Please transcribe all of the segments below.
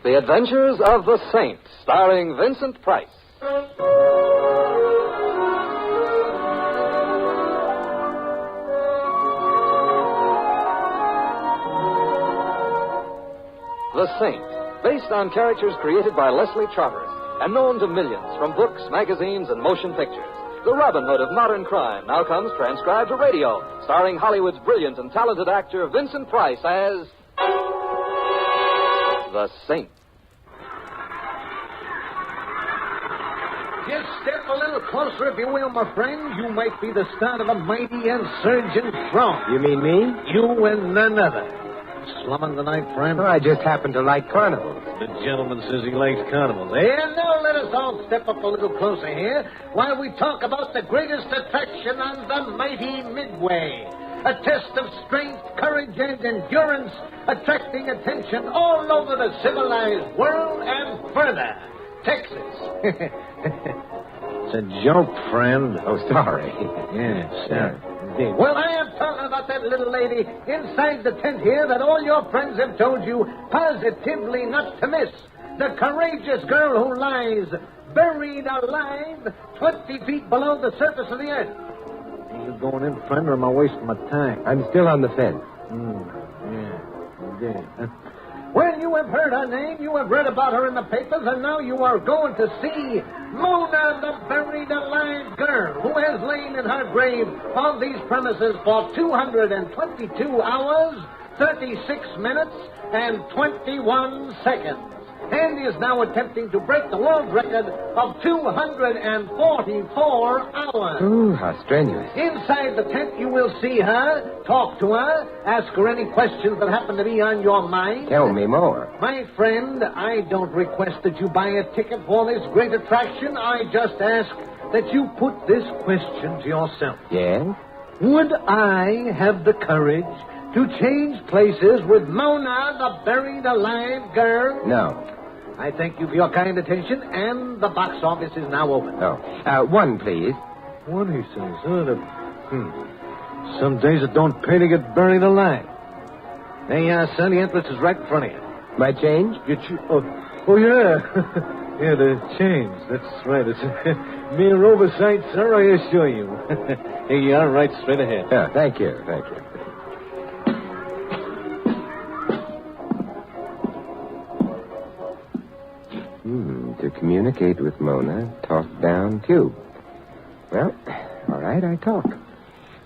The Adventures of the Saint, starring Vincent Price. The Saint, based on characters created by Leslie Charteris and known to millions from books, magazines, and motion pictures. The Robin Hood of modern crime now comes transcribed to radio, starring Hollywood's brilliant and talented actor Vincent Price as the Saint. Just step a little closer, if you will, my friend. You might be the start of a mighty and surging throng. You mean me? You and none other. Slumming the night, friend? Oh, I just happen to like carnivals. The gentleman says he likes carnivals. And now let us all step up a little closer here while we talk about the greatest attraction on the mighty Midway. A test of strength, courage, and endurance, attracting attention all over the civilized world and further. Texas. It's a joke, friend. Oh, sorry. Yes, sir. Indeed. Well, I am talking about that little lady inside the tent here that all your friends have told you positively not to miss. The courageous girl who lies buried alive 20 feet below the surface of the earth. Are you going in, friend, or am I wasting my time? I'm still on the fence. Yeah, indeed. Well, you have heard her name, you have read about her in the papers, and now you are going to see Mona, the buried alive girl, who has lain in her grave on these premises for 222 hours, 36 minutes, and 21 seconds. And is now attempting to break the world record of 244 hours. Ooh, how strenuous. Inside the tent, you will see her, talk to her, ask her any questions that happen to be on your mind. Tell me more. My friend, I don't request that you buy a ticket for this great attraction. I just ask that you put this question to yourself. Yes? Would I have the courage to change places with Mona, the buried alive girl? No. I thank you for your kind attention, and the box office is now open. Oh. One, please. One, he says. Some days it don't pay to get buried alive. There you are, son. The entrance is right in front of you. My change? Oh, yeah. Yeah, the change. That's right. It's mere oversight, sir, I assure you. Here you are, right straight ahead. Yeah, thank you. Thank you. To communicate with Mona, talk down tube. Well, all right, I talk.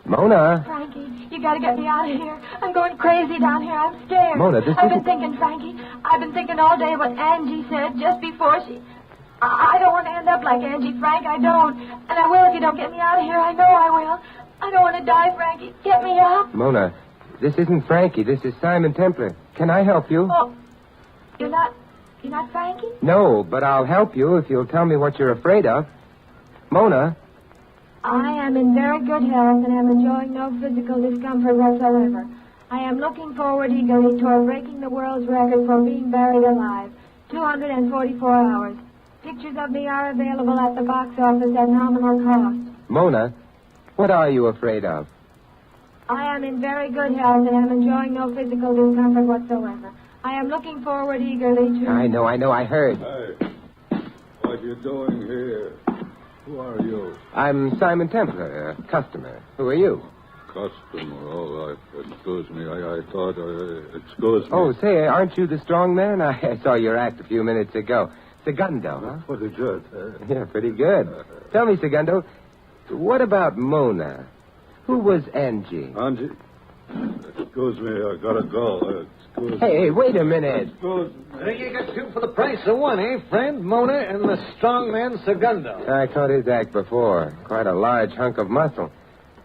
Mona. Frankie, you gotta get me out of here. I'm going crazy down here. I'm scared. Mona, this I've been thinking, Frankie. I've been thinking all day what Angie said just before she... I don't want to end up like Angie, Frank. I don't. And I will if you don't get me out of here. I know I will. I don't want to die, Frankie. Get me up. Mona, this isn't Frankie. This is Simon Templar. Can I help you? Oh, you're not Frankie? No, but I'll help you if you'll tell me what you're afraid of. Mona. I am in very good health and am enjoying no physical discomfort whatsoever. I am looking forward eagerly toward breaking the world's record for being buried alive. 244 hours. Pictures of me are available at the box office at nominal cost. Mona, what are you afraid of? I am in very good health and am enjoying no physical discomfort whatsoever. I am looking forward eagerly to... I know, I heard. Hey, what you doing here? Who are you? I'm Simon Templar, a customer. Who are you? Customer, all right. Excuse me, I thought, excuse me. Oh, say, aren't you the strong man? I saw your act a few minutes ago. Segundo, huh? Pretty good. Yeah, pretty good. Tell me, Segundo, what about Mona? Who was Angie? Angie? Excuse me, I gotta go. Hey, wait a minute. Excuse me. There you got two for the price of one, eh, friend? Mona and the strong man Segundo. I caught his act before. Quite a large hunk of muscle.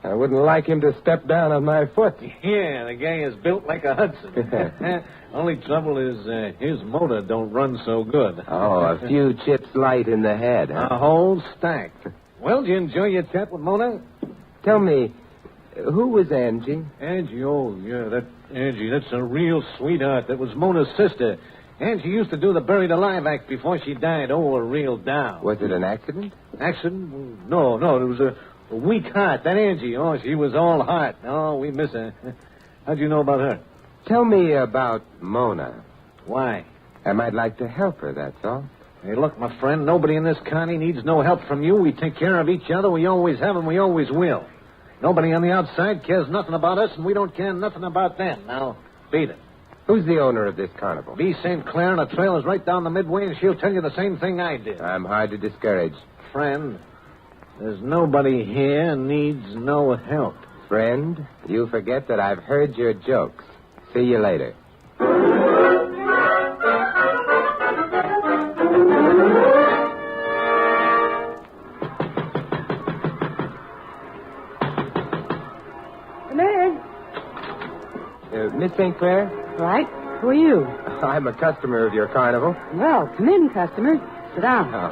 I wouldn't like him to step down on my foot. Yeah, the guy is built like a Hudson. Only trouble is his motor don't run so good. Oh, a few chips light in the head, huh? A whole stack. Well, did you enjoy your chat with Mona? Tell me, who was Angie? Angie, oh, yeah, Angie, that's a real sweetheart. That was Mona's sister. Angie used to do the buried alive act before she died. Oh, a real doll. Was it an accident? Accident? No, it was a weak heart. That Angie, oh, she was all heart. Oh, we miss her. How'd you know about her? Tell me about Mona. Why? I might like to help her, that's all. Hey, look, my friend, nobody in this county needs no help from you. We take care of each other. We always have and we always will. Nobody on the outside cares nothing about us, and we don't care nothing about them. Now, beat it. Who's the owner of this carnival? B. St. Clair, and the trail is right down the midway, and she'll tell you the same thing I did. I'm hard to discourage. Friend, there's nobody here needs no help. Friend, you forget that I've heard your jokes. See you later. Come in. Miss St. Clair? Right. Who are you? I'm a customer of your carnival. Well, come in, customer. Sit down. Oh.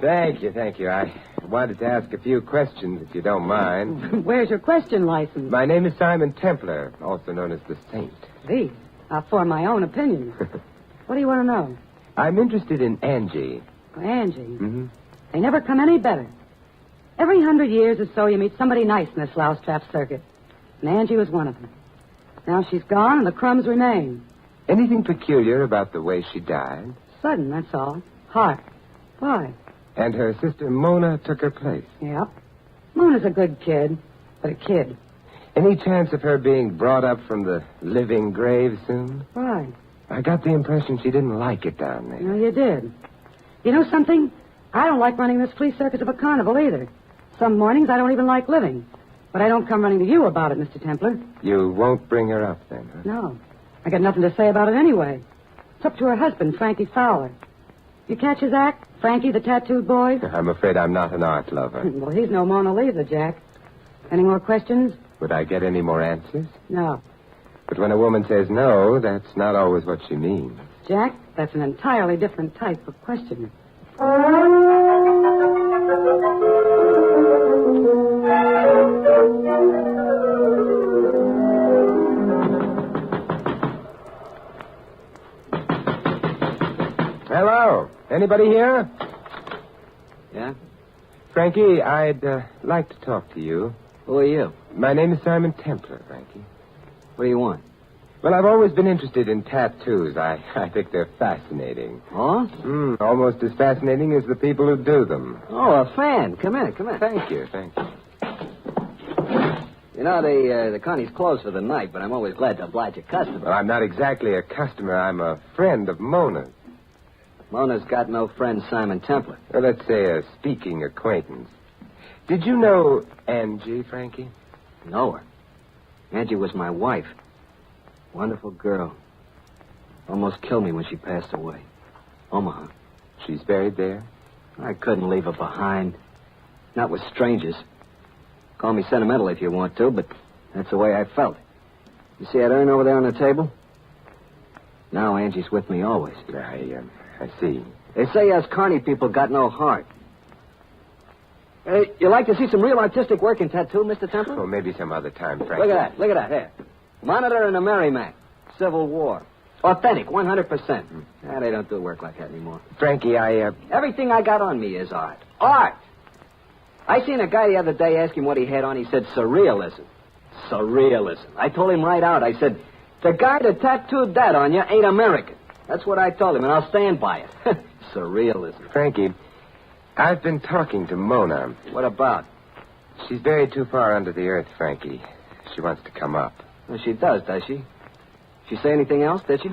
Thank you. I wanted to ask a few questions, if you don't mind. Where's your question license? My name is Simon Templar, also known as the Saint. Gee, I'll form my own opinion. What do you want to know? I'm interested in Angie. Oh, Angie. Mm-hmm. They never come any better. Every 100 years or so, you meet somebody nice in this louse-trap circuit. And Angie was one of them. Now she's gone, and the crumbs remain. Anything peculiar about the way she died? Sudden, that's all. Heart. Why? And her sister Mona took her place. Yep. Mona's a good kid, but a kid. Any chance of her being brought up from the living grave soon? Why? I got the impression she didn't like it down there. No, you did. You know something? I don't like running this flea circus of a carnival either. Some mornings I don't even like living. But I don't come running to you about it, Mr. Templar. You won't bring her up then, huh? No. I got nothing to say about it anyway. It's up to her husband, Frankie Fowler. You catch his act? Frankie, the tattooed boy? I'm afraid I'm not an art lover. Well, he's no Mona Lisa, Jack. Any more questions? Would I get any more answers? No. But when a woman says no, that's not always what she means. Jack, that's an entirely different type of question. Hello. Anybody here? Yeah? Frankie, I'd like to talk to you. Who are you? My name is Simon Templar, Frankie. What do you want? Well, I've always been interested in tattoos. I think they're fascinating. Oh? Almost as fascinating as the people who do them. Oh, a fan. Come in. Thank you. You know, the Connie's closed for the night, but I'm always glad to oblige a customer. Well, I'm not exactly a customer. I'm a friend of Mona's. Mona's got no friend, Simon Templar. Well, let's say a speaking acquaintance. Did you know Angie, Frankie? Know her. Angie was my wife. Wonderful girl. Almost killed me when she passed away. Omaha. She's buried there? I couldn't leave her behind. Not with strangers. Call me sentimental if you want to, but that's the way I felt. You see that urn over there on the table? Now Angie's with me always. I see. They say us Carney people got no heart. Hey, you like to see some real artistic work in tattoo, Mr. Templar? Well, maybe some other time, Frankie. Look at that. Here. Monitor and a Merrimack. Civil War. Authentic, 100%. They don't do work like that anymore. Frankie, Everything I got on me is art. Art! I seen a guy the other day ask him what he had on. He said surrealism. Surrealism. I told him right out. I said, the guy that tattooed that on you ain't American. That's what I told him, and I'll stand by it. Surrealism. Frankie, I've been talking to Mona. What about? She's buried too far under the earth, Frankie. She wants to come up. Well, she does she? She say anything else, did she?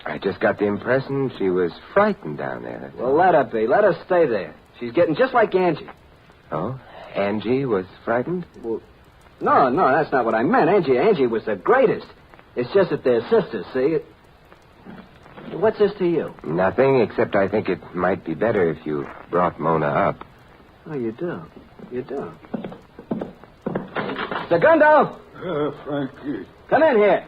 I just got the impression she was frightened down there. Well, let her be. Let her stay there. She's getting just like Angie. Oh? Angie was frightened? Well, no, that's not what I meant. Angie was the greatest. It's just that they're sisters, see? What's this to you? Nothing, except I think it might be better if you brought Mona up. Oh, you do? Segundo! Frankie. Come in here.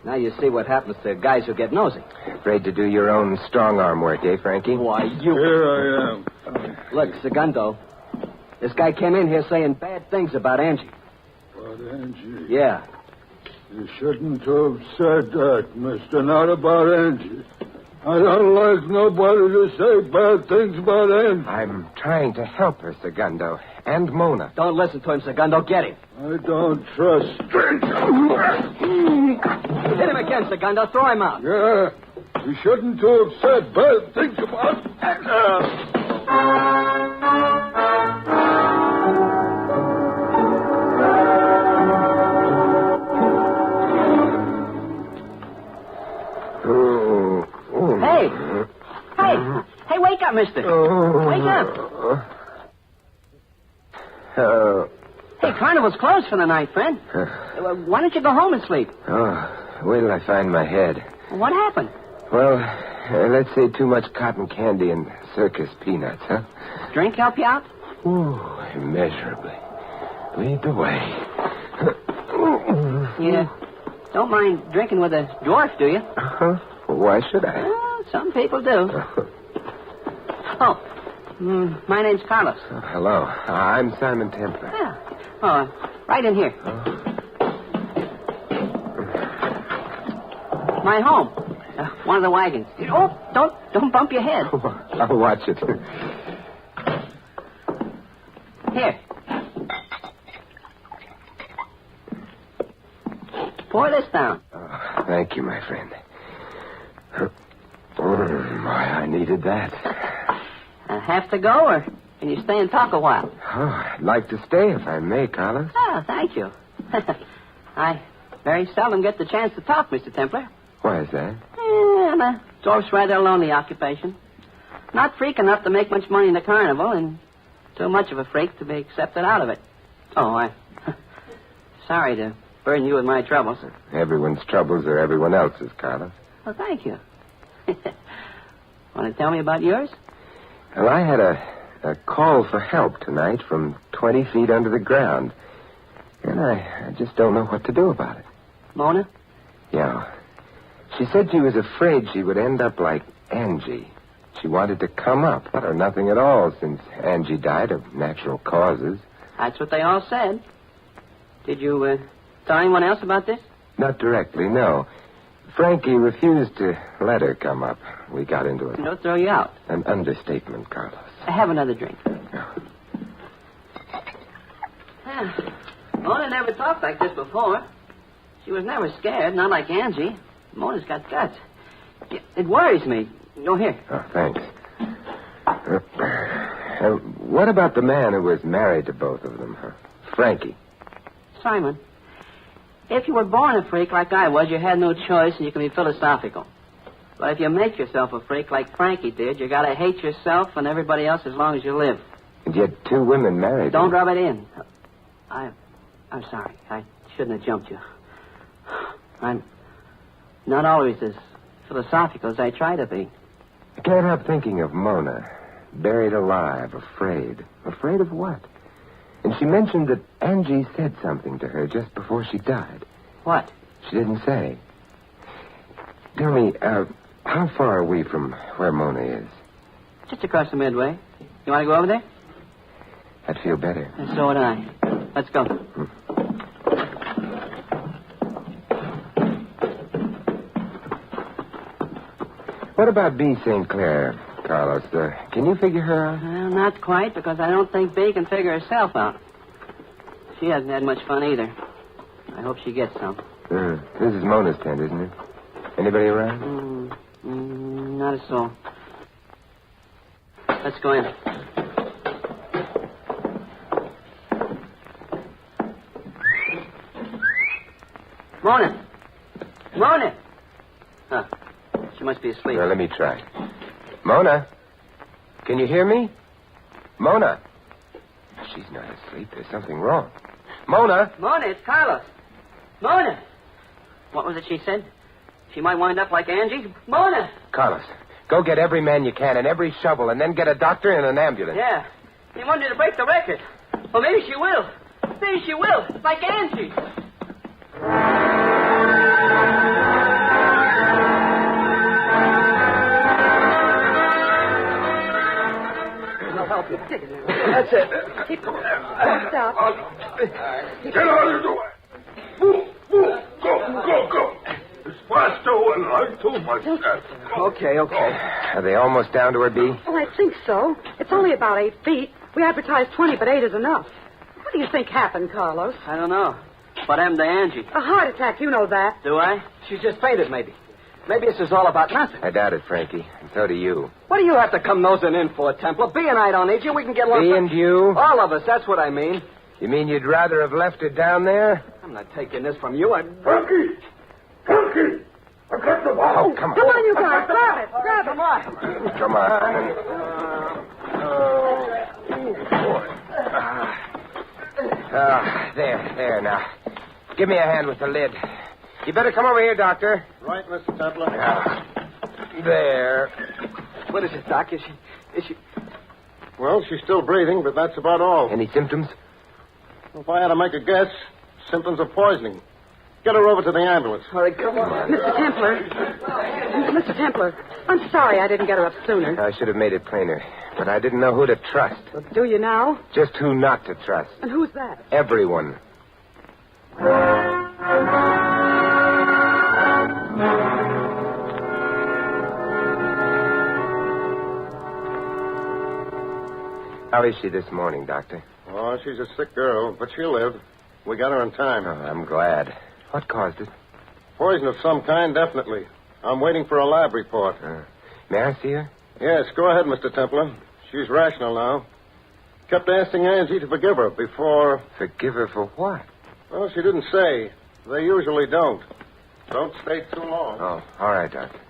Now you see what happens to guys who get nosy. Afraid to do your own strong-arm work, eh, Frankie? Why, you... Here I am. Look, Segundo, this guy came in here saying bad things about Angie. About Angie? Yeah. You shouldn't have said that, mister. Not about Angie. I don't like nobody to say bad things about Angie. I'm trying to help her, Segundo, and Mona. Don't listen to him, Segundo. Get him. I don't trust strangers. Hit him again, Segundo. Throw him out. Yeah, you shouldn't have said bad things about Hey, wake up, mister. Wake up. Hey, carnival's closed for the night, friend. Why don't you go home and sleep? Wait till I find my head. What happened? Well, let's say too much cotton candy and circus peanuts, huh? Drink help you out? Ooh, immeasurably. Lead the way. You don't mind drinking with a dwarf, do you? Why should I? Well, some people do. My name's Carlos. Hello. I'm Simon Templar. Yeah. Right in here. My home. One of the wagons. Don't bump your head. I'll watch it. Here. Pour this down. Thank you, my friend. I needed that. Have to go, or can you stay and talk a while? I'd like to stay if I may, Carlos. Thank you. I very seldom get the chance to talk, Mr. Templar. Why is that? The dwarf's rather a lonely occupation. Not freak enough to make much money in the carnival, and too much of a freak to be accepted out of it. I'm sorry to burden you with my troubles. Everyone's troubles are everyone else's, Carlos. Well, thank you. Want to tell me about yours? Well, I had a call for help tonight from 20 feet under the ground. And I just don't know what to do about it. Mona? Yeah. She said she was afraid she would end up like Angie. She wanted to come up, or nothing at all, since Angie died of natural causes. That's what they all said. Did you tell anyone else about this? Not directly, no. Frankie refused to let her come up. We got into it. Don't throw you out. An understatement, Carlos. Have another drink. Yeah. Mona never talked like this before. She was never scared, not like Angie. Mona's got guts. It worries me. Go here. Oh, thanks. What about the man who was married to both of them, Frankie? Simon, if you were born a freak like I was, you had no choice and you can be philosophical. But if you make yourself a freak like Frankie did, you gotta hate yourself and everybody else as long as you live. And yet 2 women married. Don't rub it in. I'm sorry. I shouldn't have jumped you. I'm not always as philosophical as I try to be. I can't help thinking of Mona, buried alive, afraid. Afraid of what? And she mentioned that Angie said something to her just before she died. What? She didn't say. Tell me, how far are we from where Mona is? Just across the midway. You want to go over there? I'd feel better. And so would I. Let's go. What about Bea St. Clair, Carlos? Can you figure her out? Well, not quite, because I don't think Bea can figure herself out. She hasn't had much fun either. I hope she gets some. This is Mona's tent, isn't it? Anybody around? Not a soul. Let's go in. Mona! Mona! Huh. She must be asleep. Well, let me try. Mona? Can you hear me? Mona? She's not asleep. There's something wrong. Mona? Mona, it's Carlos. Mona! What was it she said? She might wind up like Angie. Mona! Carlos, go get every man you can and every shovel, and then get a doctor and an ambulance. Yeah. They wanted to break the record. Well, maybe she will. Maybe she will. Like Angie. I'll help you. That's it. Don't stop. Get out of the way. Move. Go. It's faster when I told Okay. Are they almost down to her, B? Oh, I think so. It's only about 8 feet. We advertised 20, but 8 is enough. What do you think happened, Carlos? I don't know. What happened to Angie? A heart attack, you know that. Do I? She just fainted, maybe. Maybe this is all about nothing. I doubt it, Frankie. And so do you. What do you have to come nosing in for, Templar? B and I don't need you. We can get along. B and you? All of us, that's what I mean. You mean you'd rather have left her down there? I'm not taking this from you. Frankie! I got the ball. Oh, come on. Come on, you guys. Grab it. Grab it. Come on. There now. Give me a hand with the lid. You better come over here, Doctor. Right, Mr. Templar. There. What is it, Doc? Is she... Well, she's still breathing, but that's about all. Any symptoms? If I had to make a guess, symptoms of poisoning. Get her over to the ambulance. All right, come on. Mr. Templar, I'm sorry I didn't get her up sooner. I should have made it plainer, but I didn't know who to trust. Do you now? Just who not to trust. And who's that? Everyone. How is she this morning, Doctor? Oh, she's a sick girl, but she'll live. We got her in time. Oh, I'm glad. What caused it? Poison of some kind, definitely. I'm waiting for a lab report. May I see her? Yes, go ahead, Mr. Templar. She's rational now. Kept asking Angie to forgive her before... Forgive her for what? Well, she didn't say. They usually don't. Don't stay too long. Oh, all right, Doctor.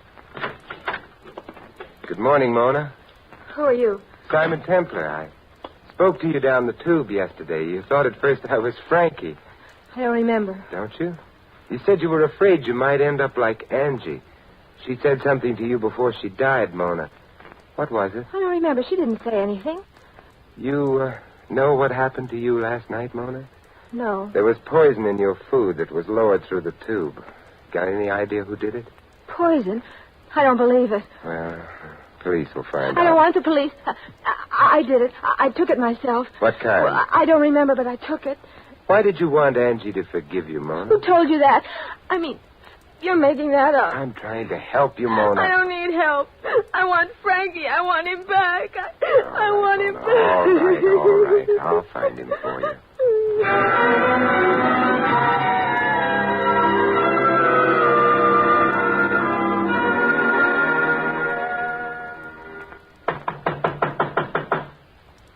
Good morning, Mona. Who are you? Simon Templar. I spoke to you down the tube yesterday. You thought at first I was Frankie. I don't remember. Don't you? You said you were afraid you might end up like Angie. She said something to you before she died, Mona. What was it? I don't remember. She didn't say anything. You know what happened to you last night, Mona? No. There was poison in your food that was lowered through the tube. Got any idea who did it? Poison? I don't believe it. Well, police will find out. I don't want the police. I did it. I took it myself. What kind? Well, I don't remember, but I took it. Why did you want Angie to forgive you, Mona? Who told you that? I mean, you're making that up. I'm trying to help you, Mona. I don't need help. I want Frankie. I want him back. I want him back. All right. I'll find him for you.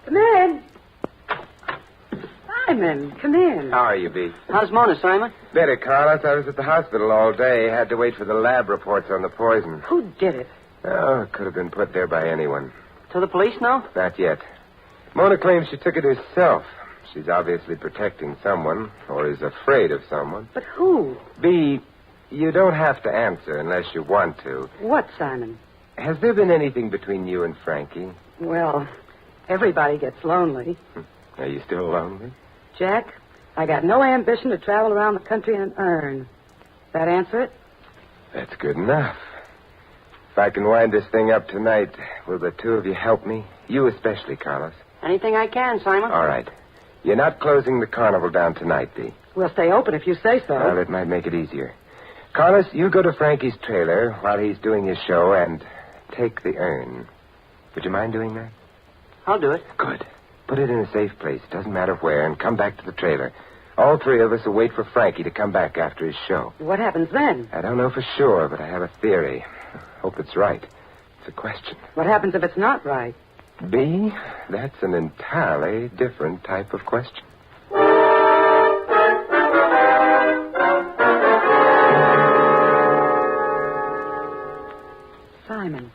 Come in. Simon, come in. How are you, B? How's Mona, Simon? Better, Carlos. I was at the hospital all day. Had to wait for the lab reports on the poison. Who did it? Oh, it could have been put there by anyone. To the police now? Not yet. Mona claims she took it herself. She's obviously protecting someone, or is afraid of someone. But who? B, you don't have to answer unless you want to. What, Simon? Has there been anything between you and Frankie? Well, everybody gets lonely. Are you still lonely? Jack, I got no ambition to travel around the country and earn. That answer it? That's good enough. If I can wind this thing up tonight, will the two of you help me? You especially, Carlos. Anything I can, Simon. All right. You're not closing the carnival down tonight, Dee. We'll stay open if you say so. Well, it might make it easier. Carlos, you go to Frankie's trailer while he's doing his show and take the urn. Would you mind doing that? I'll do it. Good. Put it in a safe place. Doesn't matter where, and come back to the trailer. All three of us will wait for Frankie to come back after his show. What happens then? I don't know for sure, but I have a theory. Hope it's right. It's a question. What happens if it's not right? B, that's an entirely different type of question. Simon,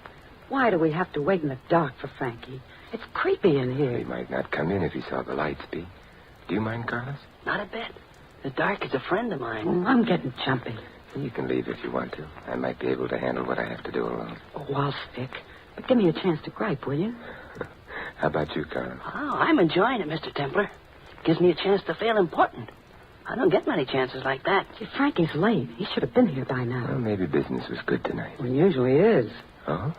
why do we have to wait in the dark for Frankie? It's creepy in here. He might not come in if he saw the lights, B. Do you mind, Carlos? Not a bit. The dark is a friend of mine. Oh, I'm getting jumpy. You can leave if you want to. I might be able to handle what I have to do alone. Oh, I'll stick. But give me a chance to gripe, will you? How about you, Carlos? Oh, I'm enjoying it, Mr. Templar. Gives me a chance to feel important. I don't get many chances like that. See, Frankie's late. He should have been here by now. Well, maybe business was good tonight. Well, usually is. Oh?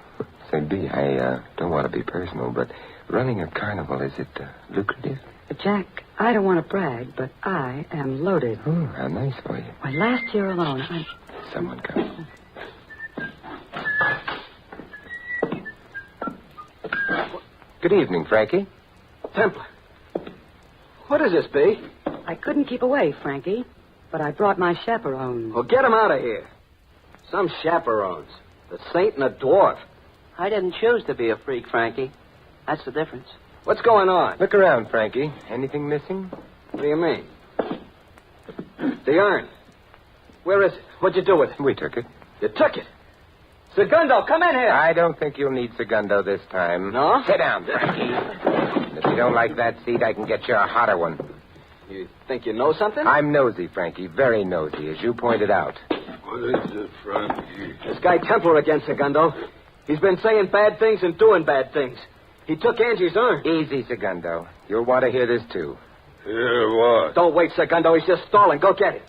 Say, B, I don't want to be personal, but running a carnival, is it lucrative? Jack, I don't want to brag, but I am loaded. Oh, how nice for you. Why, last year alone, Someone coming. Good evening, Frankie. Templar. What is this, B? I couldn't keep away, Frankie, but I brought my chaperone. Well, get him out of here. Some chaperones. The saint and a dwarf. I didn't choose to be a freak, Frankie. That's the difference. What's going on? Look around, Frankie. Anything missing? What do you mean? The urn. Where is it? What'd you do with it? We took it. You took it. Segundo, come in here. I don't think you'll need Segundo this time. No? Sit down, Frankie. And if you don't like that seat, I can get you a hotter one. You think you know something? I'm nosy, Frankie. Very nosy, as you pointed out. What is it, Frankie? This guy Templar again, Segundo. He's been saying bad things and doing bad things. He took Angie's urn. Easy, Segundo. You'll want to hear this, too. Hear what? Don't wait, Segundo. He's just stalling. Go get him.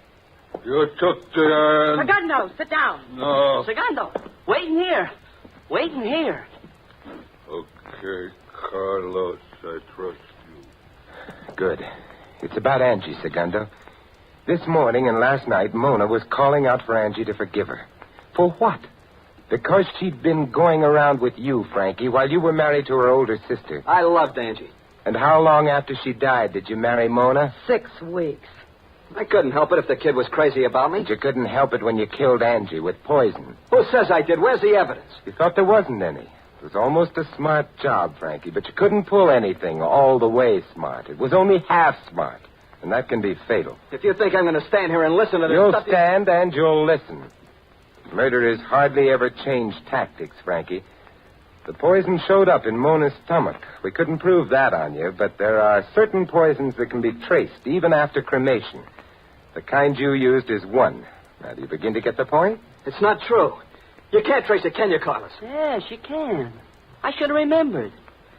You took the urn. Segundo, sit down. No. Segundo, wait in here. Wait in here. Okay, Carlos, I trust you. Good. It's about Angie, Segundo. This morning and last night, Mona was calling out for Angie to forgive her. For what? Because she'd been going around with you, Frankie, while you were married to her older sister. I loved Angie. And how long after she died did you marry Mona? 6 weeks. I couldn't help it if the kid was crazy about me. And you couldn't help it when you killed Angie with poison. Who says I did? Where's the evidence? You thought there wasn't any. It was almost a smart job, Frankie, but you couldn't pull anything all the way smart. It was only half smart, and that can be fatal. If you think I'm going to stand here and listen to this You'll stuff... stand and you'll listen. Murderers hardly ever change tactics, Frankie. The poison showed up in Mona's stomach. We couldn't prove that on you, but there are certain poisons that can be traced even after cremation. The kind you used is one. Now, do you begin to get the point? It's not true. You can't trace it, can you, Carlos? Yes, you can. I should have remembered.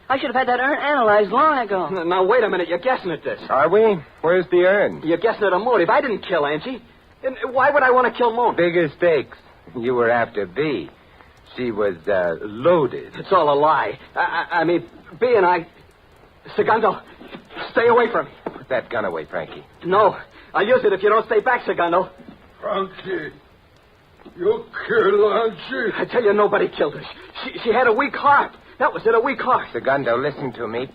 I should have had that urn analyzed long ago. Now, wait a minute. You're guessing at this. Are we? Where's the urn? You're guessing at a motive. I didn't kill Angie. And why would I want to kill Mona? Bigger stakes. You were after B. She was loaded. It's all a lie. I mean, B and I... Segundo, stay away from me. Put that gun away, Frankie. No. I'll use it if you don't stay back, Segundo. Frankie, you killed Angie. I tell you, nobody killed her. She had a weak heart. That was it, a weak heart. Segundo, listen to me.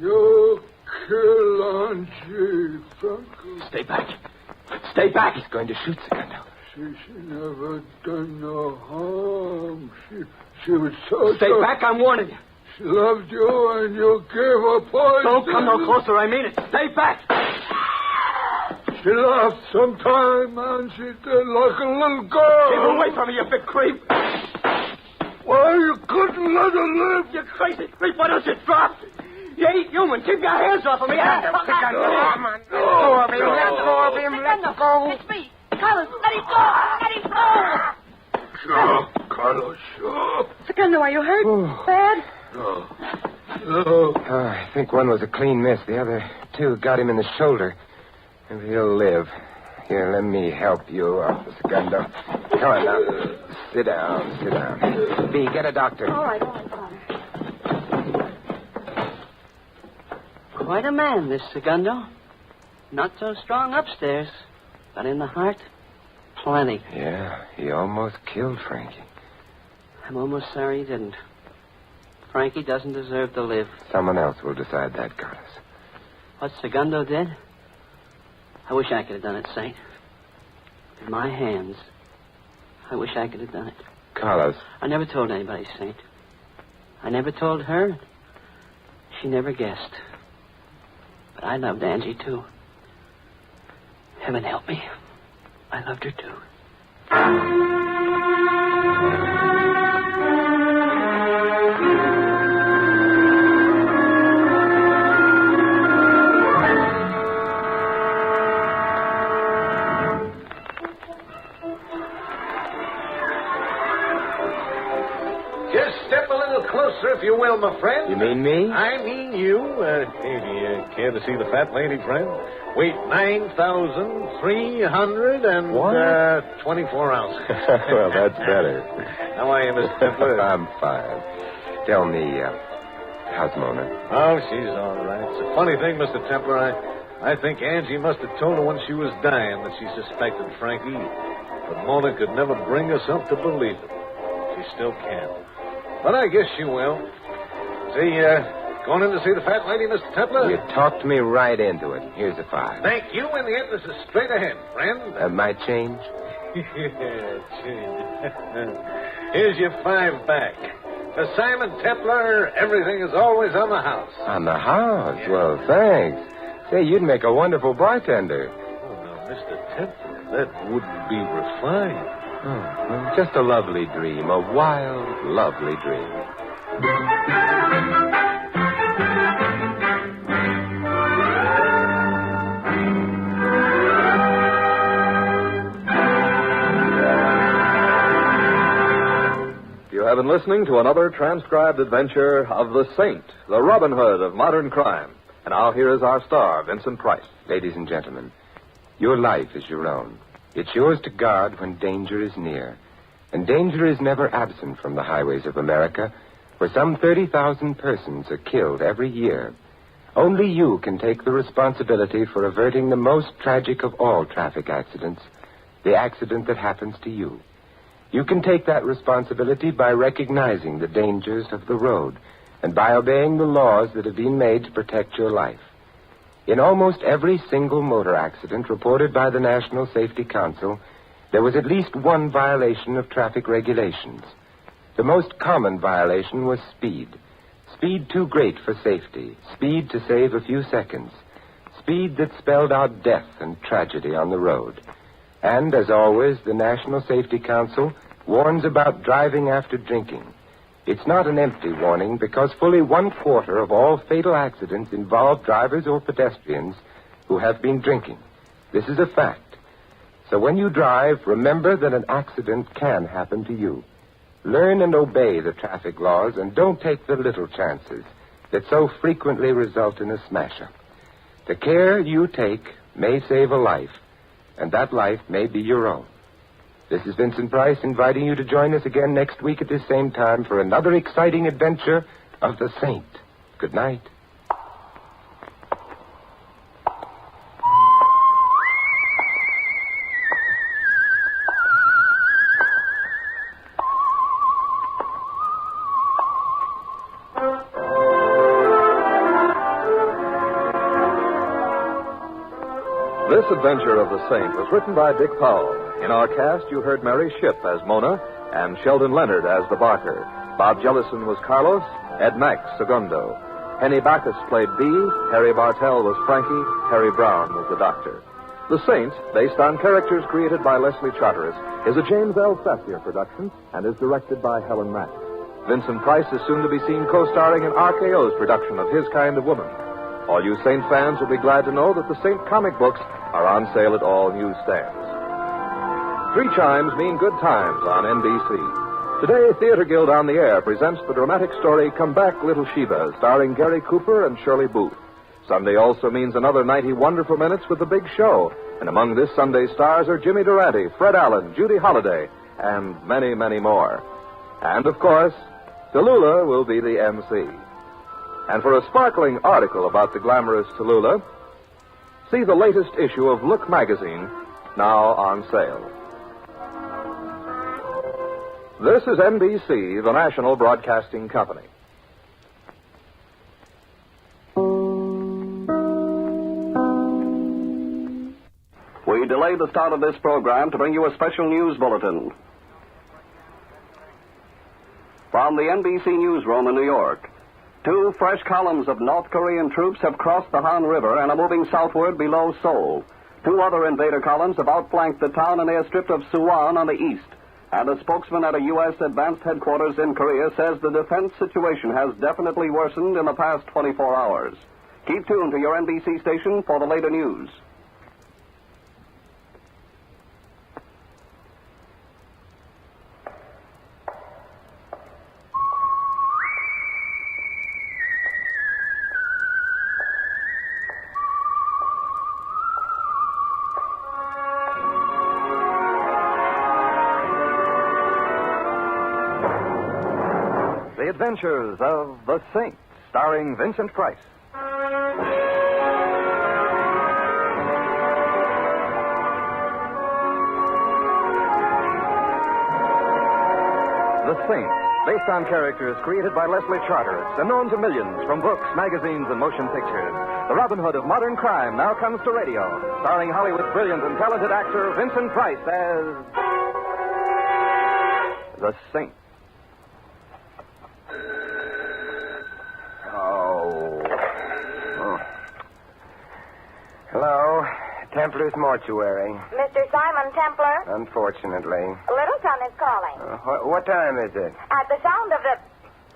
You killed Angie, Frankie. Stay back. Stay back. He's going to shoot, Segundo. She never done no harm. She was so... Stay back, I'm warning you. She loved you and you gave her poison. Don't come no closer, I mean it. Stay back. She laughed sometime and she did like a little girl. Keep away from me, you big creep. Why, you couldn't let her live. You crazy creep, why don't you drop? You ain't human. Keep your hands off of me. Come on. Let go of him. Let go of him. Let go. It's me. Carlos, let him go. Let him go. Sure, Carlos, sure. Segundo, are you hurt? Bad? No. I think one was a clean miss. The other two got him in the shoulder. Maybe he'll live. Here, let me help you up, Segundo. Come on now. Sit down, sit down. B, get a doctor. All right, Father. Quite a man, this Segundo. Not so strong upstairs, but in the heart, plenty. Yeah, he almost killed Frankie. I'm almost sorry he didn't. Frankie doesn't deserve to live. Someone else will decide that, Carlos. What Segundo did? I wish I could have done it, Saint. In my hands. I wish I could have done it. Carlos. I never told anybody, Saint. I never told her. She never guessed. But I loved Angie, too. Heaven help me. I loved her, too. Closer, if you will, my friend. You mean me? I mean you. You care to see the fat lady, friend? Weight 9,324 ounces. Well, that's better. How are you, Mr. Templar? I'm fine. Tell me, how's Mona? Oh, she's all right. It's a funny thing, Mr. Templar. I think Angie must have told her when she was dying that she suspected Frankie. But Mona could never bring herself to believe it. She still can't. But I guess she will. See, Going in to see the fat lady, Mr. Templar? You talked me right into it. Here's a $5. Thank you, and the entrance is straight ahead, friend. My change? Yeah, change. Here's your $5 back. For Simon Templar, everything is always on the house. On the house? Yeah. Well, thanks. Say, you'd make a wonderful bartender. Oh, no, Mr. Templar, that wouldn't be refined. Oh, well, just a lovely dream. A wild, lovely dream. You have been listening to another transcribed adventure of the Saint, the Robin Hood of modern crime. And now here is our star, Vincent Price. Ladies and gentlemen, your life is your own. It's yours to guard when danger is near. And danger is never absent from the highways of America, where some 30,000 persons are killed every year. Only you can take the responsibility for averting the most tragic of all traffic accidents, the accident that happens to you. You can take that responsibility by recognizing the dangers of the road and by obeying the laws that have been made to protect your life. In almost every single motor accident reported by the National Safety Council, there was at least one violation of traffic regulations. The most common violation was speed. Speed too great for safety. Speed to save a few seconds. Speed that spelled out death and tragedy on the road. And, as always, the National Safety Council warns about driving after drinking. It's not an empty warning because fully 1/4 of all fatal accidents involve drivers or pedestrians who have been drinking. This is a fact. So when you drive, remember that an accident can happen to you. Learn and obey the traffic laws and don't take the little chances that so frequently result in a smash-up. The care you take may save a life, and that life may be your own. This is Vincent Price inviting you to join us again next week at this same time for another exciting adventure of the Saint. Good night. This adventure of the Saint was written by Dick Powell. In our cast, you heard Mary Shipp as Mona and Sheldon Leonard as the Barker. Bob Jellison was Carlos, Ed Max, Segundo. Henny Bacchus played Bee, Harry Bartell was Frankie, Harry Brown was the Doctor. The Saint, based on characters created by Leslie Charteris, is a James L. Sassier production and is directed by Helen Mack. Vincent Price is soon to be seen co-starring in RKO's production of His Kind of Woman. All you Saint fans will be glad to know that the Saint comic books are on sale at all newsstands. 3 chimes mean good times on NBC. Today, Theater Guild on the Air presents the dramatic story Come Back, Little Sheba, starring Gary Cooper and Shirley Booth. Sunday also means another 90 wonderful minutes with The Big Show. And among this Sunday's stars are Jimmy Durante, Fred Allen, Judy Holliday, and many, many more. And, of course, Tallulah will be the MC. And for a sparkling article about the glamorous Tallulah, see the latest issue of Look magazine, now on sale. This is NBC, the national broadcasting company. We delay the start of this program to bring you a special news bulletin. From the NBC newsroom in New York, 2 fresh columns of North Korean troops have crossed the Han River and are moving southward below Seoul. 2 other invader columns have outflanked the town and airstrip of Suwon on the east. And a spokesman at a U.S. advanced headquarters in Korea says the defense situation has definitely worsened in the past 24 hours. Keep tuned to your NBC station for the later news. The Adventures of the Saint, starring Vincent Price. The Saint, Based on characters created by Leslie Charteris and known to millions from books, magazines, and motion pictures. The Robin Hood of modern crime now comes to radio, starring Hollywood's brilliant and talented actor Vincent Price as the Saint. Hello, Templar's Mortuary. Mr. Simon Templar, Unfortunately. Littleton is calling. What time is it? At the sound of the...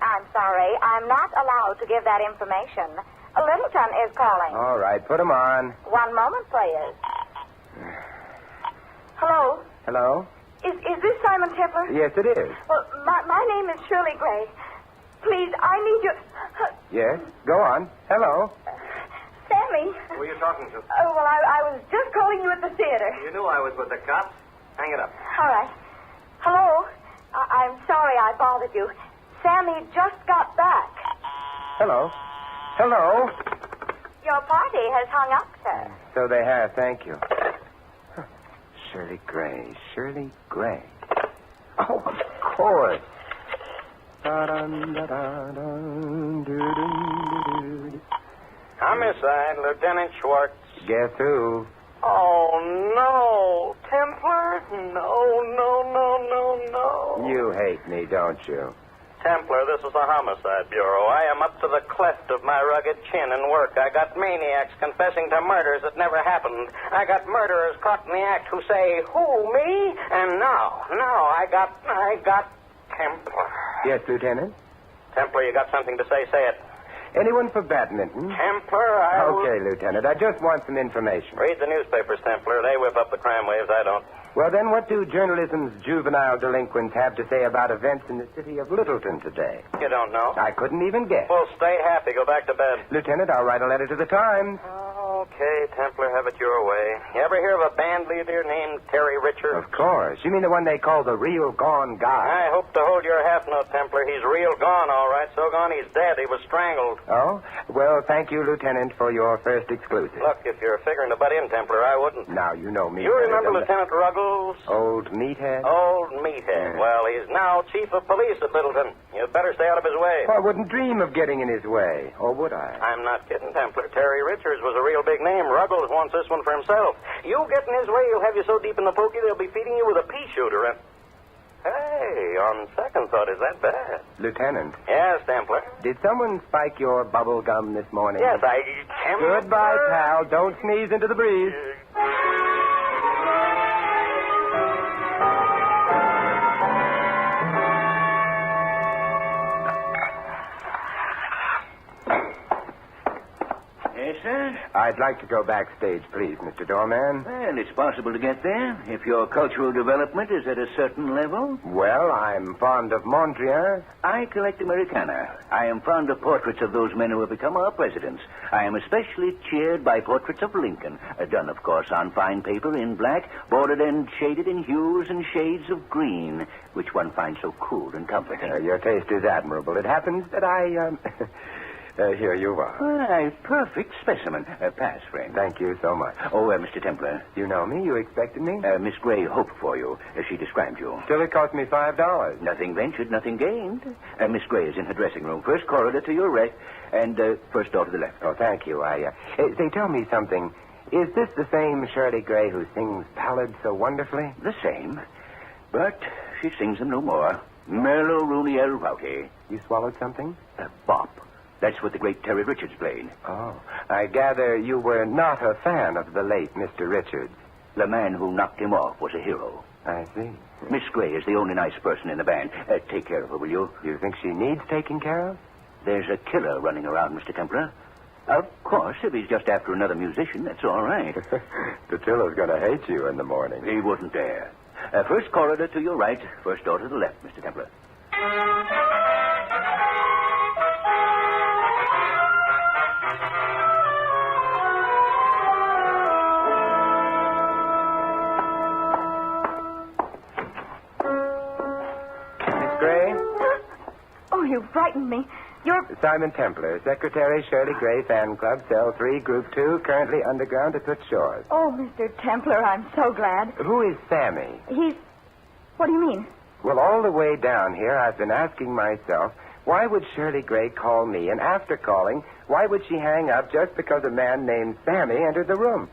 I'm sorry, I'm not allowed to give that information. Littleton is calling. All right, put him on. One moment, please. Hello? Hello? Is this Simon Templar? Yes, it is. Well, my name is Shirley Gray. Please, I need you... Yes, go on. Hello? Sammy. Who are you talking to? Oh, well, I was just calling you at the theater. You knew I was with the cops. Hang it up. All right. Hello? I'm sorry I bothered you. Sammy just got back. Hello? Hello? Your party has hung up, sir. So they have, thank you. Shirley Gray. Shirley Gray. Oh, of course. Homicide, Lieutenant Schwartz. Guess who? Oh, no. Templar? No. You hate me, don't you? Templar, this is the Homicide Bureau. I am up to the cleft of my rugged chin in work. I got maniacs confessing to murders that never happened. I got murderers caught in the act who say, who, me? And now, I got Templar. Yes, Lieutenant? Templar, you got something to say? Say it. Anyone for badminton? Templar, Okay, Lieutenant. I just want some information. Read the newspapers, Templar. They whip up the crime waves. I don't. Well, then, what do journalism's juvenile delinquents have to say about events in the city of Littleton today? You don't know? I couldn't even guess. Well, stay happy. Go back to bed. Lieutenant, I'll write a letter to the Times. Okay, Templar, have it your way. You ever hear of a band leader named Terry Richards? Of course. You mean the one they call the real gone guy? I hope to hold your half note, Templar. He's real gone, all right. So gone he's dead. He was strangled. Oh? Well, thank you, Lieutenant, for your first exclusive. Look, if you're figuring to butt in, Templar, I wouldn't. Now, you know me. You remember better than Lieutenant Ruggles? Old meathead? Old meathead. Well, he's now chief of police at Littleton. You'd better stay out of his way. I wouldn't dream of getting in his way. Or would I? I'm not kidding, Templar. Terry Richards was a real big name. Ruggles wants this one for himself. You get in his way, he'll have you so deep in the pokey they'll be feeding you with a pea shooter. And hey, on second thought, is that bad? Lieutenant. Yes, Templar. Did someone spike your bubble gum this morning? Yes, Goodbye, pal. Don't sneeze into the breeze. Yes, sir? I'd like to go backstage, please, Mr. Doorman. Well, it's possible to get there if your cultural development is at a certain level. Well, I'm fond of Mondrian. I collect Americana. I am fond of portraits of those men who have become our presidents. I am especially cheered by portraits of Lincoln, done, of course, on fine paper in black, bordered and shaded in hues and shades of green, which one finds so cool and comforting. Your taste is admirable. It happens that here you are. Why, perfect specimen. Pass, friend. Thank you so much. Oh, Mr. Templar. You know me? You expected me? Miss Gray hoped for you. She described you. Still, it cost me $5. Nothing ventured, nothing gained. Miss Gray is in her dressing room. First corridor to your right, and first door to the left. Oh, thank you. Say, tell me something. Is this the same Shirley Gray who sings ballads so wonderfully? The same. But she sings them no more. Merlo Rooney El Rowdy. You swallowed something? Bop. That's what the great Terry Richards played. Oh. I gather you were not a fan of the late Mr. Richards. The man who knocked him off was a hero. I see. Miss Gray is the only nice person in the band. Take care of her, will you? You think she needs taking care of? There's a killer running around, Mr. Templar. Of course, if he's just after another musician, that's all right. The killer's going to hate you in the morning. He wouldn't dare. First corridor to your right, first door to the left, Mr. Templar. Miss Gray? Oh, you frightened me. You're... Simon Templar, Secretary, Shirley Gray Fan Club, Cell 3, Group 2, currently underground at Toots Shores. Oh, Mr. Templar, I'm so glad. Who is Sammy? He's... What do you mean? Well, all the way down here, I've been asking myself, why would Shirley Gray call me? And after calling, why would she hang up just because a man named Sammy entered the room?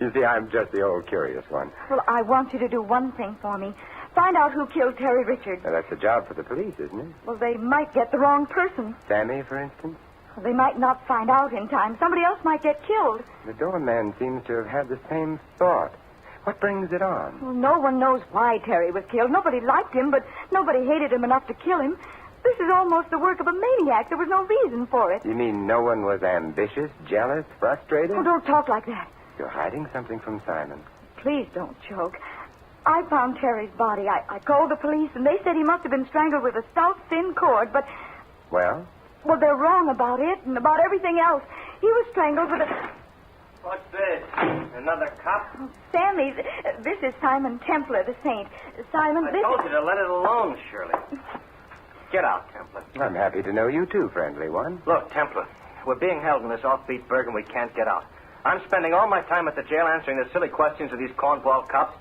You see, I'm just the old curious one. Well, I want you to do one thing for me. Find out who killed Terry Richards. Now, that's a job for the police, isn't it? Well, they might get the wrong person. Sammy, for instance? Well, they might not find out in time. Somebody else might get killed. The doorman seems to have had the same thought. What brings it on? Well, no one knows why Terry was killed. Nobody liked him, but nobody hated him enough to kill him. This is almost the work of a maniac. There was no reason for it. You mean no one was ambitious, jealous, frustrated? Oh, don't talk like that. You're hiding something from Simon. Please don't joke. I found Terry's body. I called the police, and they said he must have been strangled with a stout, thin cord, but... Well? Well, they're wrong about it and about everything else. He was strangled with a... What's this? Another cop? Oh, Sammy, this is Simon Templar, the saint. Simon, I this told is... you to let it alone, Shirley. Get out, Templar. I'm happy to know you too, friendly one. Look, Templar, we're being held in this offbeat burg and we can't get out. I'm spending all my time at the jail answering the silly questions of these cornball cops.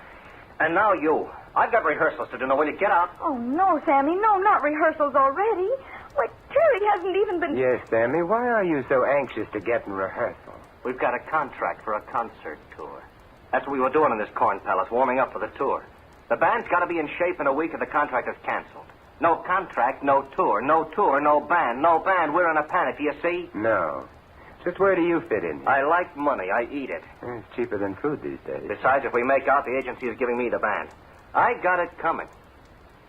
And now you. I've got rehearsals to do. Now, will you get out? Oh, no, Sammy. No, not rehearsals already. Why, Terry hasn't even been... Yes, Sammy. Why are you so anxious to get in rehearsal? We've got a contract for a concert tour. That's what we were doing in this corn palace, warming up for the tour. The band's got to be in shape in a week or the contract is canceled. No contract, no tour. No tour, no band. No band, we're in a panic. Do you see? No. Just where do you fit in here? I like money. I eat it. It's cheaper than food these days. Besides, if we make out, the agency is giving me the band. I got it coming.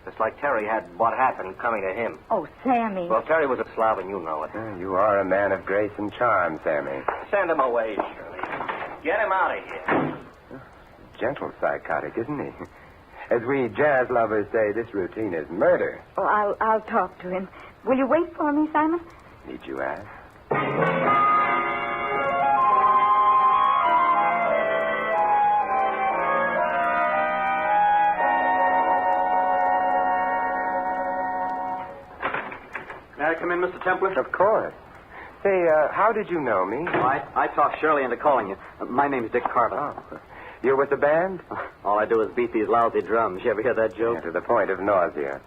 Just like Terry had what happened coming to him. Oh, Sammy. Well, Terry was a Slav, and you know it. You are a man of grace and charm, Sammy. Send him away, Shirley. Get him out of here. Gentle psychotic, isn't he? As we jazz lovers say, this routine is murder. Oh, I'll talk to him. Will you wait for me, Simon? Need you ask? May I come in, Mr. Templar? Of course. Say, how did you know me? I talked Shirley into calling you. My name's Dick Carter. Oh. You're with the band? All I do is beat these lousy drums. You ever hear that joke? Yeah, to the point of nausea.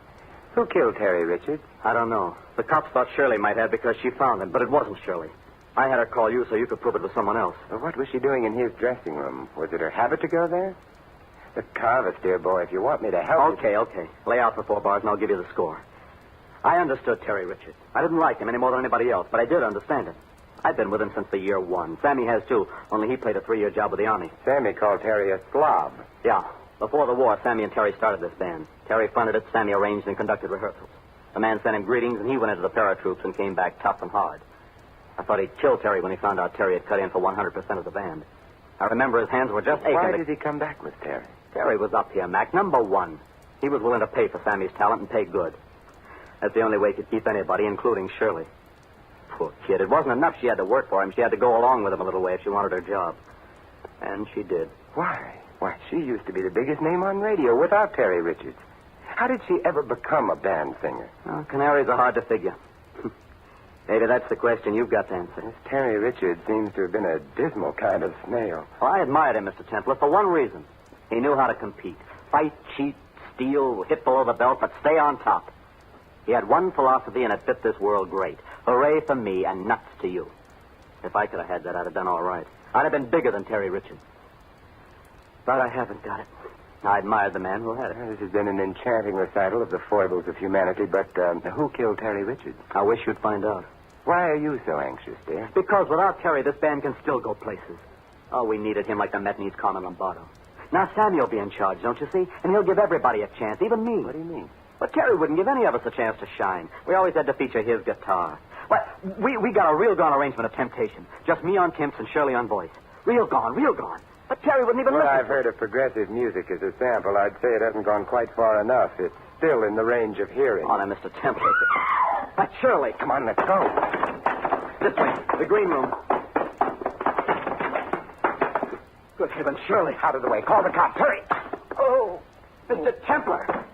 Who killed Terry Richards? I don't know. The cops thought Shirley might have because she found him, but it wasn't Shirley. I had her call you so you could prove it was someone else. Well, what was she doing in his dressing room? Was it her habit to go there? The Carvis, dear boy, if you want me to help Okay. Lay out for 4 bars and I'll give you the score. I understood Terry Richards. I didn't like him any more than anybody else, but I did understand him. I've been with him since the year 1. Sammy has, too, only he played a 3-year job with the Army. Sammy called Terry a slob. Yeah. Before the war, Sammy and Terry started this band. Terry funded it, Sammy arranged and conducted rehearsals. The man sent him greetings, and he went into the paratroops and came back tough and hard. I thought he'd kill Terry when he found out Terry had cut in for 100% of the band. I remember his hands were just aching. Why did he come back with Terry? Terry was up here, Mac. Number 1. He was willing to pay for Sammy's talent and pay good. That's the only way he could keep anybody, including Shirley. Poor kid. It wasn't enough she had to work for him. She had to go along with him a little way if she wanted her job. And she did. Why? Why, she used to be the biggest name on radio without Terry Richards. How did she ever become a band singer? Well, canaries are hard to figure. Maybe that's the question you've got to answer. This Terry Richards seems to have been a dismal kind of snail. Well, I admired him, Mr. Templar, for one reason. He knew how to compete. Fight, cheat, steal, hit below the belt, but stay on top. He had one philosophy, and it fit this world great. Hooray for me and nuts to you. If I could have had that, I'd have done all right. I'd have been bigger than Terry Richards. But I haven't got it. I admired the man who had it. This has been an enchanting recital of the foibles of humanity, but who killed Terry Richards? I wish you'd find out. Why are you so anxious, dear? Because without Terry, this band can still go places. Oh, we needed him like the Met needs Carmen Lombardo. Now Sammy will be in charge, don't you see? And he'll give everybody a chance, even me. What do you mean? But Terry wouldn't give any of us a chance to shine. We always had to feature his guitar. Well, we got a real gone arrangement of Temptation. Just me on timps and Shirley on voice. Real gone. But Terry wouldn't even Well, listen. I've heard of progressive music as a sample. I'd say it hasn't gone quite far enough. It's still in the range of hearing. Oh, now, Mr. Templar. But Shirley. Come on, let's go. This way. The green room. Good heavens, Shirley. Out of the way. Call the cops. Hurry. Oh, Mr. Templar.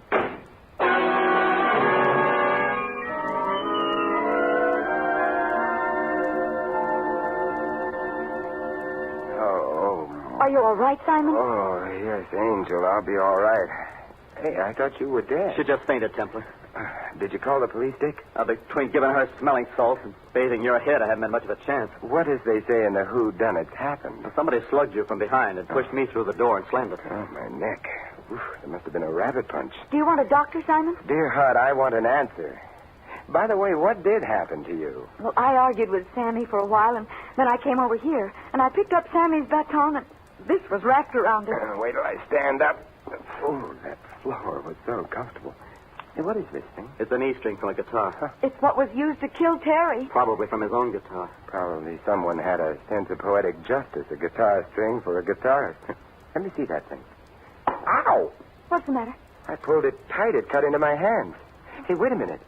Are you all right, Simon? Oh, yes, Angel. I'll be all right. Hey, I thought you were dead. She just fainted, Templar. Did you call the police, Dick? Between giving her smelling salts and bathing your head, I haven't had much of a chance. What, as they say in the whodunits, happened? Somebody slugged you from behind and pushed me through the door and slammed it. Oh, my neck. Oof, there must have been a rabbit punch. Do you want a doctor, Simon? Dear heart, I want an answer. By the way, what did happen to you? Well, I argued with Sammy for a while, and then I came over here, and I picked up Sammy's baton, and this was wrapped around it. Wait till I stand up. Oh, that floor was so comfortable. Hey, what is this thing? It's an E-string from a guitar. Huh. It's what was used to kill Terry. Probably from his own guitar. Probably someone had a sense of poetic justice, a guitar string for a guitarist. Let me see that thing. Ow! What's the matter? I pulled it tight. It cut into my hands. Hey, wait a minute.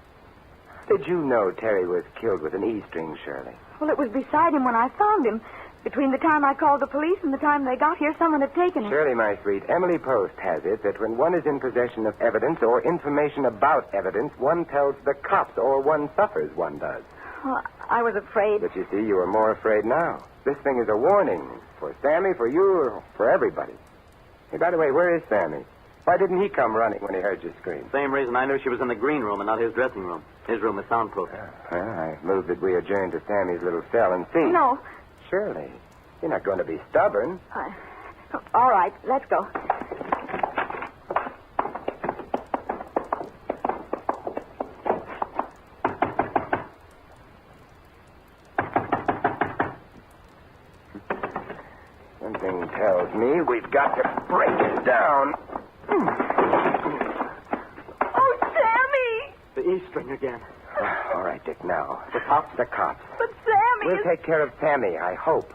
Did you know Terry was killed with an E-string, Shirley? Well, it was beside him when I found him. Between the time I called the police and the time they got here, someone had taken it. Shirley, my sweet, Emily Post has it that when one is in possession of evidence or information about evidence, one tells the cops, or one suffers, one does. Well, I was afraid. But you see, you are more afraid now. This thing is a warning for Sammy, for you, or for everybody. Hey, by the way, where is Sammy? Why didn't he come running when he heard you scream? Same reason I knew she was in the green room and not his dressing room. His room is soundproof. Well, I move that we adjourn to Sammy's little cell and see. No. Shirley, you're not going to be stubborn. All right, let's go. Something tells me we've got to break it down. Oh, Sammy! The E-string again. All right, Dick, now. The cops? The cops. But Sammy... We'll take care of Sammy, I hope.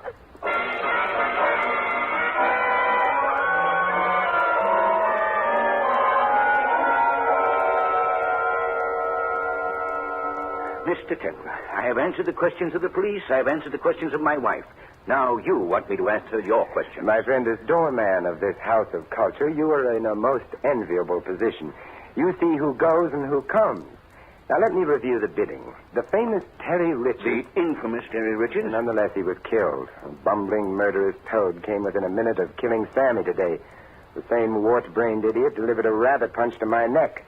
Mr. Templar, I have answered the questions of the police. I have answered the questions of my wife. Now you want me to answer your question. My friend, as doorman of this house of culture, you are in a most enviable position. You see who goes and who comes. Now, let me review the bidding. The famous Terry Richards... The infamous Terry Richards? Nonetheless, he was killed. A bumbling, murderous toad came within a minute of killing Sammy today. The same wart-brained idiot delivered a rabbit punch to my neck.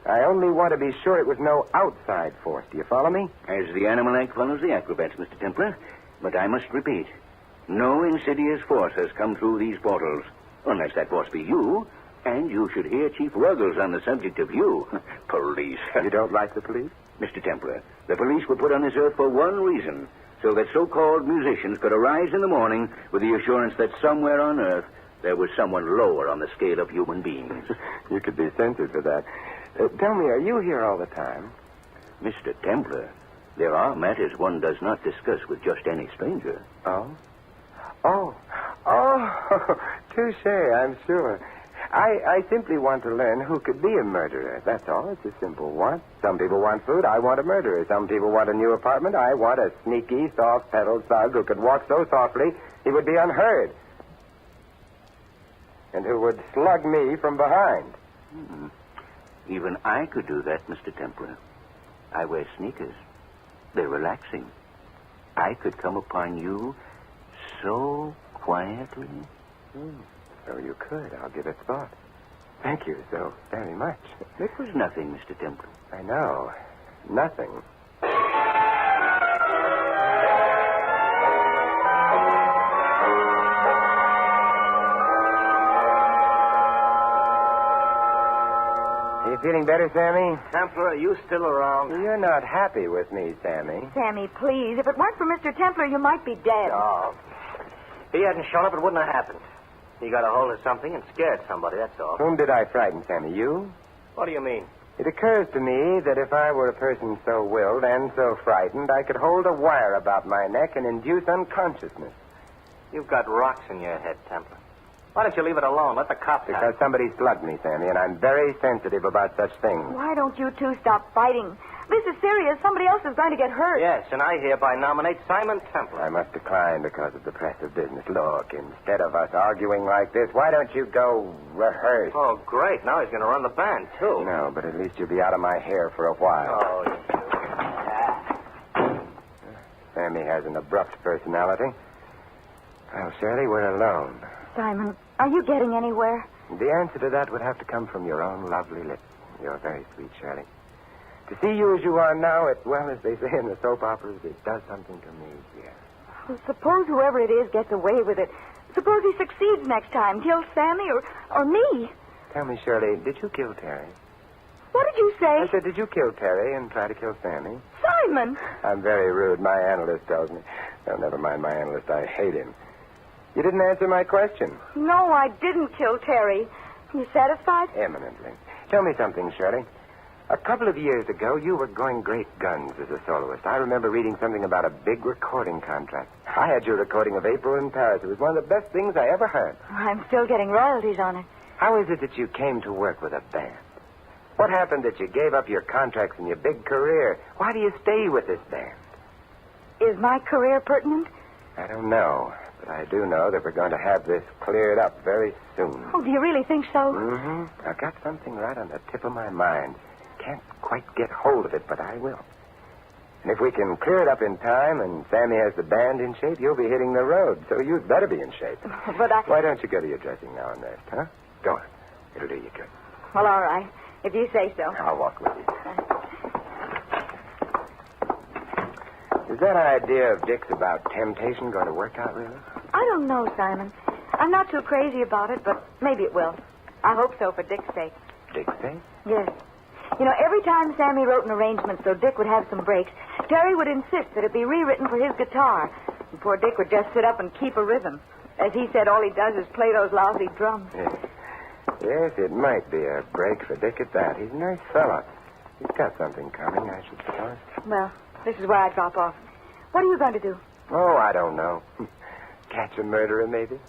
I only want to be sure it was no outside force. Do you follow me? As the animal act follows the acrobats, Mr. Templar. But I must repeat, no insidious force has come through these portals. Unless that force be you, and you should hear Chief Ruggles on the subject of you. Police. You don't like the police? Mr. Templar, the police were put on this earth for one reason, so that so-called musicians could arise in the morning with the assurance that somewhere on earth there was someone lower on the scale of human beings. You could be censored for that. Tell me, are you here all the time? Mr. Templar, there are matters one does not discuss with just any stranger. Oh? Oh, touche, I'm sure. I simply want to learn who could be a murderer. That's all. It's a simple want. Some people want food. I want a murderer. Some people want a new apartment. I want a sneaky, soft-pedaled thug who could walk so softly he would be unheard. And who would slug me from behind. Even I could do that, Mr. Templar. I wear sneakers. They're relaxing. I could come upon you so quietly. So you could. I'll give it thought. Thank you so very much. It was nothing, Mr. Templar. I know. Nothing. Are you feeling better, Sammy? Templar, are you still around? You're not happy with me, Sammy. Sammy, please. If it weren't for Mr. Templar, you might be dead. Oh. If he hadn't shown up, it wouldn't have happened. He got a hold of something and scared somebody, that's all. Whom did I frighten, Sammy? You? What do you mean? It occurs to me that if I were a person so willed and so frightened, I could hold a wire about my neck and induce unconsciousness. You've got rocks in your head, Templar. Why don't you leave it alone? Let the cops have Because it. somebody slugged me, Sammy, and I'm very sensitive about such things. Why don't you two stop fighting? This is serious. Somebody else is going to get hurt. Yes, and I hereby nominate Simon Templar. I must decline because of the press of business. Look, instead of us arguing like this, why don't you go rehearse? Oh, great. Now he's going to run the band, too. No, but at least you'll be out of my hair for a while. Oh, Sammy has an abrupt personality. Well, Shirley, we're alone. Simon, are you getting anywhere? The answer to that would have to come from your own lovely lips. You're very sweet, Shirley. To see you as you are now, well, as they say in the soap operas, it does something to me, dear. Well, suppose whoever it is gets away with it. Suppose he succeeds next time, kills Sammy or me. Tell me, Shirley, did you kill Terry? What did you say? I said, did you kill Terry and try to kill Sammy? Simon! I'm very rude. My analyst tells me. Oh, never mind my analyst. I hate him. You didn't answer my question. No, I didn't kill Terry. You satisfied? Eminently. Tell me something, Shirley. A couple of years ago, you were going great guns as a soloist. I remember reading something about a big recording contract. I had your recording of April in Paris. It was one of the best things I ever heard. I'm still getting royalties on it. How is it that you came to work with a band? What happened that you gave up your contracts and your big career? Why do you stay with this band? Is my career pertinent? I don't know, but I do know that we're going to have this cleared up very soon. Oh, do you really think so? Mm-hmm. I've got something right on the tip of my mind. Can't quite get hold of it, but I will. And if we can clear it up in time and Sammy has the band in shape, you'll be hitting the road, so you'd better be in shape. But Why don't you go to your dressing now and rest, huh? Go on. It'll do you good. Well, all right. If you say so. I'll walk with you. Is that idea of Dick's about temptation going to work out, really? I don't know, Simon. I'm not too crazy about it, but maybe it will. I hope so for Dick's sake. Dick's sake? Yes. You know, every time Sammy wrote an arrangement so Dick would have some breaks, Terry would insist that it be rewritten for his guitar. And poor Dick would just sit up and keep a rhythm. As he said, all he does is play those lousy drums. Yes, it might be a break for Dick at that. He's a nice fella. He's got something coming, I should suppose. Well, this is where I drop off. What are you going to do? Oh, I don't know. Catch a murderer, maybe?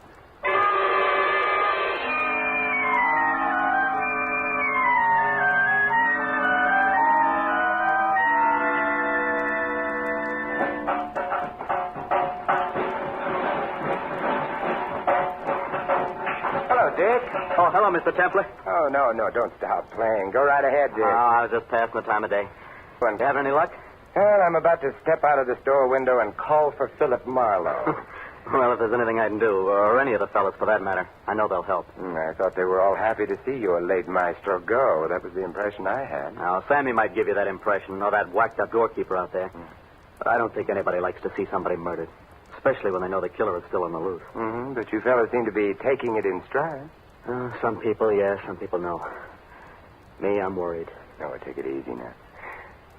Dick? Oh, hello, Mr. Templer. Oh, no, don't stop playing. Go right ahead, Dick. Oh, I was just passing the time of day. You having any luck? Well, I'm about to step out of the store window and call for Philip Marlowe. Well, if there's anything I can do, or any of the fellas for that matter, I know they'll help. I thought they were all happy to see your late maestro go. That was the impression I had. Now, Sammy might give you that impression, or that whacked-up doorkeeper out there. But I don't think anybody likes to see somebody murdered. Especially when they know the killer is still on the loose. Mm-hmm, but you fellas seem to be taking it in stride. Some people, yes. Some people, no. Me, I'm worried. No, take it easy now.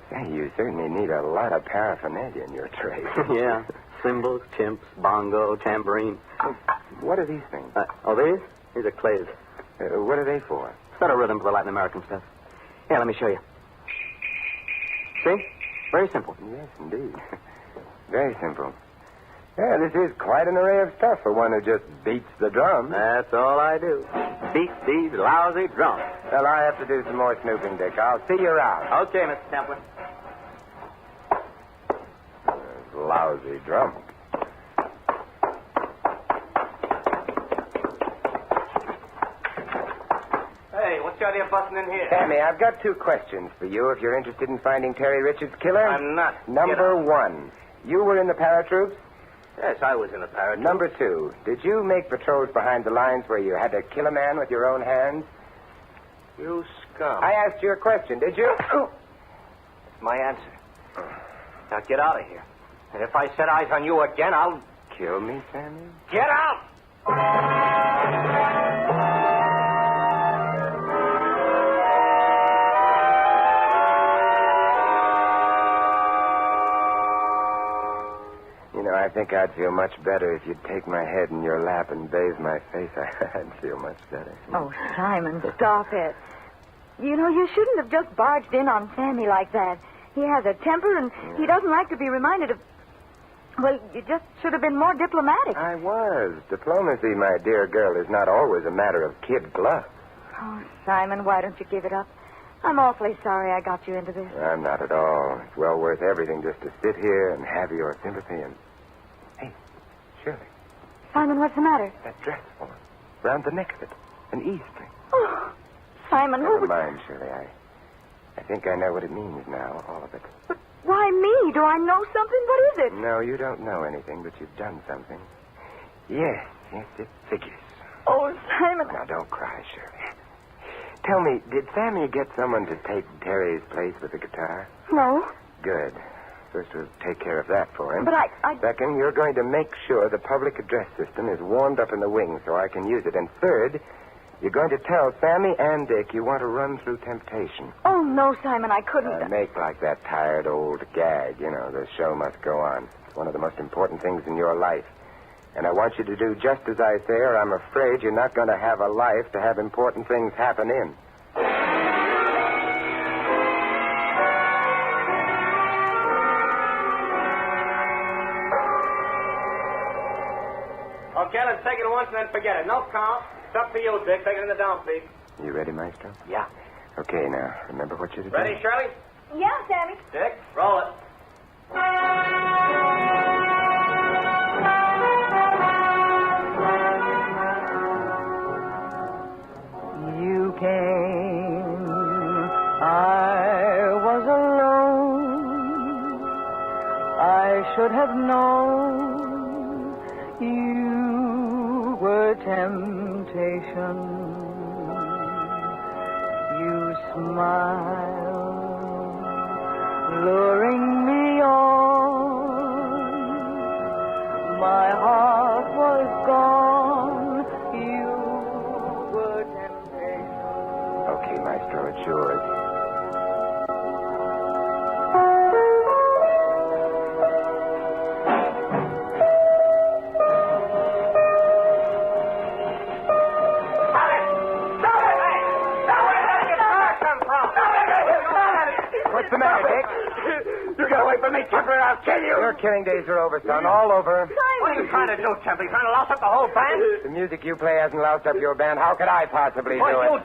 Say, you certainly need a lot of paraphernalia in your trade. Yeah. Cymbals, chimps, bongo, tambourine. What are these things? These? These are clays. What are they for? Set a rhythm for the Latin American stuff. Here, let me show you. See? Very simple. Yes, indeed. Very simple. Yeah, this is quite an array of stuff for one who just beats the drums. That's all I do. Beat these lousy drums. Well, I have to do some more snooping, Dick. I'll see you around. Okay, Mr. Templer. Lousy drums. Hey, what's the idea of busting in here? Sammy, I've got 2 questions for you if you're interested in finding Terry Richards' killer. I'm not. Number 1, you were in the paratroops? Yes, I was in the paratroops. Number 2, did you make patrols behind the lines where you had to kill a man with your own hands? You scum. I asked you a question, did you? That's my answer. Now get out of here. And if I set eyes on you again, I'll... Kill me, Sammy? Get out! You know, I think I'd feel much better if you'd take my head in your lap and bathe my face. I'd feel much better. Oh, Simon, stop it. You know, you shouldn't have just barged in on Sammy like that. He has a temper, and he doesn't like to be reminded of... Well, you just should have been more diplomatic. I was. Diplomacy, my dear girl, is not always a matter of kid gloves. Oh, Simon, why don't you give it up? I'm awfully sorry I got you into this. I'm not at all. It's well worth everything just to sit here and have your sympathy and... Hey, Shirley. Simon, what's the matter? That dress form. Round the neck of it. An E string. Oh, Simon, Never mind, Shirley. I think I know what it means now, all of it. But why me? Do I know something? What is it? No, you don't know anything, but you've done something. Yes, it figures. Oh, Oh, Simon. Now, don't cry, Shirley. Tell me, did Sammy get someone to take Terry's place with the guitar? No. Good. First, we'll take care of that for him. But I... Second, you're going to make sure the public address system is warmed up in the wings so I can use it. And third, you're going to tell Sammy and Dick you want to run through temptation. Oh, no, Simon, I couldn't. Make like that tired old gag. You know, the show must go on. It's one of the most important things in your life. And I want you to do just as I say, or I'm afraid you're not going to have a life to have important things happen in. Okay, let's take it once and then forget it. No count. It's up to you, Dick. Take it in the downbeat. You ready, Maestro? Yeah. Okay, now, remember what you're to do. Ready, Shirley? Yeah, Sammy. Dick, roll it. You came, I was alone. I should have known you were temptation. You smiled, luring me on. My heart was gone. You were temptation. Okay, Maestro, it's yours. What's the matter, Dick? You get away from me, Temper, I'll kill you. Your killing days are over, son. All over. What are you trying to do, Temper? You trying to louse up the whole band? The music you play hasn't loused up your band. How could I possibly do it?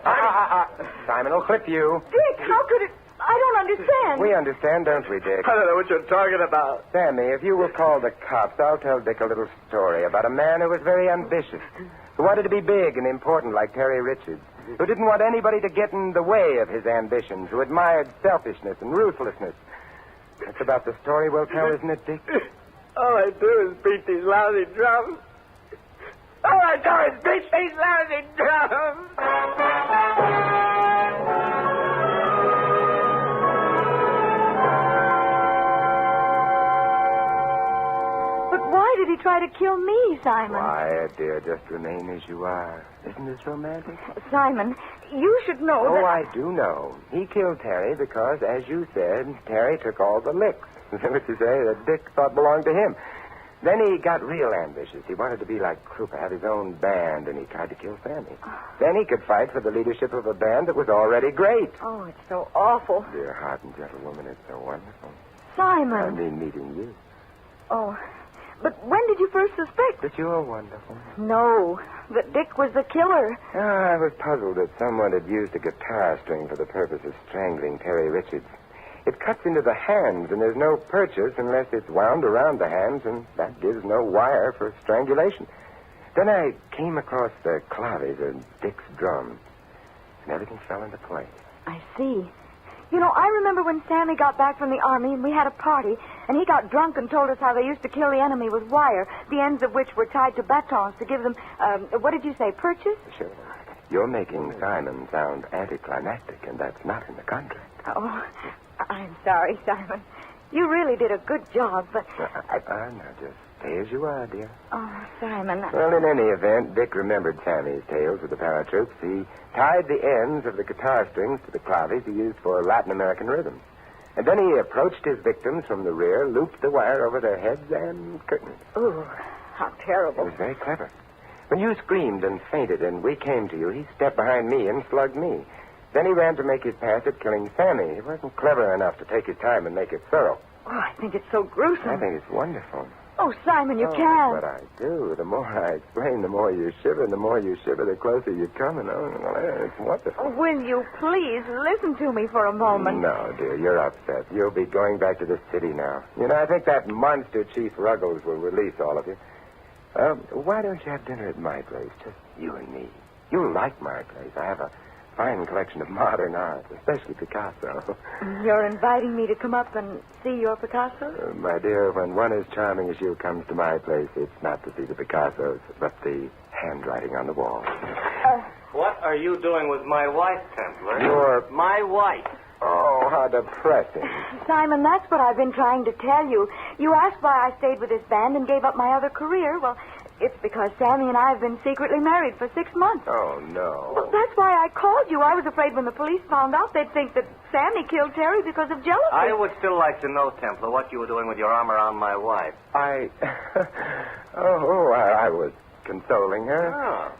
Simon will clip you. Dick, how could it... I don't understand. We understand, don't we, Dick? I don't know what you're talking about. Sammy, if you will call the cops, I'll tell Dick a little story about a man who was very ambitious, who wanted to be big and important like Terry Richards, who didn't want anybody to get in the way of his ambitions, who admired selfishness and ruthlessness. That's about the story we'll tell, isn't it, Dick? All I do is beat these lousy drums. All I do is beat these lousy drums. Why did he try to kill me, Simon? Quiet, dear. Just remain as you are. Isn't this romantic? Simon, you should know Oh, that... I do know. He killed Terry because, as you said, Terry took all the licks. Which is say that Dick thought belonged to him. Then he got real ambitious. He wanted to be like Krupa, have his own band, and he tried to kill Sammy. Then he could fight for the leadership of a band that was already great. Oh, it's so awful. Dear heart and gentle woman, it's so wonderful. Simon. I mean, meeting you. Oh, but when did you first suspect? That you're wonderful. No, that Dick was the killer. I was puzzled that someone had used a guitar string for the purpose of strangling Terry Richards. It cuts into the hands, and there's no purchase unless it's wound around the hands, and that gives no wire for strangulation. Then I came across the claves and Dick's drums, and everything fell into place. I see. You know, I remember when Sammy got back from the army and we had a party, and he got drunk and told us how they used to kill the enemy with wire, the ends of which were tied to batons to give them, what did you say, purchase? Sure. You're making Simon sound anticlimactic, and that's not in the contract. Oh, I'm sorry, Simon. You really did a good job, but... Now, just stay as you are, dear. Oh, Simon... Well, in any event, Dick remembered Sammy's tales with the paratroops. He tied the ends of the guitar strings to the claves he used for Latin American rhythms. And then he approached his victims from the rear, looped the wire over their heads, and curtained. Oh, how terrible. It was very clever. When you screamed and fainted and we came to you, he stepped behind me and slugged me. Then he ran to make his pass at killing Sammy. He wasn't clever enough to take his time and make it thorough. Oh, I think it's so gruesome. I think it's wonderful. Oh, Simon, you can. But I do. The more I explain, the more you shiver. And the more you shiver, the closer you come. And it's wonderful. Oh, will you please listen to me for a moment? No, dear, you're upset. You'll be going back to the city now. You know, I think that monster Chief Ruggles will release all of you. Why don't you have dinner at my place, just you and me? You'll like my place. I have a fine collection of modern art, especially Picasso. You're inviting me to come up and see your Picasso? My dear, when one as charming as you comes to my place, it's not to see the Picassos, but the handwriting on the wall. What are you doing with my wife, Templar? My wife. Oh, how depressing. Simon, that's what I've been trying to tell you. You asked why I stayed with this band and gave up my other career. Well, it's because Sammy and I have been secretly married for 6 months. Oh, no. Well, that's why I called you. I was afraid when the police found out they'd think that Sammy killed Terry because of jealousy. I would still like to know, Templar, what you were doing with your arm around my wife. I was consoling her. Oh.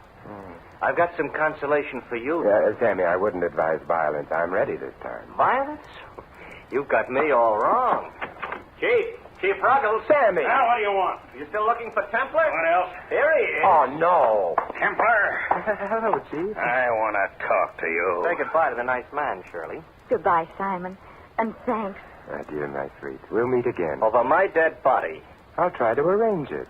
I've got some consolation for you. Sammy, I wouldn't advise violence. I'm ready this time. Violence? You've got me all wrong. Chief Ruggles. Sammy. Now, what do you want? You still looking for Templar? What else? Here he is. Oh, no. Templar. Hello, Chief. I want to talk to you. Say goodbye to the nice man, Shirley. Goodbye, Simon. And thanks. Dear, my sweet. We'll meet again. Over my dead body. I'll try to arrange it.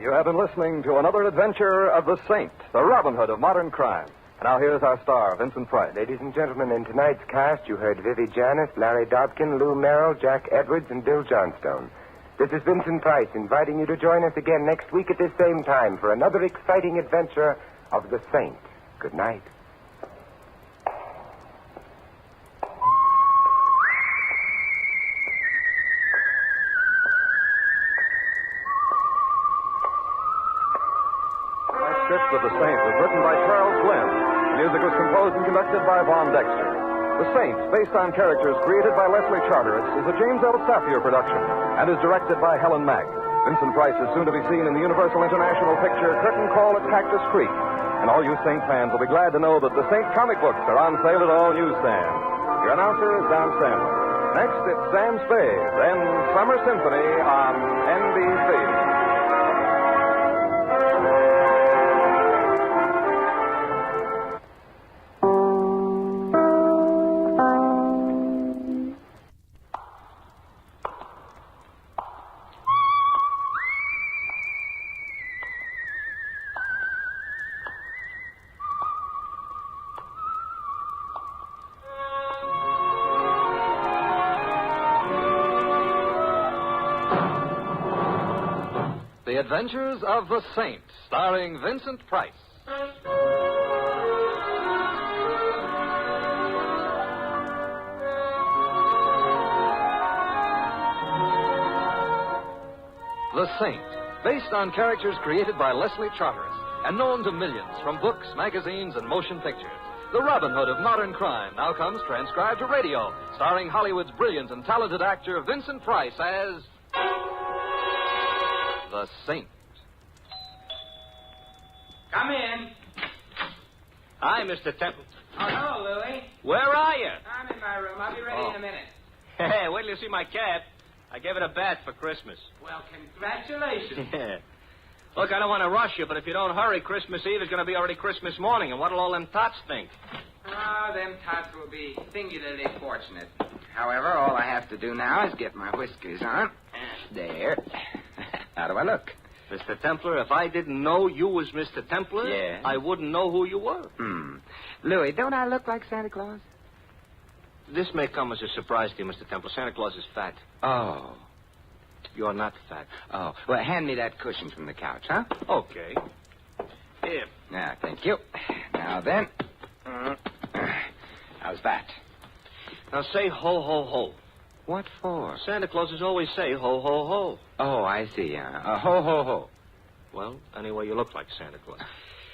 You have been listening to another adventure of the Saint, the Robin Hood of modern crime. Now here's our star, Vincent Price. Ladies and gentlemen, in tonight's cast, you heard Vivi Janis, Larry Dobkin, Lou Merrill, Jack Edwards, and Bill Johnstone. This is Vincent Price inviting you to join us again next week at this same time for another exciting adventure of the Saint. Good night. Script of The Saint was written by Charles Glenn. Music was composed and conducted by Von Dexter. The Saint, based on characters created by Leslie Charteris, is a James L. Safier production and is directed by Helen Mack. Vincent Price is soon to be seen in the Universal International picture Curtain Call at Cactus Creek. And all you Saint fans will be glad to know that the Saint comic books are on sale at all newsstands. Your announcer is Don Stanley. Next, it's Sam Spade, then Summer Symphony on NBC. The Adventures of the Saint, starring Vincent Price. The Saint, based on characters created by Leslie Charteris and known to millions from books, magazines, and motion pictures. The Robin Hood of modern crime now comes transcribed to radio, starring Hollywood's brilliant and talented actor Vincent Price as The Saint. Come in. Hi, Mr. Temple. Oh, hello, Louie. Where are you? I'm in my room. I'll be ready in a minute. Hey, wait till you see my cat. I gave it a bath for Christmas. Well, congratulations. Yeah. Look, I don't want to rush you, but if you don't hurry, Christmas Eve is going to be already Christmas morning, and what'll all them tots think? Oh, them tots will be singularly fortunate. However, all I have to do now is get my whiskers on. There. How do I look? Mr. Templar, if I didn't know you was Mr. Templar, Yeah. I wouldn't know who you were. Louie, don't I look like Santa Claus? This may come as a surprise to you, Mr. Templar. Santa Claus is fat. Oh. You're not fat. Oh. Well, hand me that cushion from the couch, huh? Okay. Here. Now, thank you. Now then. How's that? Now say ho, ho, ho. What for? Santa Clauses always say ho, ho, ho. Oh, I see. Ho, ho, ho. Well, anyway, you look like Santa Claus.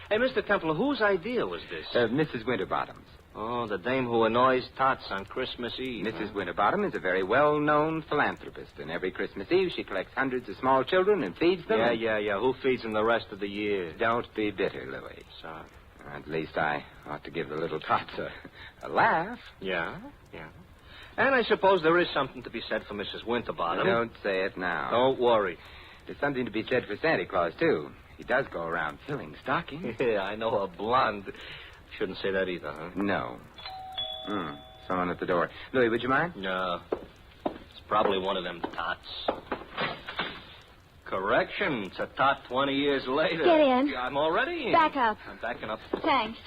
Hey, Mr. Templar, whose idea was this? Mrs. Winterbottom's. Oh, the dame who annoys tots on Christmas Eve. Mrs. Winterbottom is a very well-known philanthropist, and every Christmas Eve she collects hundreds of small children and feeds them. Yeah. Who feeds them the rest of the year? Don't be bitter, Louie. Sorry. At least I ought to give the little tots a laugh. Yeah. And I suppose there is something to be said for Mrs. Winterbottom. Don't say it now. Don't worry. There's something to be said for Santa Claus, too. He does go around filling stockings. Yeah, I know a blonde. Shouldn't say that either, huh? No. Someone at the door. Louie, would you mind? No. It's probably one of them tots. Correction. It's a tot 20 years later. Get in. I'm already in. Back up. I'm backing up. Thanks.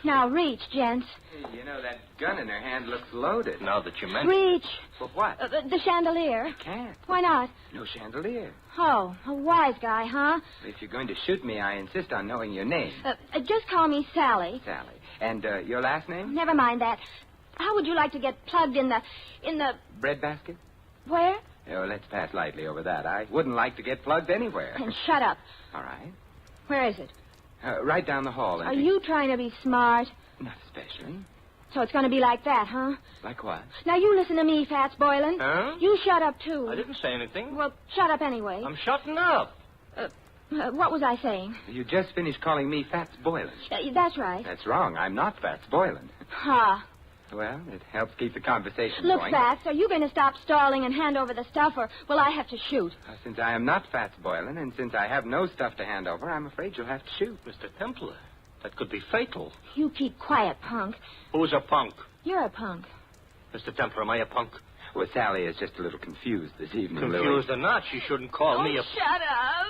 Now, reach, gents. Hey, you know, that gun in her hand looks loaded. Now that you mention Reach. For what? The chandelier. I can't. Why not? No chandelier. Oh, a wise guy, huh? If you're going to shoot me, I insist on knowing your name. Just call me Sally. Sally. And your last name? Never mind that. How would you like to get plugged in the... Breadbasket? Where? Oh, let's pass lightly over that. I wouldn't like to get plugged anywhere. And shut up. All right. Where is it? Right down the hall. Are you trying to be smart? Not especially. So it's going to be like that, huh? Like what? Now, you listen to me, Fats Boylan. Huh? You shut up, too. I didn't say anything. Well, shut up anyway. I'm shutting up. What was I saying? You just finished calling me Fats Boylan. That's right. That's wrong. I'm not Fats Boylan. Ha. Well, it helps keep the conversation Look, going. Fats, are you going to stop stalling and hand over the stuff, or will I have to shoot? Since I am not Fats Boylan, and since I have no stuff to hand over, I'm afraid you'll have to shoot. Mr. Templar, that could be fatal. You keep quiet, punk. Who's a punk? You're a punk. Mr. Templar, am I a punk? Well, Sally is just a little confused this evening, Confused Louis. or not, she shouldn't call me a... shut up.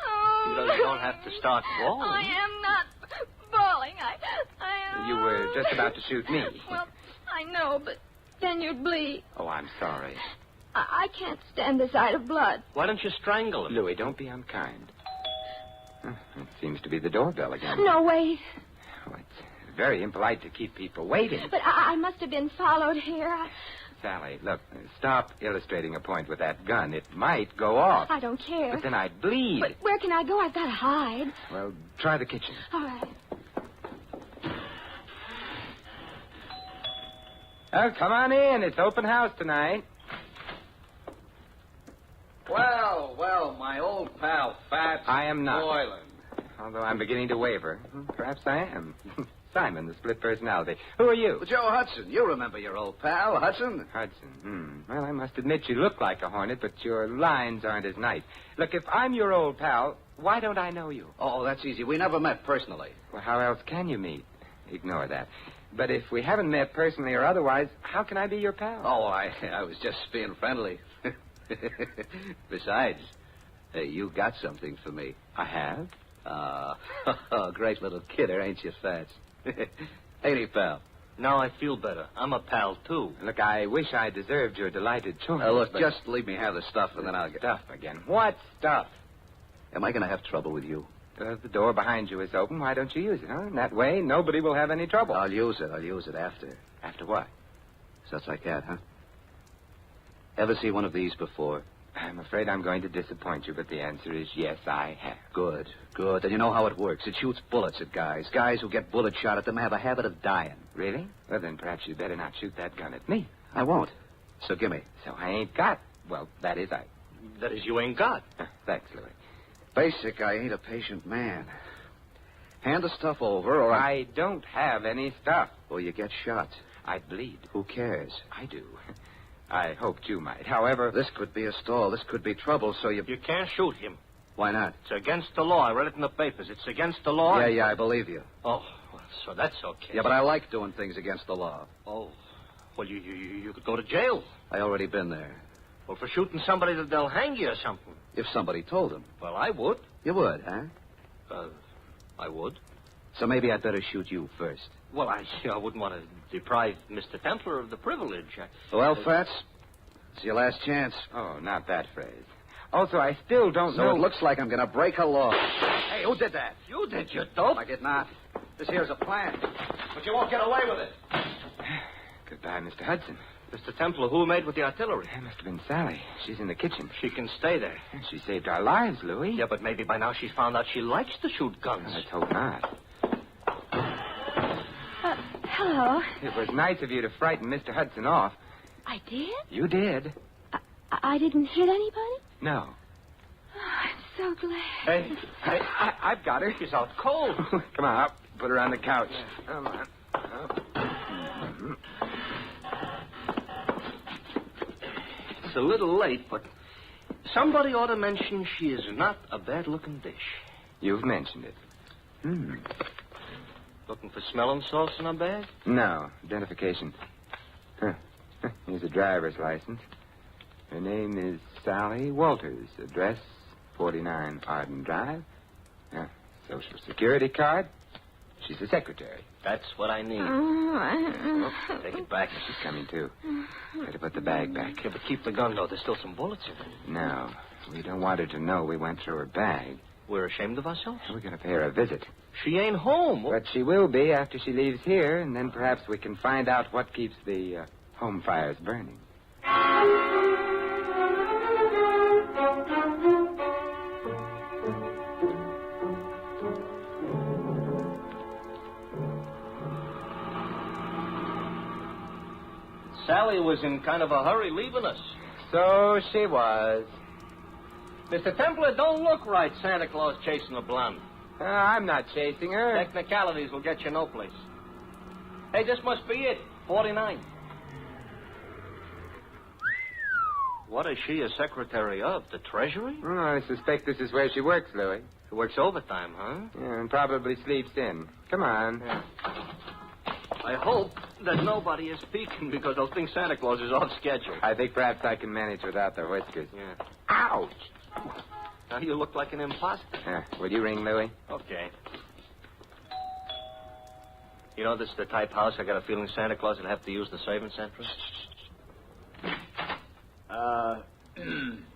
Oh. You don't have to start bawling. I am not bawling. You were just about to shoot me. Well, I know, but then you'd bleed. Oh, I'm sorry. I can't stand the sight of blood. Why don't you strangle him? Louis, don't be unkind. It seems to be the doorbell again. No, wait. Oh, it's very impolite to keep people waiting. But I must have been followed here. Sally, look, stop illustrating a point with that gun. It might go off. I don't care. But then I'd bleed. But where can I go? I've got to hide. Well, try the kitchen. All right. Oh, come on in. It's open house tonight. Well, my old pal, Fats I am not. Boylan. Although I'm beginning to waver. Perhaps I am. Simon, the split personality. Who are you? Well, Joe Hudson. You remember your old pal, Hudson? Hudson. Well, I must admit you look like a hornet, but your lines aren't as nice. Look, if I'm your old pal, why don't I know you? Oh, that's easy. We never met personally. Well, how else can you meet? Ignore that. But if we haven't met personally or otherwise, how can I be your pal? Oh, I was just being friendly. Besides, you got something for me. I have? Great little kidder, ain't you, Fats? Ain't he, pal? Now I feel better. I'm a pal, too. Look, I wish I deserved your delighted choice. Look, but... just leave me have the stuff, and then I'll get... Stuff again. What stuff? Am I going to have trouble with you? The door behind you is open. Why don't you use it, huh? In that way, nobody will have any trouble. I'll use it after. After what? Such like that, huh? Ever see one of these before? I'm afraid I'm going to disappoint you, but the answer is yes, I have. Good. Then you know how it works. It shoots bullets at guys. Guys who get bullet shot at them have a habit of dying. Really? Well, then perhaps you'd better not shoot that gun at me. I won't. So gimme. So I ain't got. Well, that is I. That is, you ain't got. Thanks, Louis. Basic, I ain't a patient man. Hand the stuff over, or I don't have any stuff. Or you get shot. I'd bleed. Who cares? I do. I hoped you might. However... This could be a stall. This could be trouble, so you... You can't shoot him. Why not? It's against the law. I read it in the papers. It's against the law. Yeah, I believe you. Oh, well, so that's okay. Yeah, but I like doing things against the law. Oh. Well, you could go to jail. I already been there. Well, for shooting somebody, they'll hang you or something. If somebody told them. Well, I would. You would, huh? I would. So maybe I'd better shoot you first. Well, I wouldn't want to deprive Mr. Templar of the privilege. Well, Fats, it's your last chance. Oh, not that phrase. Also, I still don't know... So it looks like I'm going to break a law. Hey, who did that? You did, you dope. I did not. This here's a plan. But you won't get away with it. Goodbye, Mr. Hudson. Mr. Templar, who made with the artillery? That must have been Sally. She's in the kitchen. She can stay there. She saved our lives, Louis. Yeah, but maybe by now she's found out she likes to shoot guns. Let's hope not. Hello. It was nice of you to frighten Mr. Hudson off. I did? You did. I didn't hit anybody? No. Oh, I'm so glad. Hey, I've got her. She's out cold. Come on, up. Put her on the couch. Come on. It's a little late, but somebody ought to mention she is not a bad-looking dish. You've mentioned it. Looking for smelling salts in her bag? No. Identification. Here's a driver's license. Her name is Sally Walters. Address 49 Arden Drive. Social Security card. She's the secretary. That's what I need. Take it back. She's coming, too. Better put the bag back. Yeah, but keep the gun, though. There's still some bullets in it. No. We don't want her to know we went through her bag. We're ashamed of ourselves? We're going to pay her a visit. She ain't home. But she will be after she leaves here, and then perhaps we can find out what keeps the home fires burning. Sally was in kind of a hurry leaving us. So she was. Mr. Templar, don't look right, Santa Claus chasing a blonde. I'm not chasing her. Technicalities will get you no place. Hey, this must be it. 49. What is she a secretary of? The Treasury? Oh, I suspect this is where she works, Louis. She works overtime, huh? Yeah, and probably sleeps in. Come on. Yeah. I hope that nobody is peeking because they'll think Santa Claus is off schedule. I think perhaps I can manage without the whiskers. Yeah. Ouch! Now you look like an imposter. Will you ring, Louis? Okay. You know, this is the type house I got a feeling Santa Claus will have to use the serving center.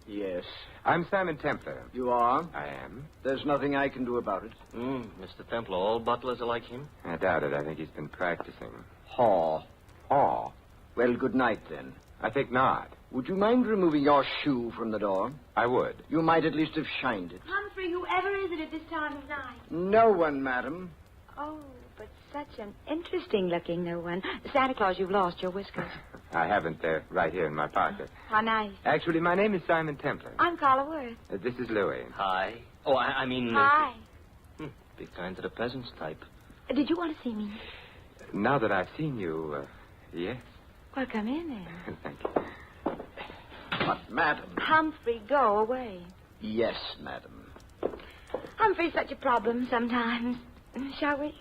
Yes. I'm Simon Templar. You are? I am. There's nothing I can do about it. Mr. Templar, all butlers are like him? I doubt it. I think he's been practicing. Haw. Haw? Well, good night, then. I think not. Would you mind removing your shoe from the door? I would. You might at least have shined it. Humphrey, whoever is it at this time of night? No one, madam. Oh, but such an interesting-looking no one. Santa Claus, you've lost your whiskers. I haven't. They're right here in my pocket. How nice. Actually, my name is Simon Templar. I'm Carla Worth. This is Louis. Hi. Oh, I mean... Hi. Be kind to the peasants type. Did you want to see me? Now that I've seen you, yes. Well, come in then. Thank you. But, madam... Humphrey, go away. Yes, madam. Humphrey's such a problem sometimes. Shall we?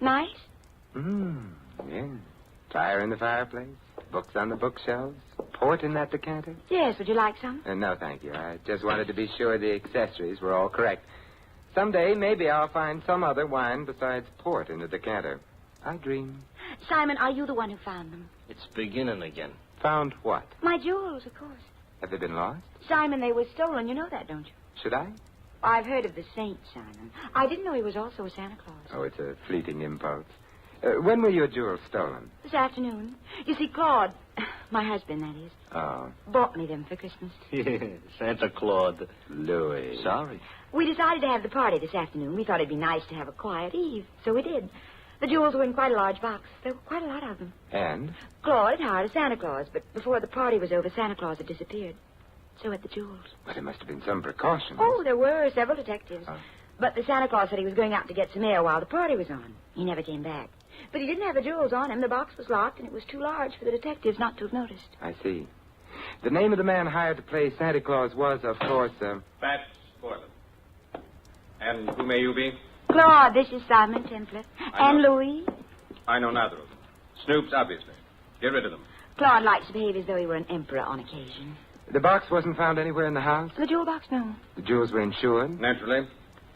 Nice? Yeah. Fire in the fireplace, books on the bookshelves, port in that decanter. Yes, would you like some? No, thank you. I just wanted to be sure the accessories were all correct. Someday, maybe I'll find some other wine besides port in the decanter. I dream. Simon, are you the one who found them? It's beginning again. Found what? My jewels, of course. Have they been lost? Simon, they were stolen. You know that, don't you? Should I? I've heard of the saint, Simon. I didn't know he was also a Santa Claus. Oh, it's a fleeting impulse. When were your jewels stolen? This afternoon. You see, Claude, my husband, that is, bought me them for Christmas. Santa Claus. Louis. Sorry. We decided to have the party this afternoon. We thought it'd be nice to have a quiet eve, so we did. The jewels were in quite a large box. There were quite a lot of them. And? Claude had hired a Santa Claus, but before the party was over, Santa Claus had disappeared. So had the jewels. Well, there must have been some precautions. Oh, there were several detectives. But the Santa Claus said he was going out to get some air while the party was on. He never came back. But he didn't have the jewels on him. The box was locked, and it was too large for the detectives not to have noticed. I see. The name of the man hired to play Santa Claus was, of course, Fats Portland. And who may you be? Claude, this is Simon Templar. And Louis. I know neither of them. Snoops, obviously. Get rid of them. Claude likes to behave as though he were an emperor on occasion. The box wasn't found anywhere in the house? The jewel box, no. The jewels were insured? Naturally.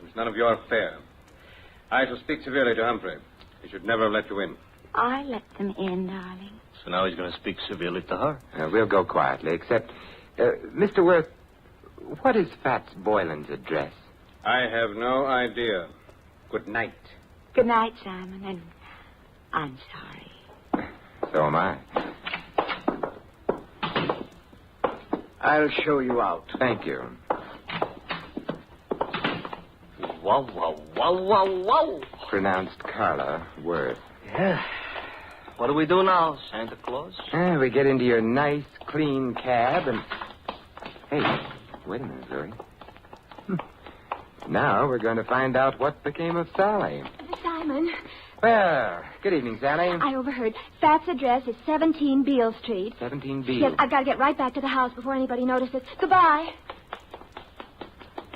It's none of your affair. I shall speak severely to Humphrey. He should never have let you in. I let them in, darling. So now he's going to speak severely to her. We'll go quietly, except... Mr. Worth, what is Fats Boylan's address? I have no idea. Good night. Good night, Simon, and I'm sorry. So am I. I'll show you out. Thank you. Wow, wow, wow, wow, wow. Pronounced Carla Worth. Yeah. What do we do now, Santa Claus? We get into your nice, clean cab and... Hey, wait a minute, Louis. Now we're going to find out what became of Sally. Simon. Well, good evening, Sally. I overheard. Fat's address is 17 Beale Street. 17 Beale. Yes, I've got to get right back to the house before anybody notices. Goodbye.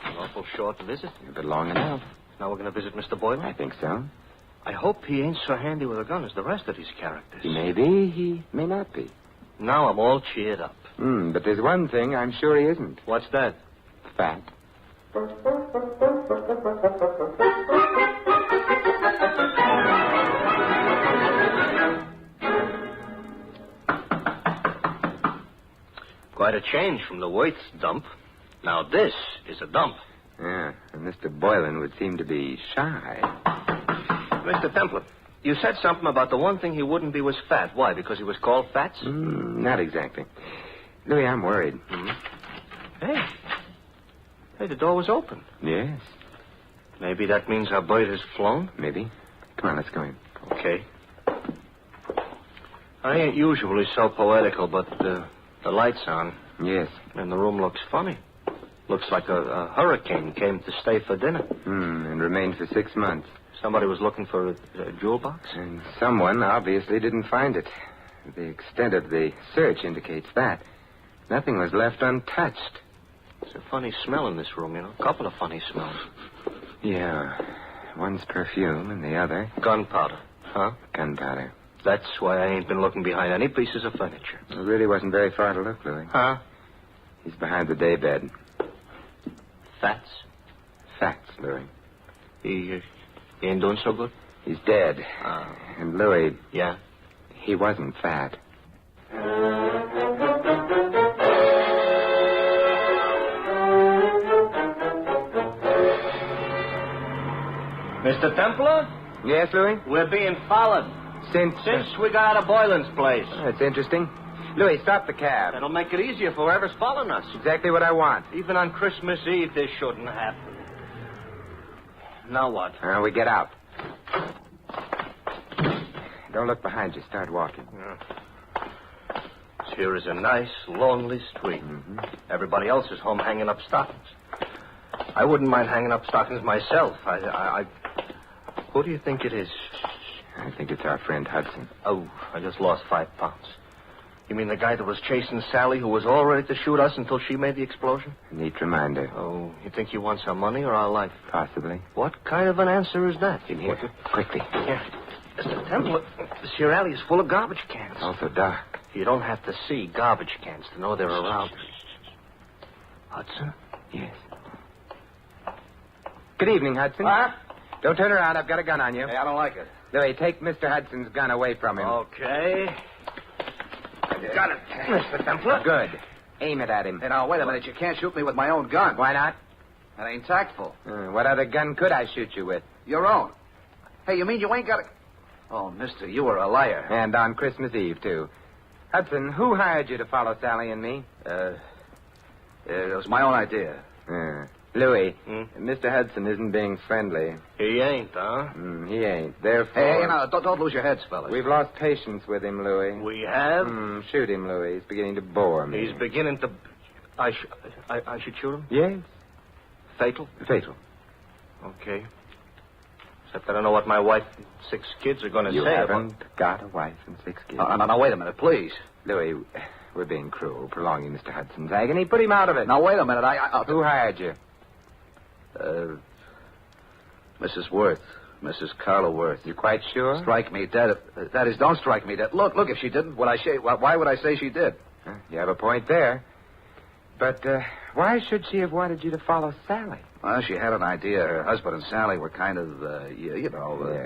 An awful short visit. But long enough. Now we're going to visit Mr. Boylan? I think so. I hope he ain't so handy with a gun as the rest of these characters. He may be, he may not be. Now I'm all cheered up. But there's one thing I'm sure he isn't. What's that? Fat. Quite a change from the Worth's dump. Now this is a dump. Yeah, and Mr. Boylan would seem to be shy. Mr. Templar, you said something about the one thing he wouldn't be was fat. Why? Because he was called Fats? Not exactly. Louis, I'm worried. Hey, the door was open. Yes. Maybe that means our bird has flown? Maybe. Come on, let's go in. Okay. I ain't usually so poetical, but the light's on. Yes. And the room looks funny. Looks like a hurricane came to stay for dinner. And remained for 6 months. Somebody was looking for a jewel box? And someone obviously didn't find it. The extent of the search indicates that. Nothing was left untouched. There's a funny smell in this room, you know. A couple of funny smells. Yeah. One's perfume and the other... Gunpowder. Huh? Gunpowder. That's why I ain't been looking behind any pieces of furniture. It really wasn't very far to look, Louis. Huh? He's behind the daybed. Fats? Fats, Louis. He ain't doing so good? He's dead. And Louis... Yeah? He wasn't fat. Mr. Templar? Yes, Louis? We're being followed. Since we got out of Boylan's place. That's interesting. Louis, stop the cab. That'll make it easier for whoever's following us. Exactly what I want. Even on Christmas Eve, this shouldn't happen. Now what? We get out. Don't look behind you. Start walking. Here is a nice, lonely street. Everybody else is home hanging up stockings. I wouldn't mind hanging up stockings myself. Who do you think it is? I think it's our friend Hudson. Oh, I just lost 5 pounds. You mean the guy that was chasing Sally, who was all ready to shoot us until she made the explosion? A neat reminder. Oh, you think he wants our money or our life? Possibly. What kind of an answer is that? In here. Quickly. Here. Mr. Temple, this here alley is full of garbage cans. It's also dark. You don't have to see garbage cans to know they're around. Hudson? Yes. Good evening, Hudson. What? Don't turn around. I've got a gun on you. Hey, I don't like it. Louis, take Mr. Hudson's gun away from him. Okay. Got it, Mr. Templar. Good. Aim it at him. Hey, now, wait a minute. You can't shoot me with my own gun. Why not? That ain't tactful. What other gun could I shoot you with? Your own. Hey, you mean you ain't got a... Oh, mister, you were a liar. And on Christmas Eve, too. Hudson, who hired you to follow Sally and me? It was my own idea. Louis, Mr. Hudson isn't being friendly. He ain't, huh? He ain't. Therefore... Hey, now, don't lose your heads, fellas. We've lost patience with him, Louis. We have? Shoot him, Louis. He's beginning to bore me. He's beginning to... I should shoot him? Yes. Fatal? Fatal. Okay. Except I don't know what my wife and 6 kids are going to say. You haven't got a wife and 6 kids. Now, wait a minute, please. Louis, we're being cruel, prolonging Mr. Hudson's agony. Put him out of it. Now, wait a minute. Who hired you? Mrs. Worth. Mrs. Carla Worth. You quite sure? Strike me dead. That is, don't strike me dead. Look, if she didn't, why would I say she did? You have a point there. But why should she have wanted you to follow Sally? Well, she had an idea. Her husband and Sally were kind of,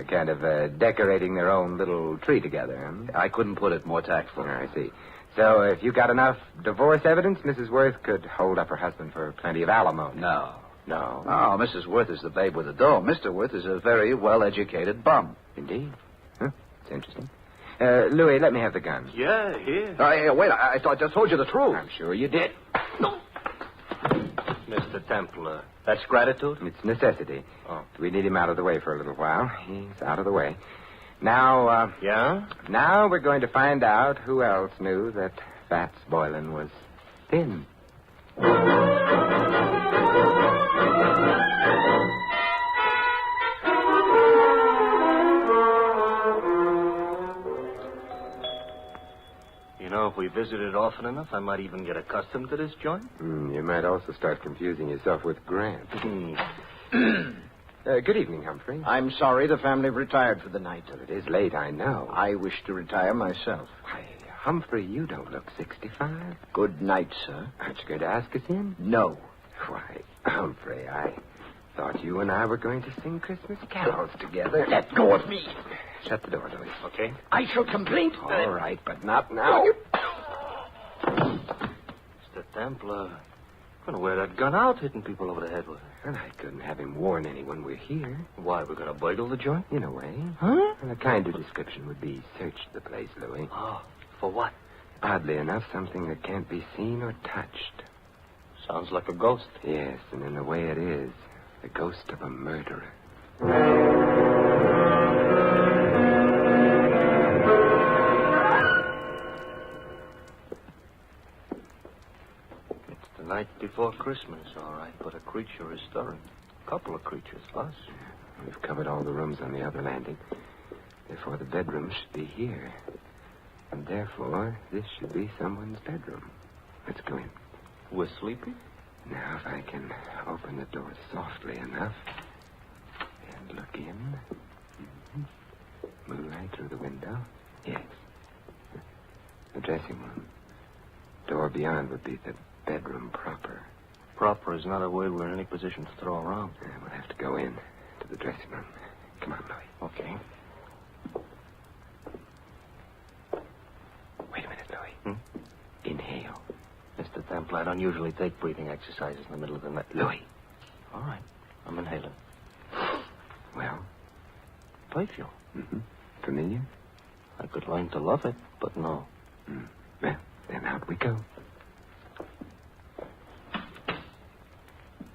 kind of decorating their own little tree together. I couldn't put it more tactful. I see. So if you got enough divorce evidence, Mrs. Worth could hold up her husband for plenty of alimony. No. No. Oh, Mrs. Worth is the babe with the dough. Mr. Worth is a very well-educated bum. Indeed. Huh? It's interesting. Louis, let me have the gun. Yeah, here. Hey, wait, I just told you the truth. I'm sure you did. No. Mr. Templar, that's gratitude? It's necessity. Oh. We need him out of the way for a little while. He's out of the way. Now, Yeah? Now we're going to find out who else knew that Fats Boylan was thin. You know, if we visited often enough, I might even get accustomed to this joint. You might also start confusing yourself with Grant. Good evening, Humphrey. I'm sorry the family retired for the night. Well, it is late, I know. I wish to retire myself. Why, Humphrey, you don't look 65. Good night, sir. Aren't you going to ask us in? No. Why, Humphrey, I thought you and I were going to sing Christmas carols together. Let go of me. Shut the door, Louis. Okay. I shall complain. All right, but not now. Mr. Templar. Going to wear that gun out, hitting people over the head with it. And I couldn't have him warn anyone we're here. Why, we're going to burgle the joint? In a way. Huh? And a kinder description would be search the place, Louis. Oh, for what? Oddly enough, something that can't be seen or touched. Sounds like a ghost. Yes, and in a way it is. The ghost of a murderer. It's the night before Christmas, all right, but a creature is stirring. A couple of creatures, plus. We've covered all the rooms on the other landing. Therefore, the bedroom should be here. And therefore, this should be someone's bedroom. Let's go in. We're sleepy? Now, if I can open the door softly enough and look in. Moonlight through the window. Yes. The dressing room. Door beyond would be the bedroom proper. Proper is not a word we're in any position to throw around. We'll have to go in to the dressing room. Come on, Louis. Okay. Wait a minute, Louis. Inhale. Mr. Templar, I don't usually take breathing exercises in the middle of the night. Louis. All right. I'm inhaling. Well? Perfume. Mm-hmm. Familiar? I could learn to love it, but no. Well, then out we go.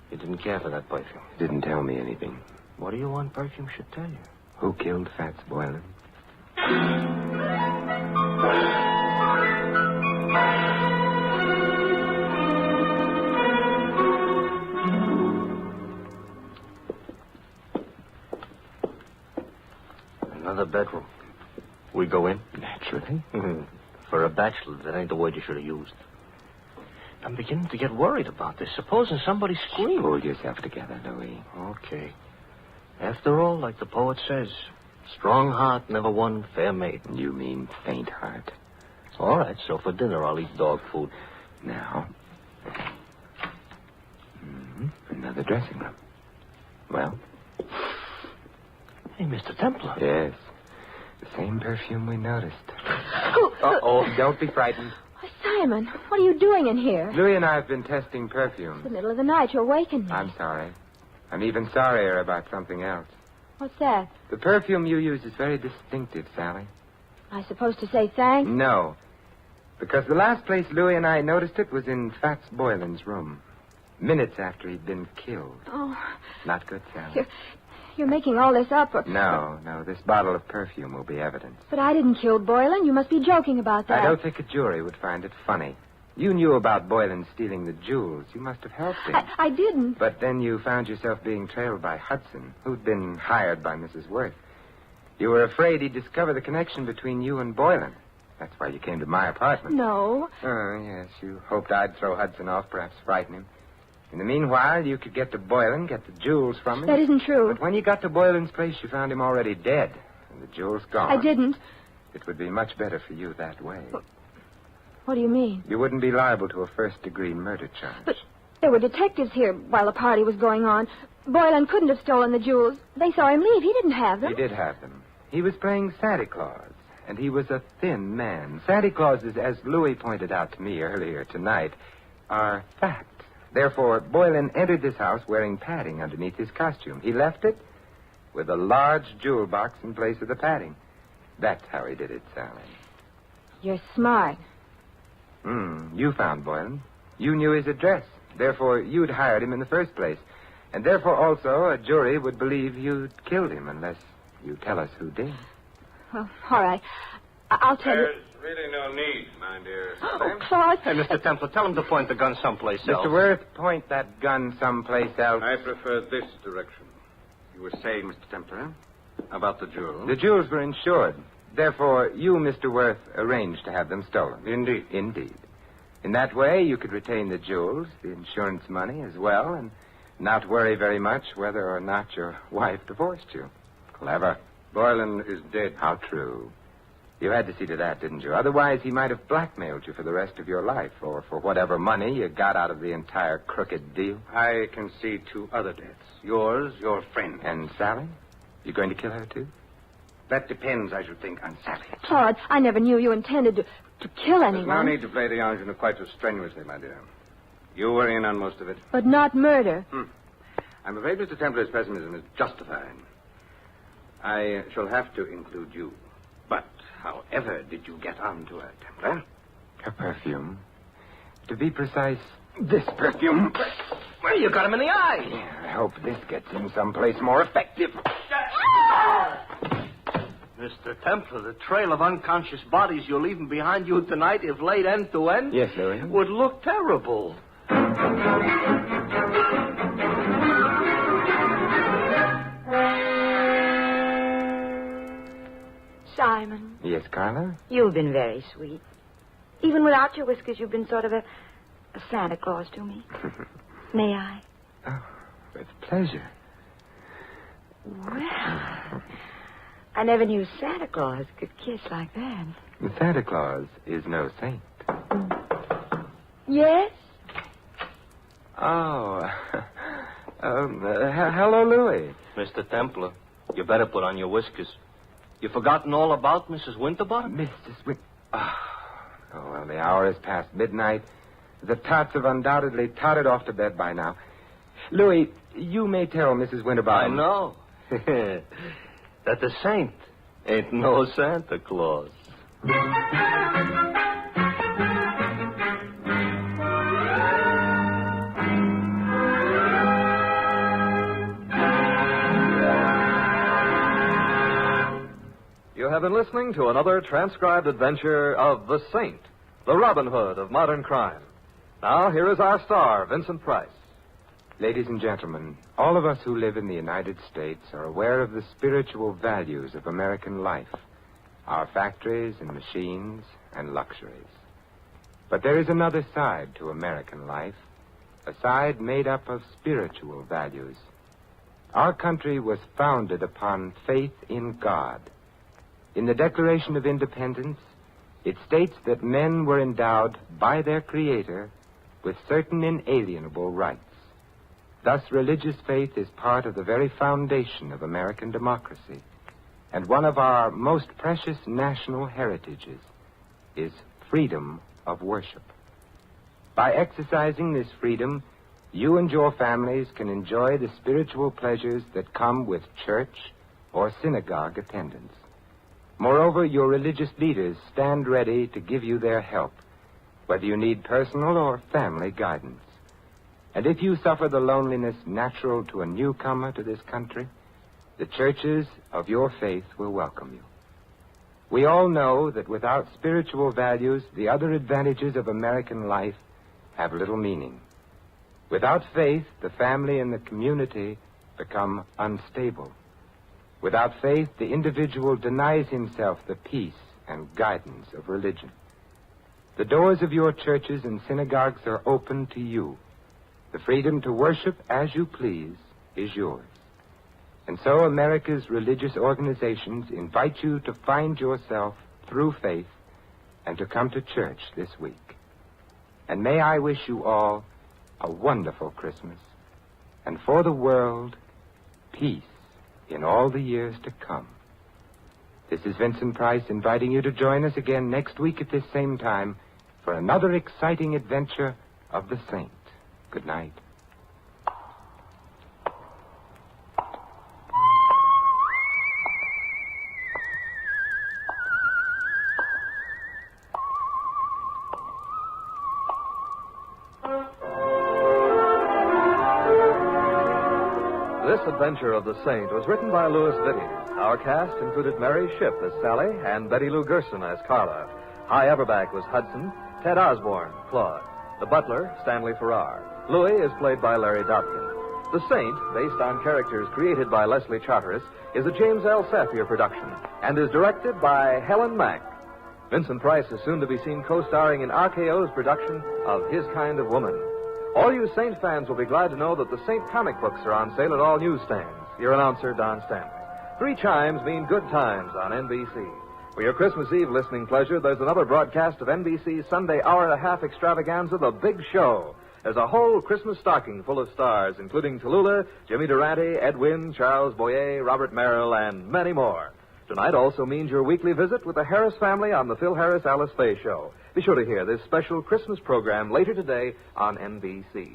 You didn't care for that perfume. Didn't tell me anything. What do you want perfume should tell you? Who killed Fats Boylan? Another bedroom. We go in? Naturally. For a bachelor, that ain't the word you should have used. I'm beginning to get worried about this. Supposing somebody screamed. Pull yourself together, Louis. Okay. After all, like the poet says, strong heart never won fair maiden. You mean faint heart. All right, so for dinner I'll eat dog food. Now. Another dressing room. Well? Hey, Mr. Templar. Yes. The same perfume we noticed. Oh, don't be frightened. Simon, what are you doing in here? Louis and I have been testing perfume. It's the middle of the night. You awakened me. I'm sorry. I'm even sorrier about something else. What's that? The perfume you use is very distinctive, Sally. I supposed to say thanks? No. Because the last place Louis and I noticed it was in Fats Boylan's room. Minutes after he'd been killed. Oh. Not good, Sally. You're making all this up. No. This bottle of perfume will be evidence. But I didn't kill Boylan. You must be joking about that. I don't think a jury would find it funny. You knew about Boylan stealing the jewels. You must have helped him. I didn't. But then you found yourself being trailed by Hudson, who'd been hired by Mrs. Worth. You were afraid he'd discover the connection between you and Boylan. That's why you came to my apartment. No. Oh, yes. You hoped I'd throw Hudson off, perhaps frighten him. In the meanwhile, you could get to Boylan, get the jewels from him. That isn't true. But when you got to Boylan's place, you found him already dead, and the jewels gone. I didn't. It would be much better for you that way. What do you mean? You wouldn't be liable to a first-degree murder charge. But there were detectives here while the party was going on. Boylan couldn't have stolen the jewels. They saw him leave. He didn't have them. He did have them. He was playing Santa Claus, and he was a thin man. Santa Clauses, as Louis pointed out to me earlier tonight, are fat. Therefore, Boylan entered this house wearing padding underneath his costume. He left it with a large jewel box in place of the padding. That's how he did it, Sally. You're smart. You found Boylan. You knew his address. Therefore, you'd hired him in the first place. And therefore, also, a jury would believe you'd killed him unless you tell us who did. Well, all right. I'll tell you. There's really no need, my dear. Oh, Claude. Hey, Mr. Templar, tell him to point the gun someplace else. Mr. Worth, point that gun someplace else. I prefer this direction. You were saying, Mr. Templar, about the jewels? The jewels were insured. Therefore, you, Mr. Worth, arranged to have them stolen. Indeed. Indeed. In that way, you could retain the jewels, the insurance money as well, and not worry very much whether or not your wife divorced you. Clever. Boylan is dead. How true. You had to see to that, didn't you? Otherwise, he might have blackmailed you for the rest of your life, or for whatever money you got out of the entire crooked deal. I can see 2 other deaths. Yours, your friend. And Sally? You going to kill her, too? That depends, I should think, on Sally. Todd, I never knew you intended to kill anyone. There's no need to play the ingenue quite so strenuously, my dear. You were in on most of it. But not murder. I'm afraid Mr. Templar's pessimism is justified. I shall have to include you. But however did you get onto her, Templar? Her perfume. To be precise, this perfume. Well, you got him in the eye. Yeah, I hope this gets him someplace more effective. Mr. Templar, the trail of unconscious bodies you're leaving behind you tonight, if laid end to end, Yes, Louis. would look terrible. Simon, Yes, Carla? You've been very sweet. Even without your whiskers, you've been sort of a Santa Claus to me. May I? Oh, with pleasure. Well, I never knew Santa Claus could kiss like that. Santa Claus is no saint. Yes? Oh. Hello, Louis. Mr. Templar, you better put on your whiskers. You forgotten all about Mrs. Winterbottom? Mrs. Oh, well, the hour is past midnight. The tots have undoubtedly tottered off to bed by now. Louis, you may tell Mrs. Winterbottom. I know. That the saint ain't no Santa Claus. You have been listening to another transcribed adventure of The Saint, the Robin Hood of modern crime. Now, here is our star, Vincent Price. Ladies and gentlemen, all of us who live in the United States are aware of the spiritual values of American life, our factories and machines and luxuries. But there is another side to American life, a side made up of spiritual values. Our country was founded upon faith in God. In the Declaration of Independence, it states that men were endowed by their Creator with certain inalienable rights. Thus, religious faith is part of the very foundation of American democracy, and one of our most precious national heritages is freedom of worship. By exercising this freedom, you and your families can enjoy the spiritual pleasures that come with church or synagogue attendance. Moreover, your religious leaders stand ready to give you their help, whether you need personal or family guidance. And if you suffer the loneliness natural to a newcomer to this country, the churches of your faith will welcome you. We all know that without spiritual values, the other advantages of American life have little meaning. Without faith, the family and the community become unstable. Without faith, the individual denies himself the peace and guidance of religion. The doors of your churches and synagogues are open to you. The freedom to worship as you please is yours. And so America's religious organizations invite you to find yourself through faith and to come to church this week. And may I wish you all a wonderful Christmas, and for the world, peace in all the years to come. This is Vincent Price inviting you to join us again next week at this same time for another exciting adventure of the Saint. Good night. This adventure of the Saint was written by Louis Vitti. Our cast included Mary Shipp as Sally and Betty Lou Gerson as Carla. Hy Everback was Hudson, Ted Osborne, Claude. The butler, Stanley Farrar. Louis is played by Larry Dobkin. The Saint, based on characters created by Leslie Charteris, is a James L. Safier production and is directed by Helen Mack. Vincent Price is soon to be seen co-starring in RKO's production of His Kind of Woman. All you Saint fans will be glad to know that the Saint comic books are on sale at all newsstands. Your announcer, Don Stanley. 3 chimes mean good times on NBC. For your Christmas Eve listening pleasure, there's another broadcast of NBC's Sunday hour-and-a-half extravaganza, The Big Show. There's a whole Christmas stocking full of stars, including Tallulah, Jimmy Durante, Ed Wynn, Charles Boyer, Robert Merrill, and many more. Tonight also means your weekly visit with the Harris family on the Phil Harris-Alice Faye Show. Be sure to hear this special Christmas program later today on NBC.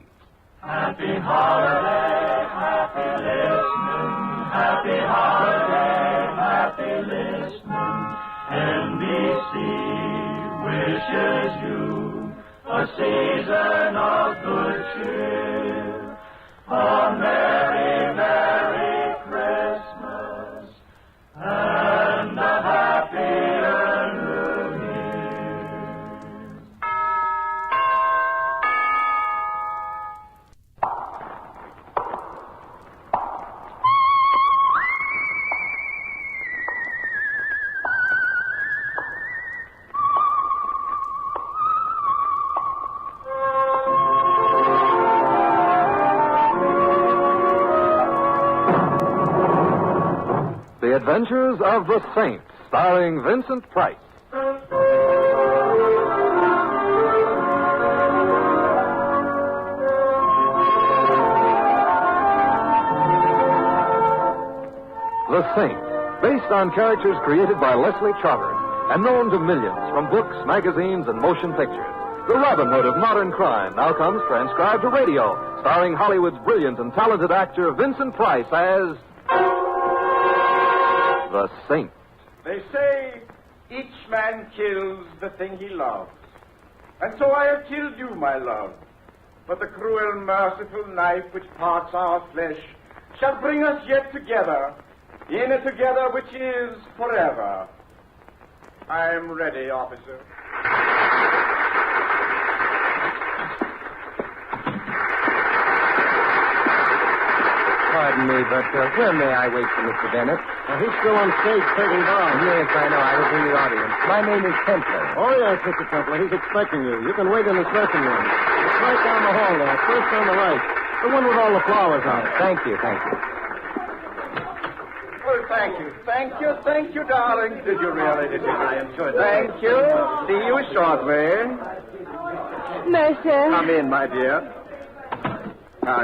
Happy holiday, happy listening. Happy holiday, happy listening. NBC wishes you a season of good cheer. A merry, merry Christmas and a happier New Year. The Adventures of the Saint, starring Vincent Price. The Saint, based on characters created by Leslie Charteris and known to millions from books, magazines, and motion pictures. The Robin Hood of modern crime now comes transcribed to radio, starring Hollywood's brilliant and talented actor Vincent Price as The Saint. They say each man kills the thing he loves. And so I have killed you, my love. But the cruel, merciful knife which parts our flesh shall bring us yet together, in a together which is forever. I am ready, officer. Pardon me, but where may I wait for Mr. Bennett? He's still on stage taking down. Yes, I know. I was in the audience. My name is Templar. Oh, yes, Mr. Templar. He's expecting you. You can wait in the dressing room. It's right down the hall there. First on the right. The one with all the flowers on it. Thank you, thank you. Well, thank you. Thank you, darling. Did you really? Did you? I enjoyed it. Thank you. See you shortly. Mercer. Come in, my dear.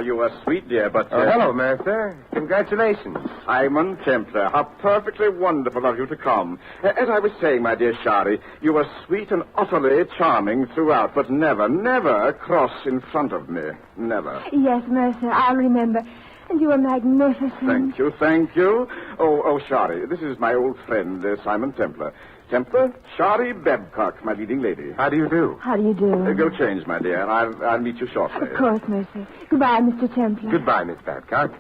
You are sweet, dear, but... hello, Mercer. Congratulations. Simon Templar, how perfectly wonderful of you to come. As I was saying, my dear Shari, you are sweet and utterly charming throughout, but never, never cross in front of me. Never. Yes, Mercer, I'll remember. And you are magnificent. Thank you. Oh, Shari, this is my old friend, Simon Templar. Templar, Shari Babcock, my leading lady. How do you do? How do you do? Go change, my dear. I'll meet you shortly. Of course, Mercer. Goodbye, Mr. Templar. Goodbye, Miss Babcock.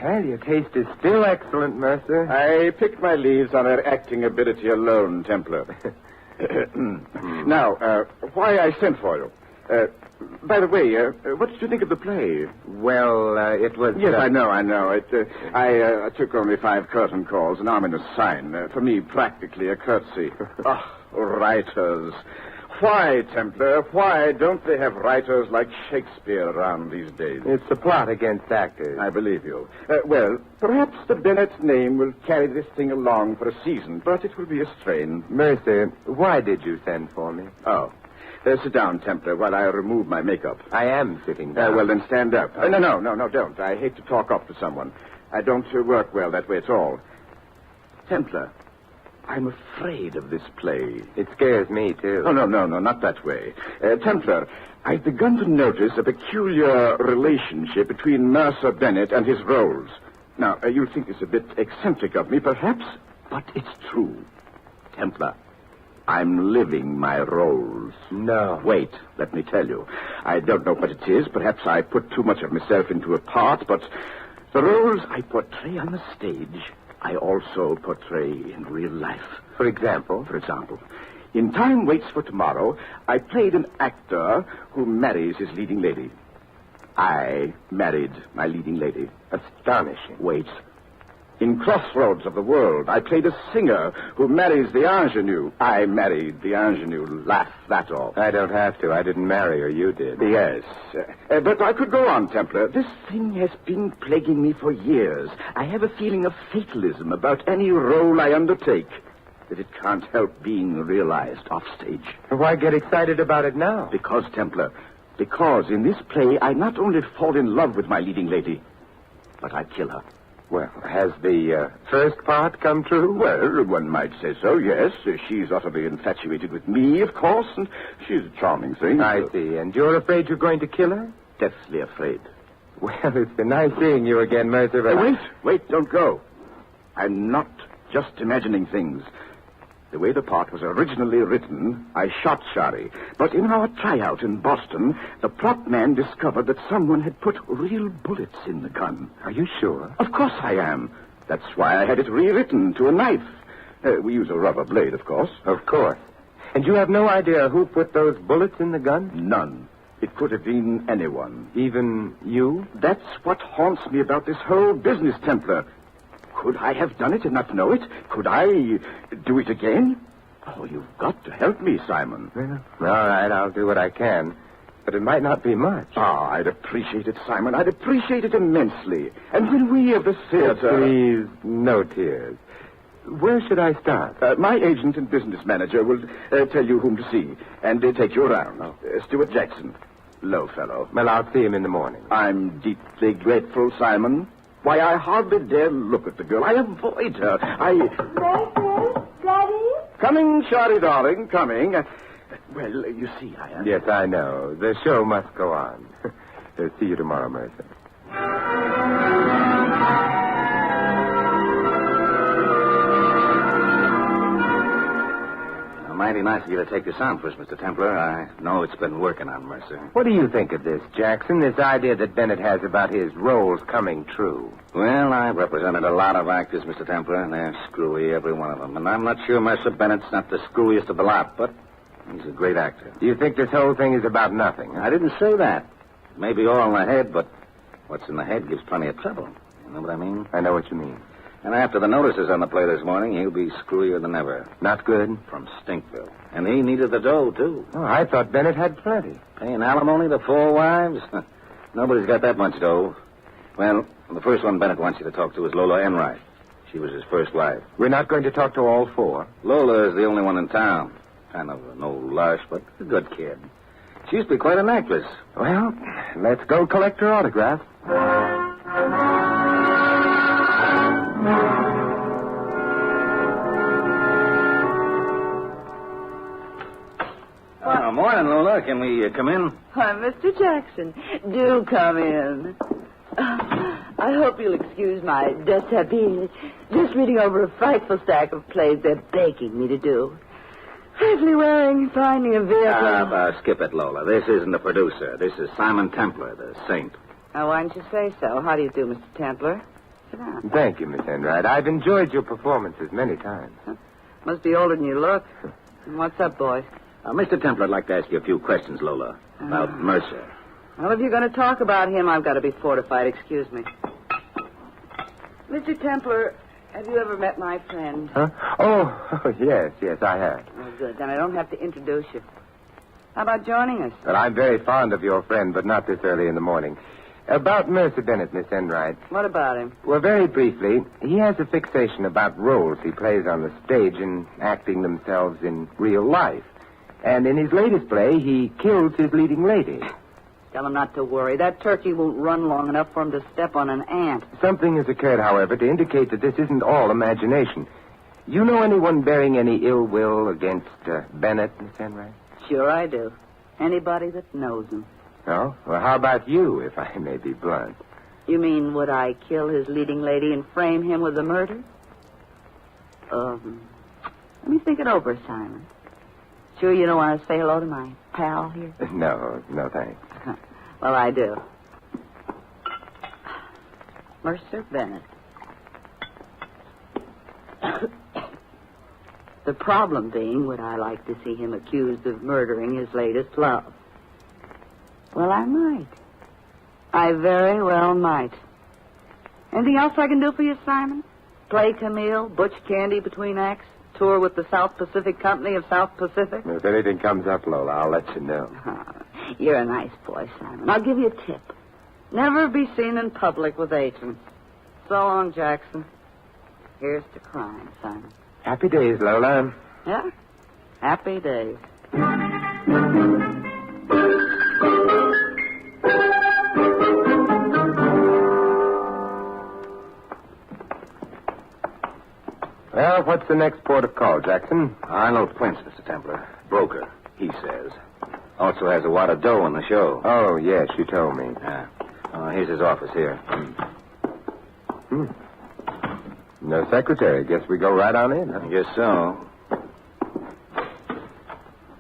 Well, your taste is still excellent, Mercer. I picked my leaves on her acting ability alone, Templar. Now, why I sent for you. By the way, what did you think of the play? Well, it was... Yes, I know. I took only 5 curtain calls, an ominous sign. For me, practically a courtesy. Writers. Why, Templar, why don't they have writers like Shakespeare around these days? It's the plot against actors. I believe you. Well, perhaps the Bennett's name will carry this thing along for a season, but it will be a strain. Mercer, why did you send for me? Oh. Sit down, Templar, while I remove my makeup. I am sitting down. Well, then stand up. No, don't. I hate to talk up to someone. I don't work well that way at all. Templar, I'm afraid of this play. It scares me, too. Oh, no, not that way. Templar, I've begun to notice a peculiar relationship between Mercer Bennett and his roles. Now, you'll think this a bit eccentric of me, perhaps, but it's true. Templar, I'm living my roles. No. Wait, let me tell you. I don't know what it is. Perhaps I put too much of myself into a part, but the roles I portray on the stage, I also portray in real life. For example? For example, in Time Waits for Tomorrow, I played an actor who marries his leading lady. I married my leading lady. Astonishing. Wait. In Crossroads of the World, I played a singer who marries the ingenue. I married the ingenue. Laugh, that's all. I don't have to. I didn't marry her. You did. Yes. But I could go on, Templar. This thing has been plaguing me for years. I have a feeling of fatalism about any role I undertake, that it can't help being realized offstage. Why get excited about it now? Because, Templar, because in this play I not only fall in love with my leading lady, but I kill her. Well, has the first part come true? Well, one might say so, yes. She's utterly infatuated with me, of course, and she's a charming thing. I see. And you're afraid you're going to kill her? Deathly afraid. Well, it's been nice seeing you again, Mercer. But Wait, don't go. I'm not just imagining things. The way the part was originally written, I shot Shari. But in our tryout in Boston, the prop man discovered that someone had put real bullets in the gun. Are you sure? Of course I am. That's why I had it rewritten to a knife. We use a rubber blade, of course. Of course. And you have no idea who put those bullets in the gun? None. It could have been anyone. Even you? That's what haunts me about this whole business, Templar. Could I have done it and not know it? Could I do it again? Oh, you've got to help me, Simon. Well, all right, I'll do what I can. But it might not be much. I'd appreciate it, Simon. I'd appreciate it immensely. And when we of the theater... Please, no tears. Where should I start? My agent and business manager will tell you whom to see and take you around. Stuart Jackson. Low fellow. Well, I'll see him in the morning. I'm deeply grateful, Simon. Why, I hardly dare look at the girl. I avoid her. Mercer? Daddy? Coming, Shari, darling, coming. Well, you see, I am... Yes, I know. The show must go on. See you tomorrow, Mercer. Mighty nice of you to take this on for us, Mr. Templar. I know it's been working on Mercer. What do you think of this, Jackson? This idea that Bennett has about his roles coming true? Well, I've represented a lot of actors, Mr. Templar, and they're screwy, every one of them. And I'm not sure Mercer Bennett's not the screwiest of the lot, but he's a great actor. Do you think this whole thing is about nothing? I didn't say that. Maybe all in the head, but what's in the head gives plenty of trouble. You know what I mean? I know what you mean. And after the notices on the play this morning, he'll be screwier than ever. Not good? From Stinkville. And he needed the dough, too. Oh, I thought Bennett had plenty. Paying alimony to 4 wives? Nobody's got that much dough. Well, the first one Bennett wants you to talk to is Lola Enright. She was his first wife. We're not going to talk to all 4. Lola is the only one in town. Kind of an old lush, but a good kid. She used to be quite an actress. Well, let's go collect her autograph. Morning, Lola. Can we come in? Why, Mr. Jackson, do come in. I hope you'll excuse my dishabille. Just reading over a frightful stack of plays they're begging me to do. Safely wearing, finding a vehicle. Skip it, Lola. This isn't the producer. This is Simon Templar, the saint. Now, why didn't you say so? How do you do, Mr. Templar? Sit down. Thank you, Miss Enright. I've enjoyed your performances many times. Must be older than you look. What's up, boys? Mr. Templar, I'd like to ask you a few questions, Lola, about Mercer. Well, if you're going to talk about him, I've got to be fortified. Excuse me. Mr. Templar, have you ever met my friend? Huh? Oh, yes, I have. Oh, good. Then I don't have to introduce you. How about joining us? Well, I'm very fond of your friend, but not this early in the morning. About Mercer Bennett, Miss Enright. What about him? Well, very briefly, he has a fixation about roles he plays on the stage and acting themselves in real life. And in his latest play, he kills his leading lady. Tell him not to worry. That turkey won't run long enough for him to step on an ant. Something has occurred, however, to indicate that this isn't all imagination. You know anyone bearing any ill will against Bennett, Miss Enright? Sure I do. Anybody that knows him. Oh? Well, how about you, if I may be blunt? You mean, would I kill his leading lady and frame him with the murder? Let me think it over, Simon. Sure you don't want to say hello to my pal here? No, thanks. Well, I do. Mercer Bennett. The problem being, would I like to see him accused of murdering his latest love? Well, I might. I very well might. Anything else I can do for you, Simon? Play Camille, Butch Candy between acts, tour with the South Pacific Company of South Pacific. If anything comes up, Lola, I'll let you know. You're a nice boy, Simon. I'll give you a tip. Never be seen in public with agents. So long, Jackson. Here's to crime, Simon. Happy days, Lola. Yeah? Happy days. Well, what's the next port of call, Jackson? Arnold Prince, Mr. Templar. Broker, he says. Also has a wad of dough on the show. Oh, yes, you told me. Yeah. Here's his office here. No secretary. Guess we go right on in, huh? I guess so.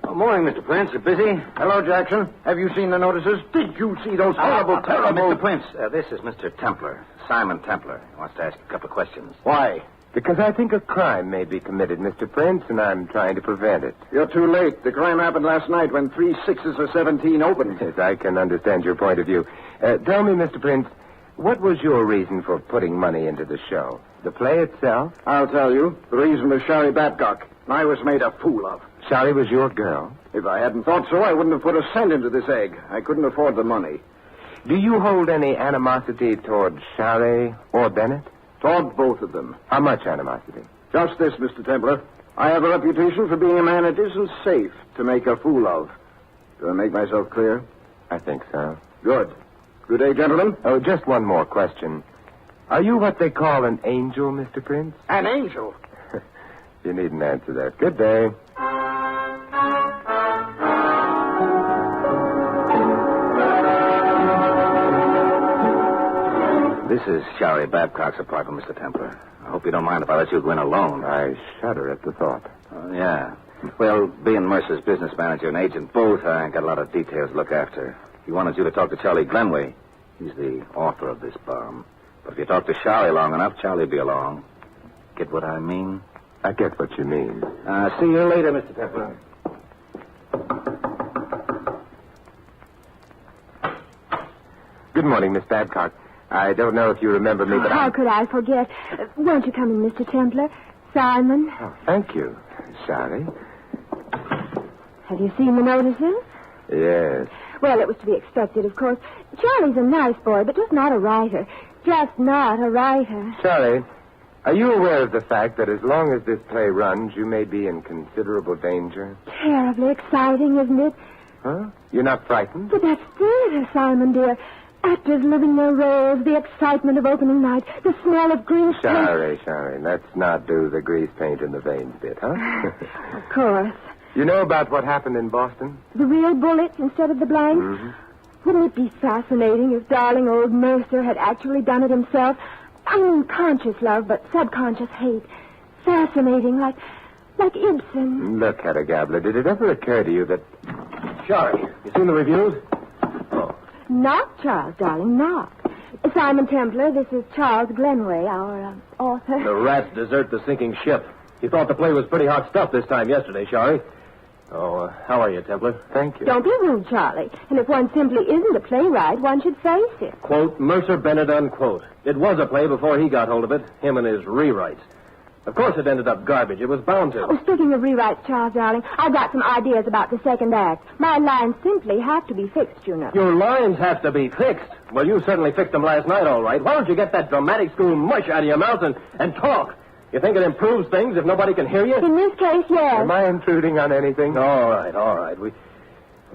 Oh, morning, Mr. Prince. You busy? Hello, Jackson. Have you seen the notices? Did you see those horrible, terrible... Mr. Prince, this is Mr. Templar. Simon Templar. He wants to ask you a couple of questions. Why? Because I think a crime may be committed, Mr. Prince, and I'm trying to prevent it. You're too late. The crime happened last night when 3 6s of 17 opened. Yes, I can understand your point of view. Tell me, Mr. Prince, what was your reason for putting money into the show? The play itself? I'll tell you. The reason was Shari Babcock. I was made a fool of. Shari was your girl? If I hadn't thought so, I wouldn't have put a cent into this egg. I couldn't afford the money. Do you hold any animosity toward Shari or Bennett? Toward both of them. How much animosity? Just this, Mr. Templar. I have a reputation for being a man it isn't safe to make a fool of. Do I make myself clear? I think so. Good. Good day, gentlemen. Oh, just one more question. Are you what they call an angel, Mr. Prince? An angel? You needn't answer that. Good day. This is Shari Babcock's apartment, Mr. Templar. I hope you don't mind if I let you go in alone. I shudder at the thought. Yeah. Well, being Mercer's business manager and agent both, I got a lot of details to look after. He wanted you to talk to Charlie Glenway. He's the author of this bomb. But if you talk to Shari long enough, Charlie'll be along. Get what I mean? I get what you mean. See you later, Mr. Templar. Good morning, Miss Babcock. I don't know if you remember me, but How could I forget? Won't you come in, Mr. Templar? Simon? Oh, thank you, Shari. Have you seen the notices? Yes. Well, it was to be expected, of course. Charlie's a nice boy, but just not a writer. Just not a writer. Shari, are you aware of the fact that as long as this play runs, you may be in considerable danger? Terribly exciting, isn't it? Huh? You're not frightened? But that's theater, Simon, dear. Actors living their roles, the excitement of opening night, the smell of grease paint. Shari, let's not do the grease paint in the veins bit, huh? Of course. You know about what happened in Boston? The real bullets instead of the blanks? Mm-hmm. Wouldn't it be fascinating if darling old Mercer had actually done it himself? Unconscious love, but subconscious hate. Fascinating, like Ibsen. Look, Hedda Gabler, did it ever occur to you that... Shari, you seen the reviews? Not Charles, darling, not. Simon Templar, this is Charles Glenway, our author. The rats desert the sinking ship. You thought the play was pretty hot stuff this time yesterday, Shari. Oh, how are you, Templar? Thank you. Don't be rude, Charlie. And if one simply isn't a playwright, one should face it. Quote, Mercer Bennett, unquote. It was a play before he got hold of it, him and his rewrites. Of course it ended up garbage. It was bound to. Oh, speaking of rewrites, Charles, darling, I've got some ideas about the second act. My lines simply have to be fixed, you know. Your lines have to be fixed. Well, you certainly fixed them last night, all right. Why don't you get that dramatic school mush out of your mouth and talk? You think it improves things if nobody can hear you? In this case, yes. Am I intruding on anything? All right. We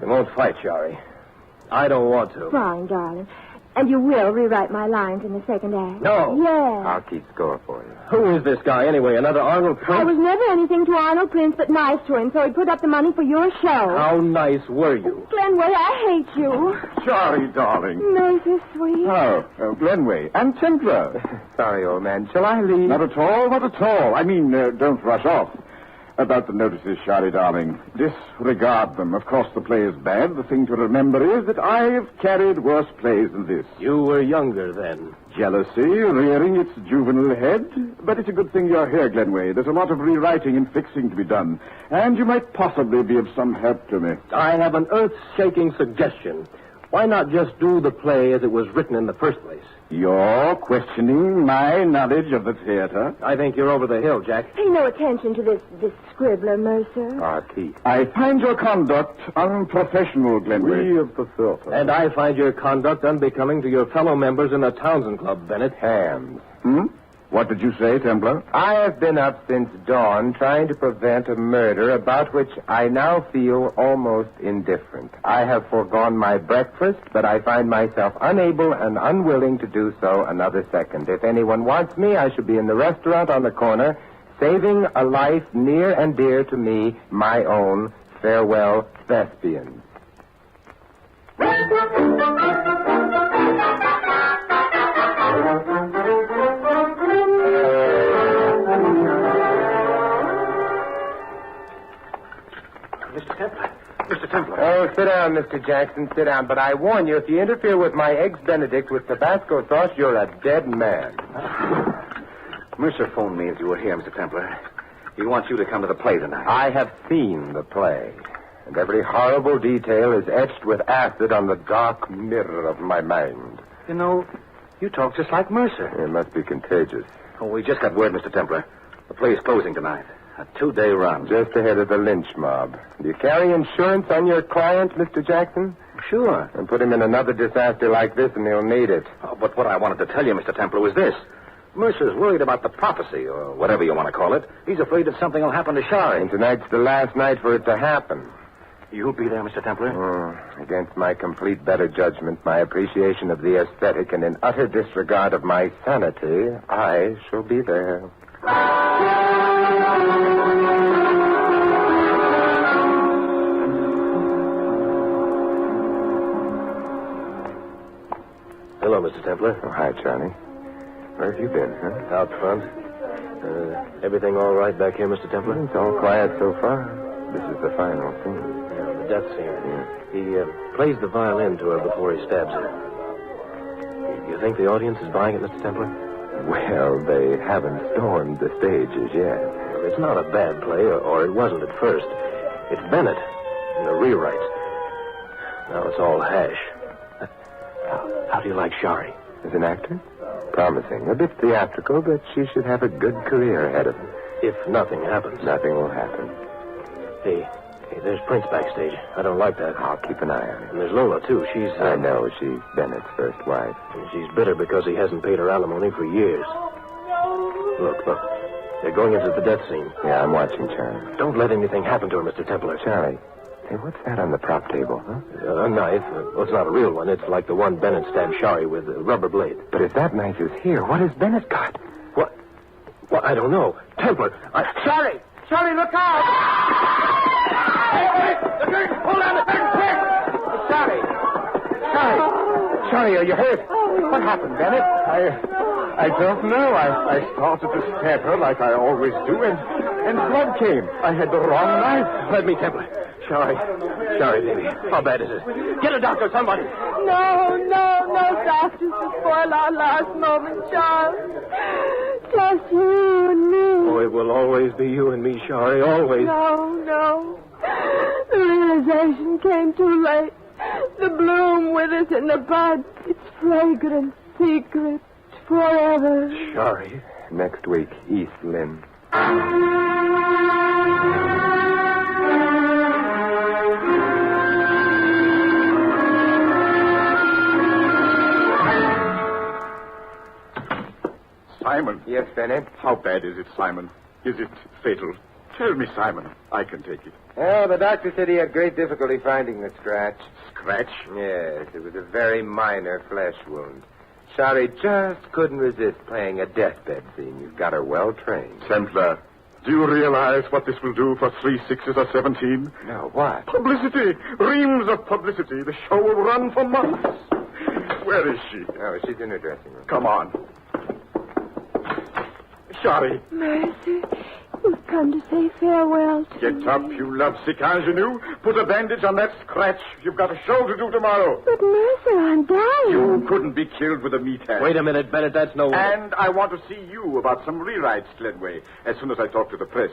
won't fight, Shari. I don't want to. Fine, darling. And you will rewrite my lines in the second act? No. Yes. I'll keep score for you. Who is this guy, anyway? Another Arnold Prince? I was never anything to Arnold Prince but nice to him, so he put up the money for your show. How nice were you? Glenway, I hate you. Shari, darling. Mercy, sweet. Oh, Glenway. And Templar. Sorry, old man. Shall I leave? Not at all, not at all. I mean, don't rush off. About the notices, Shari, darling. Disregard them. Of course, the play is bad. The thing to remember is that I've carried worse plays than this. You were younger then. Jealousy rearing its juvenile head. But it's a good thing you're here, Glenway. There's a lot of rewriting and fixing to be done. And you might possibly be of some help to me. I have an earth-shaking suggestion. Why not just do the play as it was written in the first place? You're questioning my knowledge of the theater? I think you're over the hill, Jack. Pay no attention to this scribbler, Mercer. R.T. I find your conduct unprofessional, Glenway. We of the theater. And I find your conduct unbecoming to your fellow members in the Townsend Club, Bennett. Hams. What did you say, Templar? I have been up since dawn trying to prevent a murder about which I now feel almost indifferent. I have foregone my breakfast, but I find myself unable and unwilling to do so another second. If anyone wants me, I should be in the restaurant on the corner, saving a life near and dear to me, my own. Farewell, Thespians. Mr. Templar. Oh, sit down, Mr. Jackson, sit down. But I warn you, if you interfere with my Eggs Benedict with Tabasco sauce, you're a dead man. Mercer phoned me as you were here, Mr. Templar. He wants you to come to the play tonight. I have seen the play, and every horrible detail is etched with acid on the dark mirror of my mind. You know, you talk just like Mercer. It must be contagious. Oh, we just got word, Mr. Templar. The play's closing tonight. A 2-day run. Just ahead of the lynch mob. Do you carry insurance on your client, Mr. Jackson? Sure. And put him in another disaster like this, and he'll need it. Oh, but what I wanted to tell you, Mr. Templar, was this. Mercer's worried about the prophecy, or whatever you want to call it. He's afraid that something will happen to Shari. And tonight's the last night for it to happen. You'll be there, Mr. Templar? Oh, against my complete better judgment, my appreciation of the aesthetic, and in utter disregard of my sanity, I shall be there. Hello, Mr. Templar. Oh, hi, Charlie. Where have you been, huh? Out front. Everything all right back here, Mr. Templar? It's all quiet so far. This is the final scene. Yeah, the death scene. Yeah. He plays the violin to her before he stabs her. You think the audience is buying it, Mr. Templar? Well, they haven't stormed the stage as yet. Well, it's not a bad play, or it wasn't at first. It's Bennett in the rewrite. Now it's all hash. How do you like Shari? As an actor? Promising. A bit theatrical, but she should have a good career ahead of her. If nothing happens. Nothing will happen. Hey, there's Prince backstage. I don't like that. I'll keep an eye on her. And there's Lola, too. She's... I know. She's Bennett's first wife. And she's bitter because he hasn't paid her alimony for years. Look. They're going into the death scene. Yeah, I'm watching, Charlie. Don't let anything happen to her, Mr. Templar. Charlie. Hey, what's that on the prop table, huh? A knife. Well, it's not a real one. It's like the one Bennett stabbed Shari with, a rubber blade. But if that knife is here, what has Bennett got? What? Well, I don't know. Templar, Shari! Shari, look out! Hey, the curtain! Hold on the curtain, quick! Shari, are you hurt? What happened, Bennett? I don't know. I started to stab her like I always do, and blood came. I had the wrong knife. Let me, Templar. Shari, baby. How bad is it? Get a doctor, somebody. No, doctors to spoil our last moment, Charles. Just you and me. Oh, it will always be you and me, Shari, always. No. The realization came too late. The bloom withers in the bud. It's fragrant, secret, forever. Shari. Next week, East Lynn. Simon. Yes, Bennett? How bad is it, Simon? Is it fatal? Tell me, Simon. I can take it. Oh, the doctor said he had great difficulty finding the scratch. Scratch? Yes, it was a very minor flesh wound. Shari just couldn't resist playing a deathbed scene. You've got her well trained. Templar, do you realize what this will do for 3 6s or 17? No, what? Publicity! Reams of publicity. The show will run for months. Where is she? Oh, she's in her dressing room. Come on. Shari. Mercy, you've come to say farewell to Get me. up, you lovesick ingenue. Put a bandage on that scratch. You've got a show to do tomorrow. But, Mercer, I'm dying. You couldn't be killed with a meat hand. Wait a minute, Bennett. That's no... And I want to see you about some rewrites, Glenway, as soon as I talk to the press.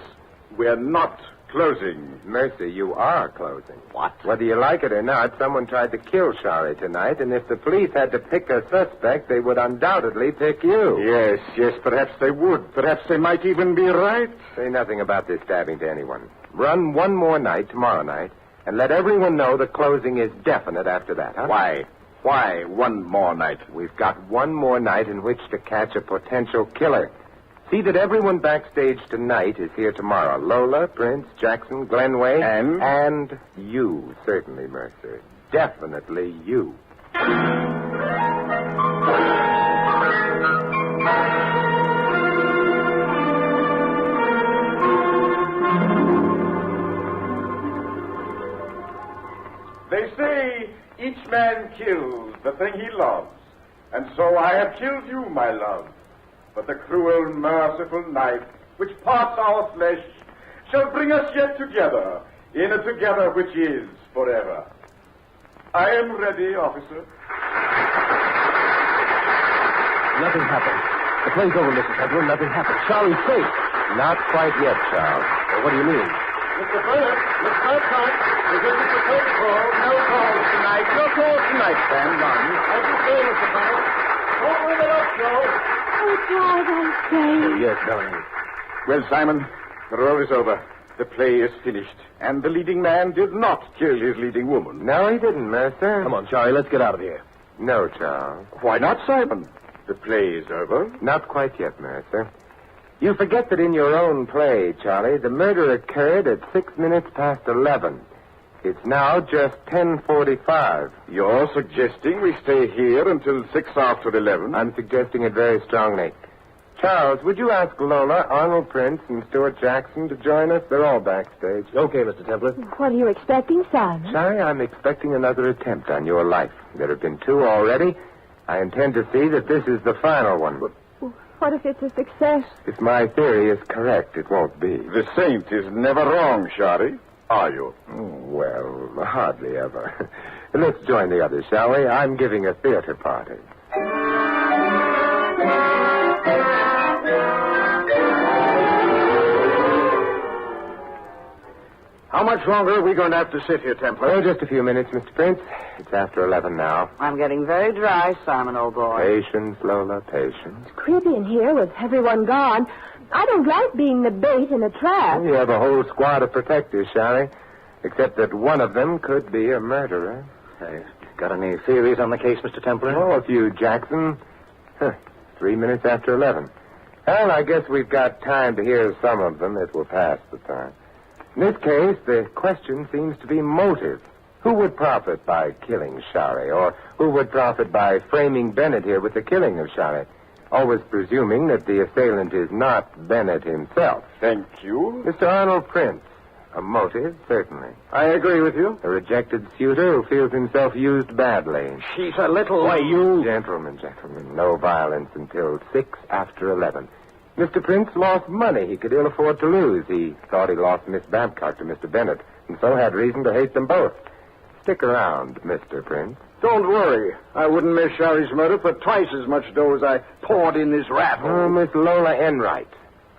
We're not Closing. Mercer, you are closing. What? Whether you like it or not, someone tried to kill Shari tonight, and if the police had to pick a suspect, they would undoubtedly pick you. Yes, perhaps they would. Perhaps they might even be right. Say nothing about this stabbing to anyone. Run one more night tomorrow night, and let everyone know the closing is definite after that, huh? Why? Why one more night? We've got one more night in which to catch a potential killer. See that everyone backstage tonight is here tomorrow. Lola, Prince, Jackson, Glenway. And you, certainly, Mercer. Definitely you. They say each man kills the thing he loves. And so I have killed you, my love. But the cruel, merciful knife which parts our flesh shall bring us yet together, in a together which is forever. I am ready, officer. Nothing happened. The play's over, Mrs. Edward. Nothing happened. Charlie's safe. Not quite yet, Charles. What do you mean? Mr. Bennett, Miss Babcock, this is the protocol. No calls tonight. No calls tonight, Sam. None. As you say, Mr. Bennett. Don't bring it up, Joe. Oh, Charles, I'm safe. Yes, darling. Well, Simon, the role is over. The play is finished. And the leading man did not kill his leading woman. No, he didn't, Mercer. Come on, Charlie, let's get out of here. No, Charles. Why not, Simon? The play is over. Not quite yet, Mercer. You forget that in your own play, Charlie, the murder occurred at 6 minutes past 11. It's now just 10:45. You're suggesting we stay here until 6 after 11? I'm suggesting it very strongly. Charles, would you ask Lola, Arnold Prince, and Stuart Jackson to join us? They're all backstage. Okay, Mr. Templar. What are you expecting, Simon? Charlie, I'm expecting another attempt on your life. There have been 2 already. I intend to see that this is the final one. What if it's a success? If my theory is correct, it won't be. The saint is never wrong, Shari. Are you? Well, hardly ever. Let's join the others, shall we? I'm giving a theater party. How much longer are we going to have to sit here, Templar? Oh, just a few minutes, Mr. Prince. It's after 11 now. I'm getting very dry, Simon, old boy. Patience, Lola, patience. Creepy in here with everyone gone. I don't like being the bait in a trap. You have a whole squad of protectors, Shari. Except that one of them could be a murderer. Hey, got any theories on the case, Mr. Templar? Oh, a few, Jackson. 3 minutes after 11. Well, I guess we've got time to hear some of them. It will pass the time. In this case, the question seems to be motive. Who would profit by killing Shari? Or who would profit by framing Bennett here with the killing of Shari? Always presuming that the assailant is not Bennett himself. Thank you. Mr. Arnold Prince. A motive, certainly. I agree with you. A rejected suitor who feels himself used badly. She's a little... Why, you... Gentlemen, no violence until 6 after 11. Mr. Prince lost money he could ill afford to lose. He thought he lost Miss Babcock to Mr. Bennett, and so had reason to hate them both. Stick around, Mr. Prince. Don't worry. I wouldn't miss Shari's murder for twice as much dough as I poured in this raffle. Oh, Miss Lola Enright.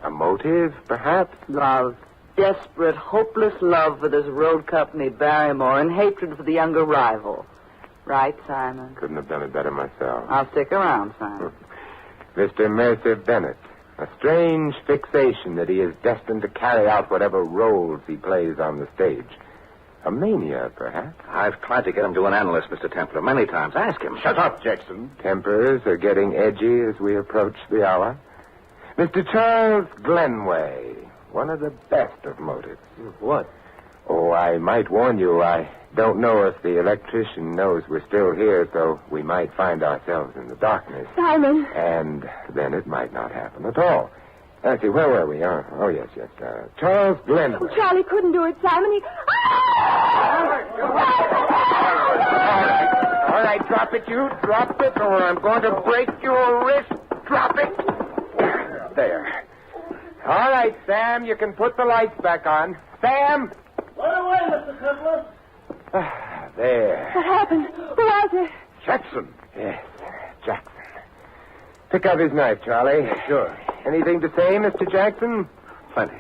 A motive, perhaps? Love. Desperate, hopeless love for this road company, Barrymore, and hatred for the younger rival. Right, Simon? Couldn't have done it better myself. I'll stick around, Simon. Mr. Mercer Bennett. A strange fixation that he is destined to carry out whatever roles he plays on the stage. A mania, perhaps? I've tried to get him to an analyst, Mr. Templar, many times. Ask him. Shut up, Jackson. Tempers are getting edgy as we approach the hour. Mr. Charles Glenway, one of the best of motives. What? Oh, I might warn you, I don't know if the electrician knows we're still here, so we might find ourselves in the darkness. Simon. And then it might not happen at all. Let's see, where were we? Oh, yes. Charles Glenway. Charlie couldn't do it, Simon. All right, drop it, you. Drop it, or I'm going to break your wrist. Drop it. There. All right, Sam, you can put the lights back on. Sam! Right away, Mr. Templar. There. What happened? Who was it? Jackson. Yes, Jackson. Pick up his knife, Charlie. Sure. Anything to say, Mr. Jackson? Plenty.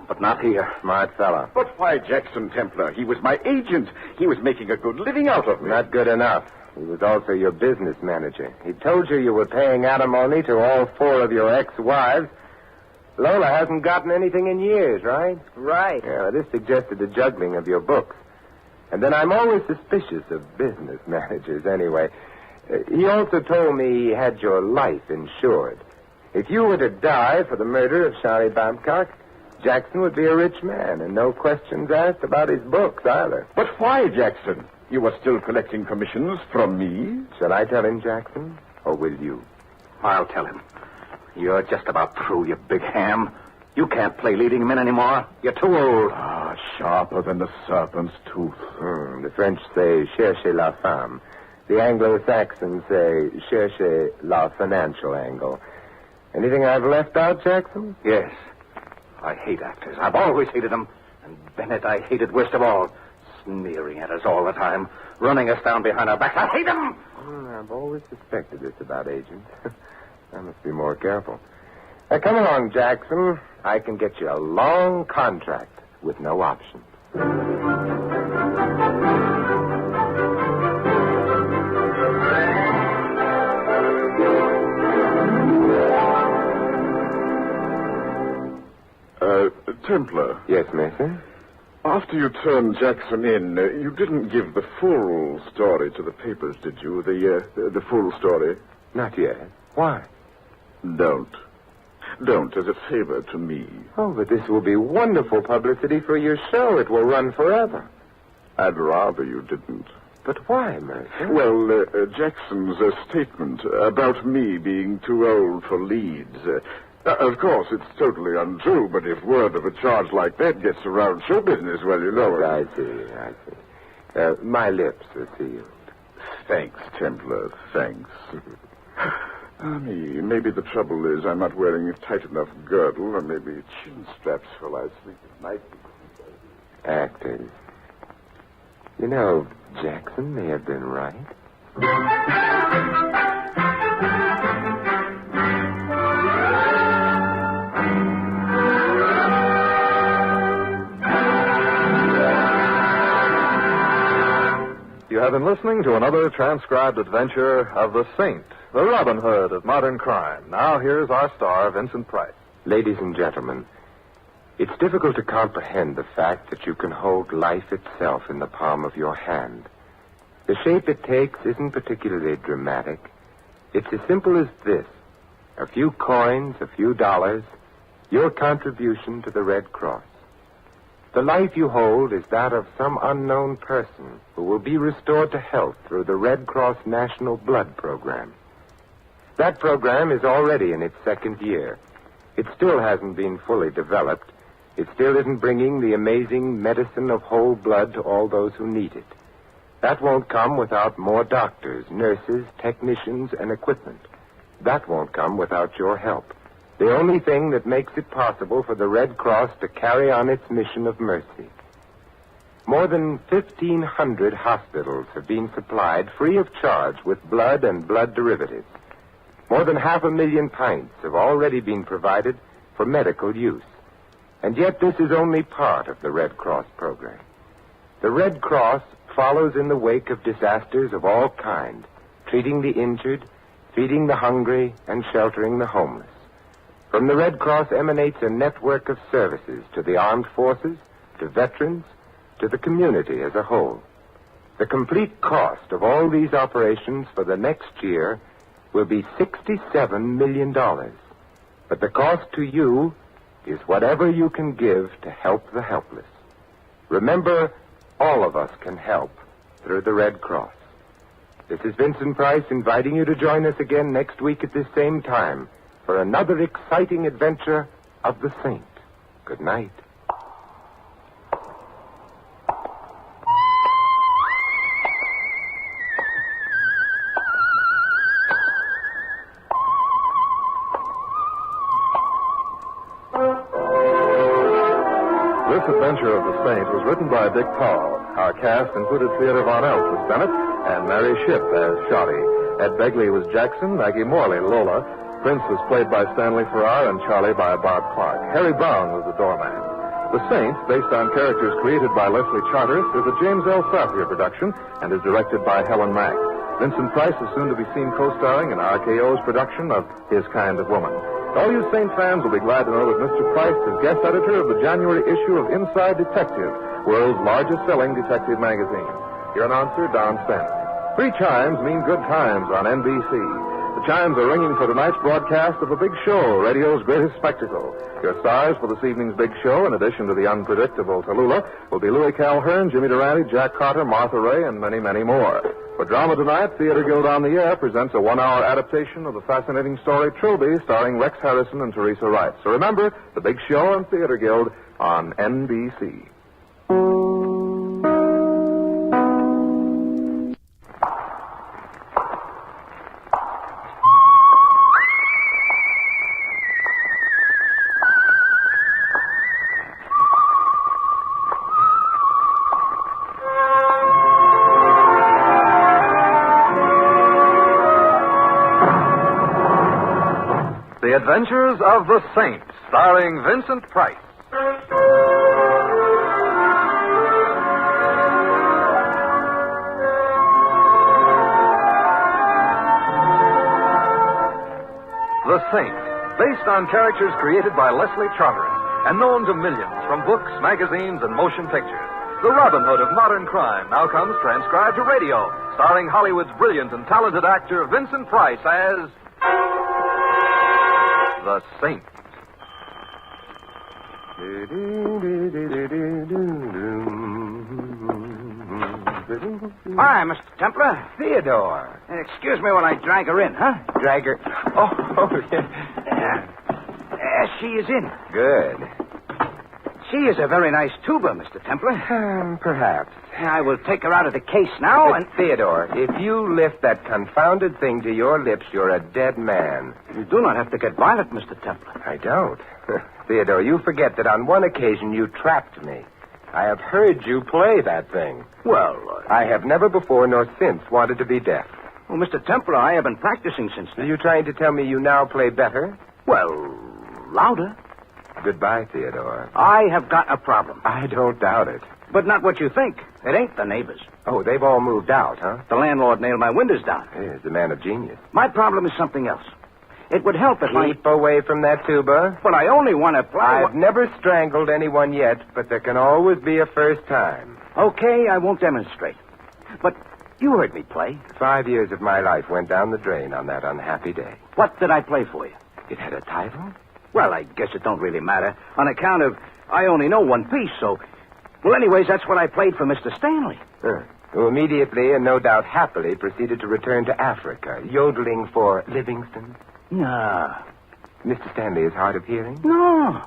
But Not here. Smart fella. But why Jackson Templar? He was my agent. He was making a good living out of me. Not good enough. He was also your business manager. He told you were paying alimony to all 4 of your ex-wives. Lola hasn't gotten anything in years, right? Right. Yeah, this suggested the juggling of your books. And then I'm always suspicious of business managers anyway. He also told me he had your life insured. If you were to die for the murder of Charlie Babcock, Jackson would be a rich man, and no questions asked about his books either. But why, Jackson? You were still collecting commissions from me? Shall I tell him, Jackson, or will you? I'll tell him. You're just about through, you big ham. You can't play leading men anymore. You're too old. Ah, sharper than the serpent's tooth. The French say, cherchez la femme. The Anglo-Saxons say, cherchez la financial angle. Anything I've left out, Jackson? Yes. I hate actors. I've always hated them. And Bennett I hated worst of all. Sneering at us all the time. Running us down behind our backs. I hate them! I've always suspected this about agents. I must be more careful. Now, come along, Jackson. I can get you a long contract with no options. Templar. Yes, Mason? After you turned Jackson in, you didn't give the full story to the papers, did you? The full story? Not yet. Why? Don't. Don't, as a favor to me. Oh, but this will be wonderful publicity for your show. It will run forever. I'd rather you didn't. But why, Mercer? Well, Jackson's statement about me being too old for leads. Of course, it's totally untrue, but if word of a charge like that gets around show business, well, you know it. I see. My lips are sealed. Thanks, Templar, thanks. Maybe the trouble is I'm not wearing a tight enough girdle, or maybe chin straps while I sleep at night. Actors. You know, Jackson may have been right. You have been listening to another transcribed adventure of the Saint, the Robin Hood of modern crime. Now here's our star, Vincent Price. Ladies and gentlemen, it's difficult to comprehend the fact that you can hold life itself in the palm of your hand. The shape it takes isn't particularly dramatic. It's as simple as this. A few coins, a few dollars, your contribution to the Red Cross. The life you hold is that of some unknown person who will be restored to health through the Red Cross National Blood Program. That program is already in its 2nd year. It still hasn't been fully developed. It still isn't bringing the amazing medicine of whole blood to all those who need it. That won't come without more doctors, nurses, technicians, and equipment. That won't come without your help. The only thing that makes it possible for the Red Cross to carry on its mission of mercy. More than 1,500 hospitals have been supplied free of charge with blood and blood derivatives. More than 500,000 pints have already been provided for medical use. And yet this is only part of the Red Cross program. The Red Cross follows in the wake of disasters of all kinds, treating the injured, feeding the hungry, and sheltering the homeless. From the Red Cross emanates a network of services to the armed forces, to veterans, to the community as a whole. The complete cost of all these operations for the next year will be $67 million. But the cost to you is whatever you can give to help the helpless. Remember, all of us can help through the Red Cross. This is Vincent Price inviting you to join us again next week at this same time for another exciting adventure of the Saint. Good night. This adventure of the Saint was written by Dick Powell. Our cast included Theodore Von Eltz as Bennett and Mary Shipp as Shotty. Ed Begley was Jackson, Maggie Morley, Lola. Prince was played by Stanley Farrar and Charlie by Bob Clark. Harry Brown was the doorman. The Saint, based on characters created by Leslie Charteris, is a James L. Safier production and is directed by Helen Mack. Vincent Price is soon to be seen co-starring in RKO's production of His Kind of Woman. All you Saint fans will be glad to know that Mr. Price is guest editor of the January issue of Inside Detective, world's largest-selling detective magazine. Your announcer, Don Stanley. 3 chimes mean good times on NBC. The chimes are ringing for tonight's broadcast of The Big Show, radio's greatest spectacle. Your stars for this evening's Big Show, in addition to the unpredictable Tallulah, will be Louis Calhern, Jimmy Durante, Jack Carter, Martha Ray, and many, many more. For drama tonight, Theater Guild on the Air presents a 1-hour adaptation of the fascinating story Trilby, starring Rex Harrison and Teresa Wright. So remember, The Big Show and Theater Guild on NBC. The Adventures of the Saint, starring Vincent Price. The Saint, based on characters created by Leslie Charteris and known to millions from books, magazines, and motion pictures. The Robin Hood of modern crime now comes transcribed to radio, starring Hollywood's brilliant and talented actor Vincent Price as The Saint. Hi, Mr. Templar. Theodore. Excuse me while I drag her in, huh? Drag her. Oh, yeah. She is in. Good. She is a very nice tuba, Mr. Templar. Perhaps. I will take her out of the case now and... Theodore, if you lift that confounded thing to your lips, you're a dead man. You do not have to get violent, Mr. Templar. I don't. Theodore, you forget that on one occasion you trapped me. I have heard you play that thing. Well, I have never before nor since wanted to be deaf. Well, Mr. Templar, I have been practicing since then. Are you trying to tell me you now play better? Well, louder. Goodbye, Theodore. I have got a problem. I don't doubt it. But not what you think. It ain't the neighbors. Oh, they've all moved out, huh? The landlord nailed my windows down. He's a man of genius. My problem is something else. It would help if Keep away from that tuba. But I only want to play... I've never strangled anyone yet, but there can always be a first time. Okay, I won't demonstrate. But you heard me play. 5 years of my life went down the drain on that unhappy day. What did I play for you? It had a title? Well, I guess it don't really matter. On account of I only know one piece, so... Well, anyways, that's what I played for Mr. Stanley. Who immediately and no doubt happily proceeded to return to Africa, yodeling for Livingston. Nah. Mr. Stanley is hard of hearing? No.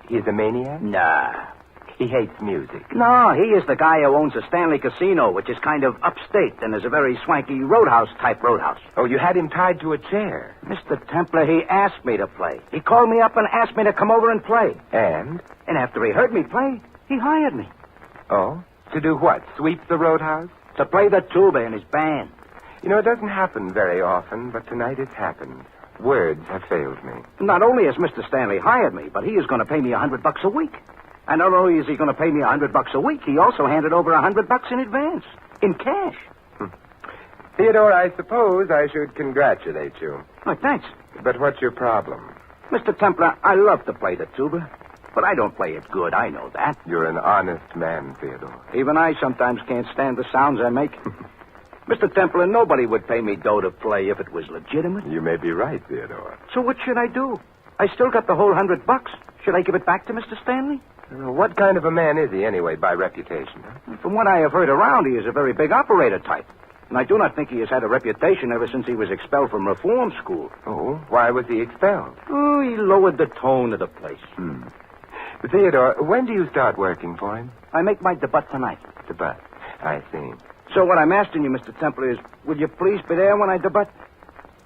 He is a maniac? Nah. He hates music. No, he is the guy who owns a Stanley Casino, which is kind of upstate and is a very swanky roadhouse-type roadhouse. Oh, you had him tied to a chair. Mr. Templar, he asked me to play. He called me up and asked me to come over and play. And? And after he heard me play, he hired me. Oh? To do what? Sweep the roadhouse? To play the tuba in his band. You know, it doesn't happen very often, but tonight it's happened. Words have failed me. Not only has Mr. Stanley hired me, but he is going to pay me $100 a week. And not only is he going to pay me $100 a week, he also handed over $100 in advance, in cash. Theodore, I suppose I should congratulate you. Oh, thanks. But what's your problem? Mr. Templar, I love to play the tuba, but I don't play it good. I know that. You're an honest man, Theodore. Even I sometimes can't stand the sounds I make. Mr. Templar, nobody would pay me dough to play if it was legitimate. You may be right, Theodore. So what should I do? I still got the whole $100. Should I give it back to Mr. Stanley? What kind of a man is he, anyway, by reputation? Huh? From what I have heard around, he is a very big operator type. And I do not think he has had a reputation ever since he was expelled from reform school. Oh, why was he expelled? Oh, he lowered the tone of the place. Theodore, when do you start working for him? I make my debut tonight. Debut. I see. So what I'm asking you, Mr. Templar, is will you please be there when I debut?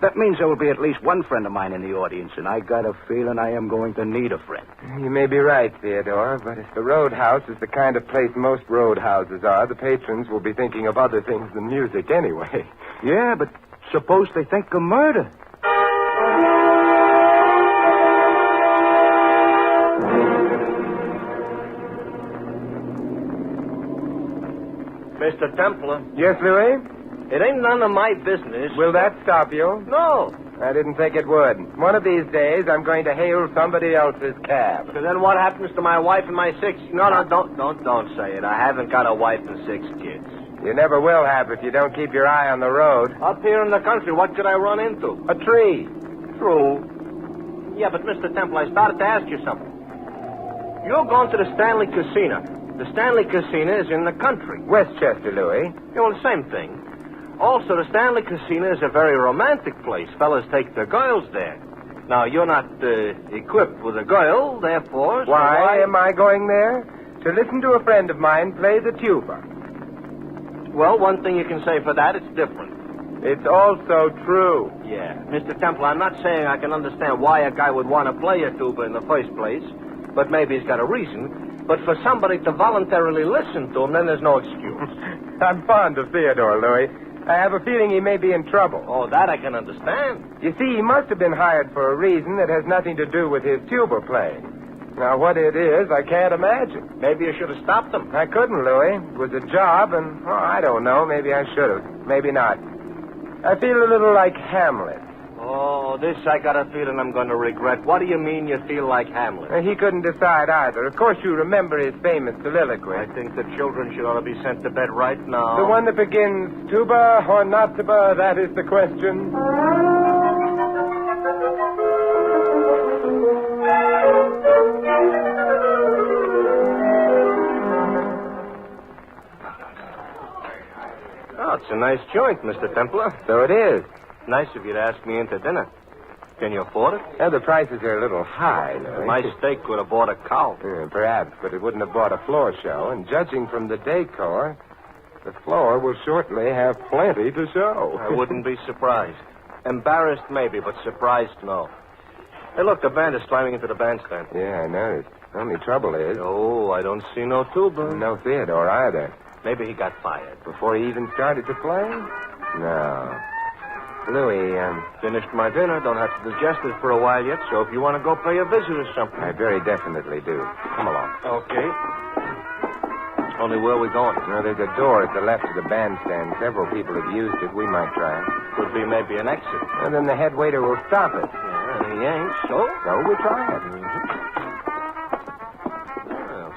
That means there will be at least one friend of mine in the audience, and I got a feeling I am going to need a friend. You may be right, Theodore, but if the roadhouse is the kind of place most roadhouses are, the patrons will be thinking of other things than music anyway. Yeah, but suppose they think of murder. Mr. Templar. Yes, Louis? It ain't none of my business. Will that stop you? No. I didn't think it would. One of these days, I'm going to hail somebody else's cab. So then what happens to my wife and my 6... No, don't say it. I haven't got a wife and 6 kids. You never will have if you don't keep your eye on the road. Up here in the country, what could I run into? A tree. True. Yeah, but Mr. Temple, I started to ask you something. You're going to the Stanley Casino. The Stanley Casino is in the country. Westchester, Louis. You know, the same thing. Also, the Stanley Casino is a very romantic place. Fellas take their girls there. Now, you're not equipped with a girl, therefore... So why am I going there? To listen to a friend of mine play the tuba. Well, one thing you can say for that, it's different. It's also true. Yeah. Mr. Temple, I'm not saying I can understand why a guy would want to play a tuba in the first place, but maybe he's got a reason. But for somebody to voluntarily listen to him, then there's no excuse. I'm fond of Theodore, Louis. I have a feeling he may be in trouble. Oh, that I can understand. You see, he must have been hired for a reason that has nothing to do with his tuba playing. Now, what it is, I can't imagine. Maybe you should have stopped him. I couldn't, Louis. It was a job, and, I don't know. Maybe I should have. Maybe not. I feel a little like Hamlet. Oh, this I got a feeling I'm going to regret. What do you mean you feel like Hamlet? He couldn't decide either. Of course, you remember his famous soliloquy. I think the children should ought to be sent to bed right now. The one that begins, tuba or not tuba, that is the question. Oh, it's a nice joint, Mr. Templar. So it is. Nice of you to ask me into dinner. Can you afford it? Well, the prices are a little high, Louis. My steak would have bought a cow. Perhaps, but it wouldn't have bought a floor show. And judging from the decor, the floor will shortly have plenty to show. I wouldn't be surprised. Embarrassed, maybe, but surprised, no. Hey, look, the band is climbing into the bandstand. Yeah, I noticed. Only trouble is... Oh, I don't see no tuba. No Theodore either. Maybe he got fired. Before he even started to play? No. Louis, finished my dinner. Don't have to digest it for a while yet, so if you want to go pay a visit or something. I very definitely do. Come along. Okay. Only where are we going? No, there's a door at the left of the bandstand. Several people have used it. We might try it. Could be maybe an exit. And then the head waiter will stop it. Yeah, and he ain't, so? So we try it. Well,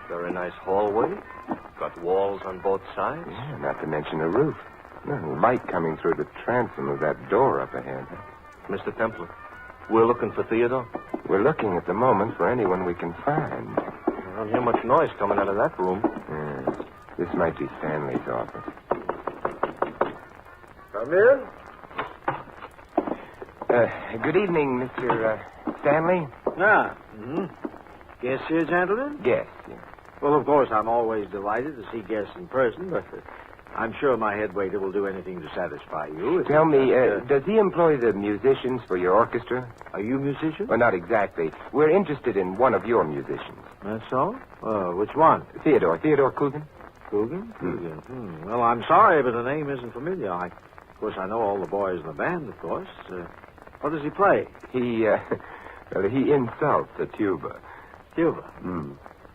very nice hallway. Got walls on both sides. Yeah, not to mention a roof. Light coming through the transom of that door up ahead. Mr. Templar, we're looking for Theodore. We're looking at the moment for anyone we can find. I don't hear much noise coming out of that room. This might be Stanley's office. Come in. Good evening, Mr. Stanley. Guests here, gentlemen? Yes. Well, of course, I'm always delighted to see guests in person, but I'm sure my head waiter will do anything to satisfy you. Tell me, does he employ the musicians for your orchestra? Are you musicians? Well, not exactly. We're interested in one of your musicians. That's so? Which one? Theodore Coogan. Coogan? Coogan. Well, I'm sorry, but the name isn't familiar. Of course, I know all the boys in the band, of course. What does he play? He insults a tuba. Tuba?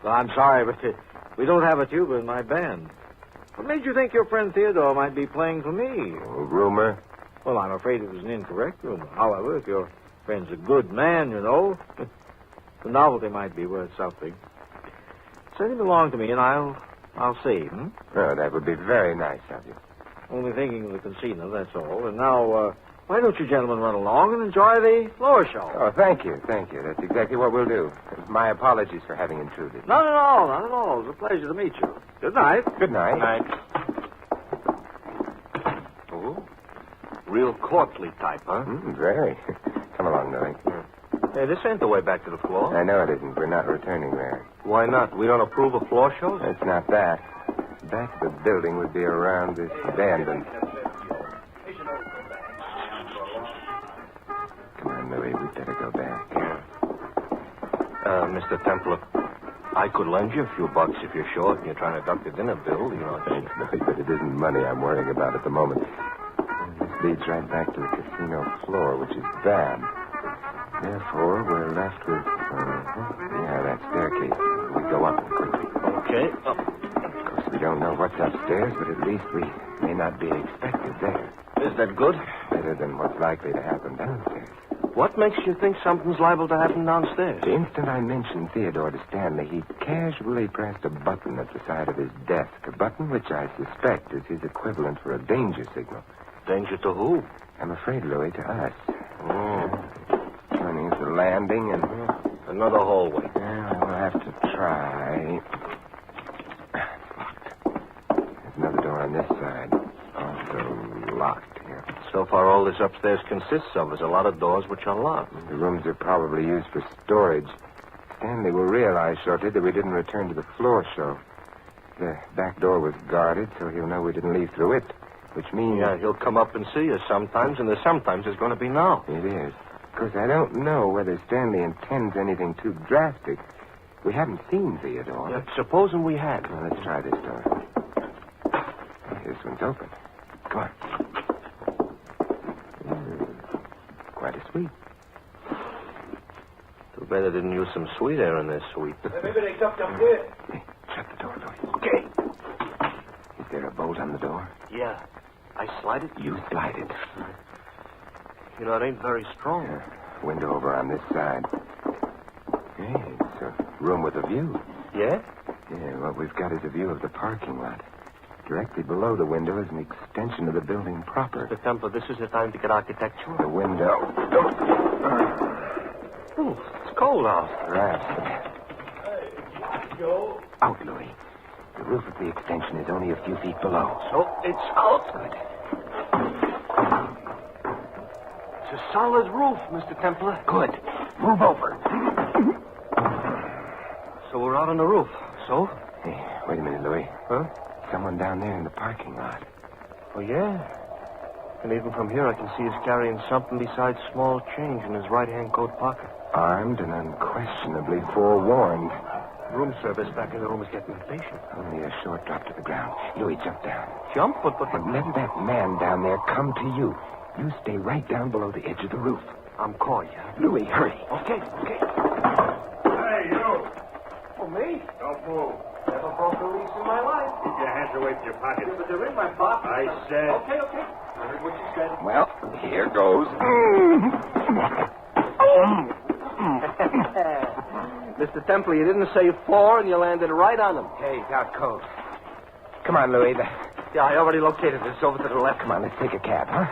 Well, I'm sorry, but we don't have a tuba in my band. What made you think your friend Theodore might be playing for me? Oh, rumor? Well, I'm afraid it was an incorrect rumor. However, if your friend's a good man, you know, the novelty might be worth something. Send him along to me, and I'll see. Oh, that would be very nice of you. Only thinking of the casino, that's all. And now, why don't you gentlemen run along and enjoy the floor show? Oh, thank you. That's exactly what we'll do. My apologies for having intruded. Not at all. It was a pleasure to meet you. Good night. Good night. Good night. Oh, real courtly type, huh? Very. Come along, Louis. Hey, this ain't the way back to the floor. I know it isn't. We're not returning there. Why not? We don't approve of floor shows? It's not that. Back of the building would be around this bend and... Come on, Louis. We'd better go back. Mr. Templar, I could lend you a few bucks if you're short and you're trying to duck the dinner bill, you know. Thanks, Louis, but it isn't money I'm worrying about at the moment. This leads right back to the casino floor, which is bad. Therefore, we're left with, that staircase. We go up quickly. Okay. Of course, We don't know what's upstairs, but at least we may not be expected there. Is that good? Better than what's likely to happen downstairs. What makes you think something's liable to happen downstairs? The instant I mentioned Theodore to Stanley, he casually pressed a button at the side of his desk. A button which I suspect is his equivalent for a danger signal. Danger to who? I'm afraid, Louis, to us. Oh. Turning the landing and... Another hallway. Well, we'll have to try. It's locked. There's another door on this side. Also locked here. So far, all this upstairs consists of is a lot of doors which are locked. The rooms are probably used for storage. Stanley will realize shortly that we didn't return to the floor show. The back door was guarded, so he'll know we didn't leave through it, which means... Yeah, he'll come up and see us sometimes, and there's sometimes it's going to be now. It is. Of course, I don't know whether Stanley intends anything too drastic. We haven't seen Theodore. Yeah, supposing we had. Well, let's try this door. This one's open. Come on. Quite a suite. Too bad they didn't use some sweet air in their suite. Maybe they ducked up here. Hey, shut the door, Louis. Okay. Is there a bolt on the door? Yeah. I slide it? You slide it. You know, it ain't very strong. Window over on this side. Hey, it's a room with a view. Yeah? Yeah, what we've got is a view of the parking lot. Directly below the window is an extension of the building proper. Mr. Templar, this is the time to get architectural. The window. Oh, it's cold out. Perhaps. Hey, Joe. Out, Louis. The roof of the extension is only a few feet below. So it's out? Good. It's a solid roof, Mr. Templar. Good. Move over. So we're out on the roof. So? Hey, wait a minute, Louis. Huh? Someone down there in the parking lot. Oh, yeah. And even from here, I can see he's carrying something besides small change in his right-hand coat pocket. Armed and unquestionably forewarned. Room service back in the room is getting impatient. Only a short drop to the ground. Louis, jump down. Jump? But... And let that man down there come to you. You stay right down below the edge of the roof. I'm caught, yeah? Louis, hurry. Okay. Hey, you. Oh, me? Don't move. Never broke a lease in my life. Keep your hands away from your pockets. But they're in my pocket. I said. Okay. I heard what you said. Well, here goes. Mr. Temple, you didn't say 4, and you landed right on him. Hey, he's out cold. Come on, Louis. Yeah, I already located it. It's over to the left. Come on, let's take a cab, huh?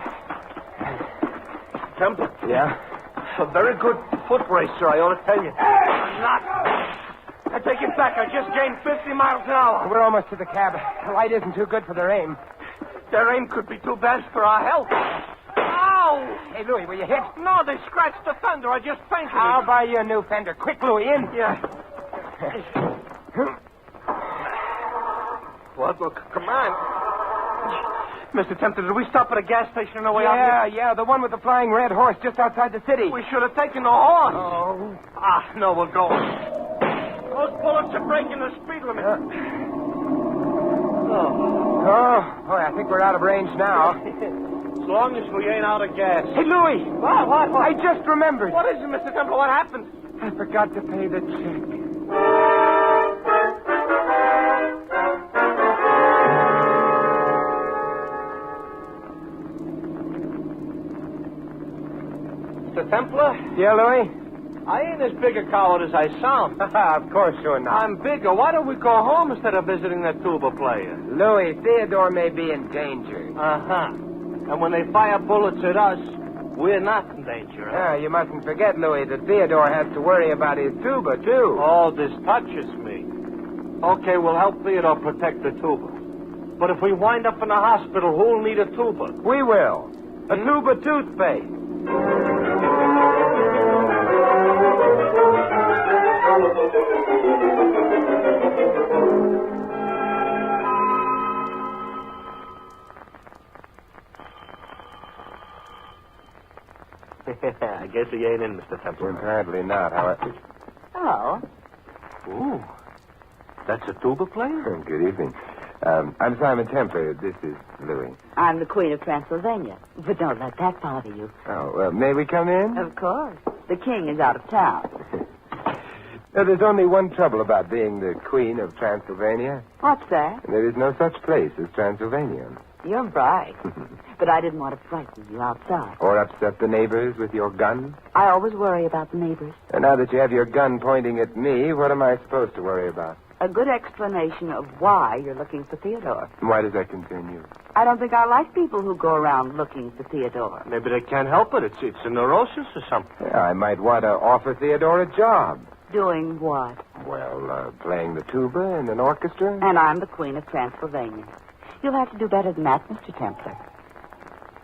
Temple. Yeah? A very good foot racer, I ought to tell you. Not. I take it back. I just gained 50 miles an hour. We're almost to the cab. The light isn't too good for their aim. Their aim could be too bad for our health. Ow! Hey, Louis, were you hit? No, they scratched the fender. I just painted it. I'll buy you a new fender. Quick, Louis, in. Yeah. What? Look, come on. Mr. Tempter, did we stop at a gas station on the way out here? Yeah, the one with the flying red horse just outside the city. We should have taken the horse. Oh. No, we'll go. Those bullets are breaking the speed limit. Oh, boy, I think we're out of range now. As long as we ain't out of gas. Hey, Louis. What? I just remembered. What is it, Mr. Tempter? What happened? I forgot to pay the check. Mr. Templar? Yeah, Louis? I ain't as big a coward as I sound. Of course you're not. I'm bigger. Why don't we go home instead of visiting that tuba player? Louis, Theodore may be in danger. Uh-huh. And when they fire bullets at us, we're not in danger. Huh? Yeah, you mustn't forget, Louis, that Theodore has to worry about his tuba, too. Oh, this touches me. Okay, we'll help Theodore protect the tuba. But if we wind up in the hospital, who'll need a tuba? We will. A tuba toothpaste. I guess he ain't in, Mr. Templar. Apparently not, however. Hello. Ooh. That's a tuba player? Good evening. I'm Simon Templar. This is Louis. I'm the Queen of Transylvania. But don't let that bother you. Oh, may we come in? Of course. The king is out of town. There's only one trouble about being the Queen of Transylvania. What's that? There is no such place as Transylvania. You're right. But I didn't want to frighten you outside. Or upset the neighbors with your gun. I always worry about the neighbors. And now that you have your gun pointing at me, what am I supposed to worry about? A good explanation of why you're looking for Theodore. Why does that concern you? I don't think I like people who go around looking for Theodore. Maybe they can't help it. It's a neurosis or something. Yeah, I might want to offer Theodore a job. Doing what? Well, playing the tuba in an orchestra. And I'm the Queen of Transylvania. You'll have to do better than that, Mr. Templar.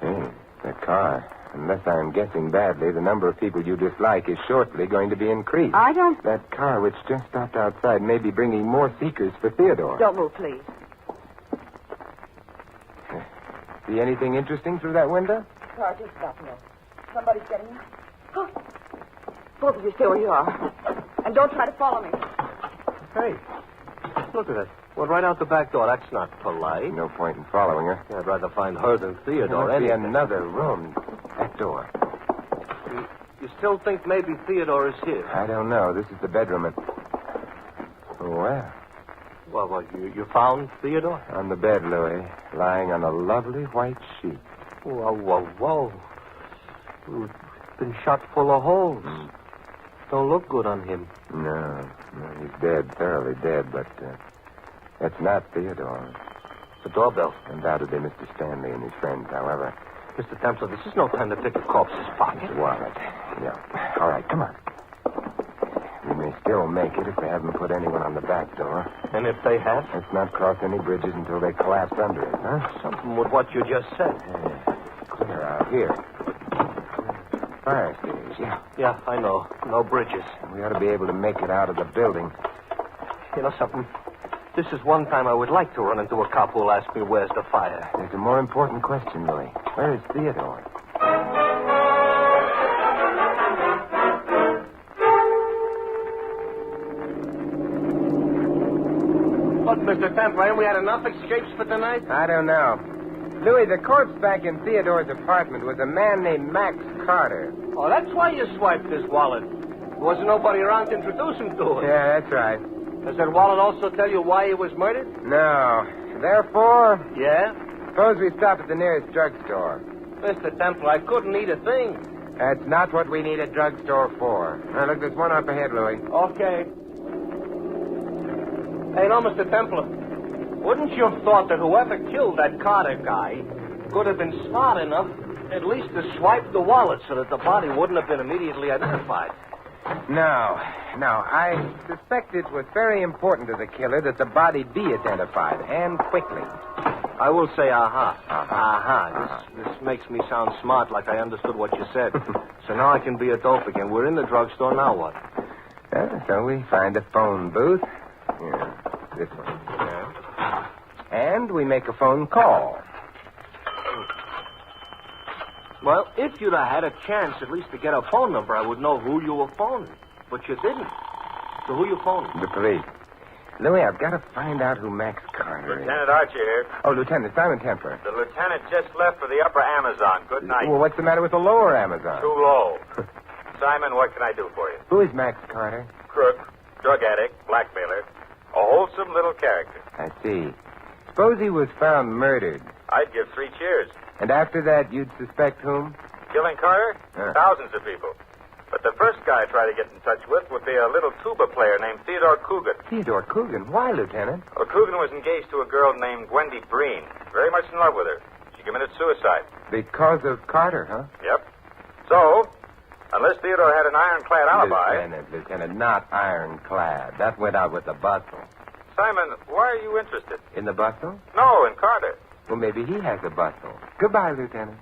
Hey, that car. Unless I'm guessing badly, the number of people you dislike is shortly going to be increased. I don't... That car which just stopped outside may be bringing more seekers for Theodore. Don't move, please. See anything interesting through that window? Car just stopped now. Somebody's getting in. Oh. Both of you stay where you are. And don't try to follow me. Hey, look at that. Well, right out the back door. That's not polite. No point in following her. Yeah, I'd rather find her than Theodore. There must be another room. That door. You still think maybe Theodore is here? I don't know. This is the bedroom. Well. Well, you found Theodore? On the bed, Louis, lying on a lovely white sheet. Whoa. He's been shot full of holes. Don't look good on him. No, he's dead, thoroughly dead, but that's not Theodore. The doorbell. Undoubtedly Mr. Stanley and his friends, however. Mr. Templar, this is no time to pick a corpse's pocket. It's wallet. Yeah. All right, come on. We may still make it if they haven't put anyone on the back door. And if they have? Let's not cross any bridges until they collapse under it, huh? Something with what you just said. Clear out here. Fire stairs, yeah. Yeah, I know. No bridges. We ought to be able to make it out of the building. You know something? This is one time I would like to run into a cop who'll ask me where's the fire. There's a more important question, Louis. Where is Theodore? Look, Mr. Templar, ain't we had enough escapes for tonight? I don't know. Louis, the corpse back in Theodore's apartment was a man named Max Carter. Oh, that's why you swiped his wallet. There wasn't nobody around to introduce him to it. Yeah, that's right. Does that wallet also tell you why he was murdered? No. Therefore... Yeah? Suppose we stop at the nearest drugstore. Mr. Templar, I couldn't eat a thing. That's not what we need a drugstore for. Now, look, there's one up ahead, Louis. Okay. Hey, no, Mr. Templar. Wouldn't you have thought that whoever killed that Carter guy could have been smart enough at least to swipe the wallet so that the body wouldn't have been immediately identified? No. I suspect it was very important to the killer that the body be identified, and quickly. I will say aha. This makes me sound smart, like I understood what you said. So now I can be a dope again. We're in the drugstore, now what? So we find a phone booth. Yeah, this one. Yeah. And we make a phone call. Well, if you'd have had a chance at least to get a phone number, I would know who you were phoning. But you didn't. So who you phoning? The police. Louis, I've got to find out who Max Carter is. Lieutenant Archer here. Oh, Lieutenant Simon Templar. The lieutenant just left for the upper Amazon. Good night. Well, what's the matter with the lower Amazon? Too low. Simon, what can I do for you? Who is Max Carter? Crook, drug addict, blackmailer. A wholesome little character. I see. Suppose he was found murdered. I'd give 3 cheers. And after that, you'd suspect whom? Killing Carter? Thousands of people. But the first guy I'd try to get in touch with would be a little tuba player named Theodore Coogan. Theodore Coogan? Why, Lieutenant? Well, Coogan was engaged to a girl named Wendy Breen. Very much in love with her. She committed suicide. Because of Carter, huh? Yep. So, unless Theodore had an ironclad alibi... Lieutenant, not ironclad. That went out with the bustle. Simon, why are you interested? In the bustle? No, in Carter. Well, maybe he has a bustle. Goodbye, Lieutenant.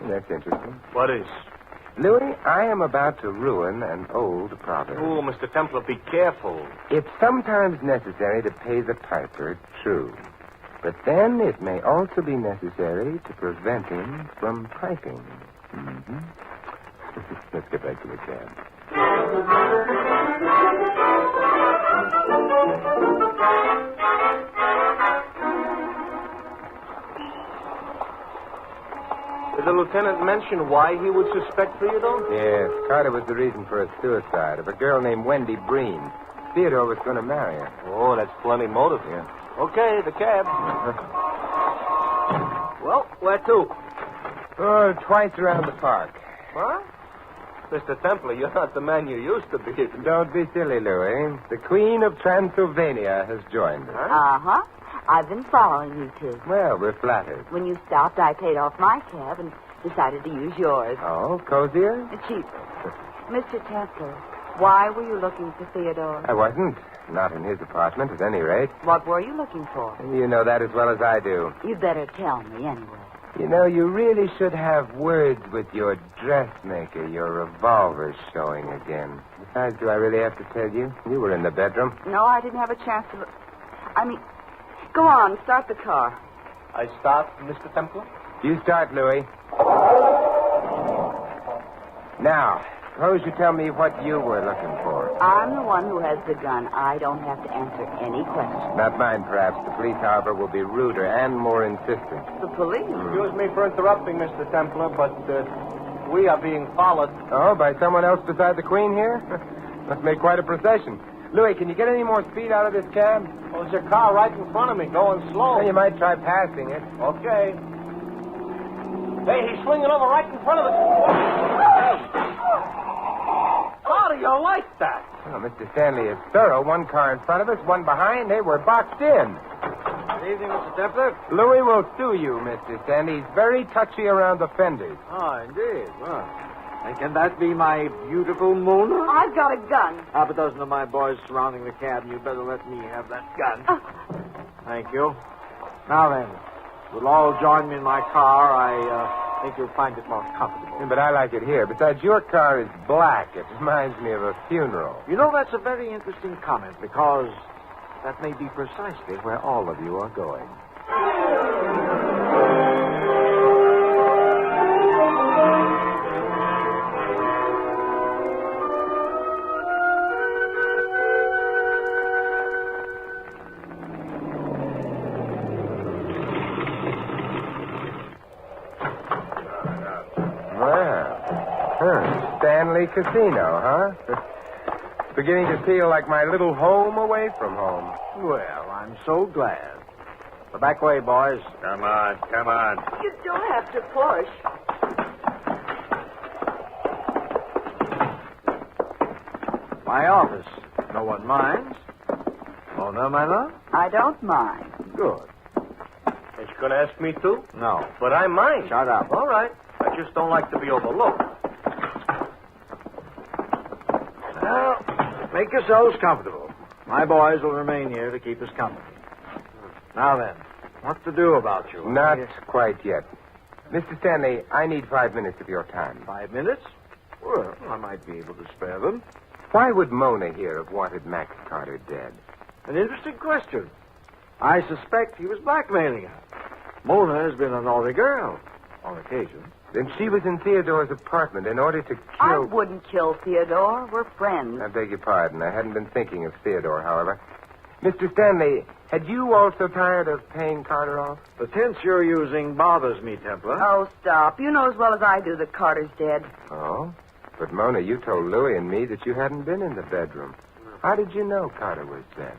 That's interesting. What is? Louis, I am about to ruin an old proverb. Oh, Mr. Templar, be careful. It's sometimes necessary to pay the piper, true. But then it may also be necessary to prevent him from piping. Mm-hmm. Let's get back to the cab. Did the lieutenant mention why he would suspect Theodore? Yes, Carter was the reason for a suicide of a girl named Wendy Breen. Theodore was going to marry her. Oh, that's plenty motive. Yeah. Okay, the cab. Well, where to? Oh, twice around the park. What? Mr. Templar, you're not the man you used to be. Don't be silly, Louis. The Queen of Transylvania has joined us. Uh-huh. I've been following you two. Well, we're flattered. When you stopped, I paid off my cab and decided to use yours. Oh, cozier? Cheaper. Mr. Templar, why were you looking for Theodore? I wasn't. Not in his apartment, at any rate. What were you looking for? You know that as well as I do. You'd better tell me anyway. You know, you really should have words with your dressmaker. Your revolver's showing again. Besides, do I really have to tell you? You were in the bedroom. No, I didn't have a chance to look. Go on, start the car. I start, Mr. Templar? You start, Louis. Now, suppose you tell me what you were looking for. I'm the one who has the gun. I don't have to answer any questions. Not mine, perhaps. The police, however, will be ruder and more insistent. The police? Excuse me for interrupting, Mr. Templar, but we are being followed. Oh, by someone else beside the Queen here? Must make quite a procession. Louis, can you get any more speed out of this cab? Well, there's a car right in front of me going slow. Well, you might try passing it. Okay. Hey, he's swinging over right in front of us. How do you like that? Oh, Mr. Stanley is thorough. One car in front of us, one behind. Hey, we're boxed in. Good evening, Mr. Templar. Louis will sue you, Mr. Stanley. He's very touchy around the fenders. Oh, indeed. Well, and can that be my beautiful Mona? I've got a gun. Half a dozen of my boys surrounding the cab, and you better let me have that gun. Thank you. Now then, you'll all join me in my car. I think you'll find it more comfortable. Yeah, but I like it here. Besides, your car is black. It reminds me of a funeral. You know, that's a very interesting comment, because that may be precisely where all of you are going. Stanley Casino, huh? It's beginning to feel like my little home away from home. Well, I'm so glad. The back way, boys. Come on, come on. You don't have to push. My office. No one minds. Oh, no, my love? I don't mind. Good. Is she going to ask me too? No. But I mind. Shut up. All right. I just don't like to be overlooked. Well, make yourselves comfortable. My boys will remain here to keep us company. Now then, what to do about you? Not quite yet. Mr. Stanley, I need 5 minutes of your time. 5 minutes? Well, I might be able to spare them. Why would Mona here have wanted Max Carter dead? An interesting question. I suspect he was blackmailing her. Mona has been a naughty girl, on occasion. Then she was in Theodore's apartment in order to kill... I wouldn't kill Theodore. We're friends. I beg your pardon. I hadn't been thinking of Theodore, however. Mr. Stanley, had you also tired of paying Carter off? The tense you're using bothers me, Templar. Oh, stop. You know as well as I do that Carter's dead. Oh? But, Mona, you told Louis and me that you hadn't been in the bedroom. How did you know Carter was dead?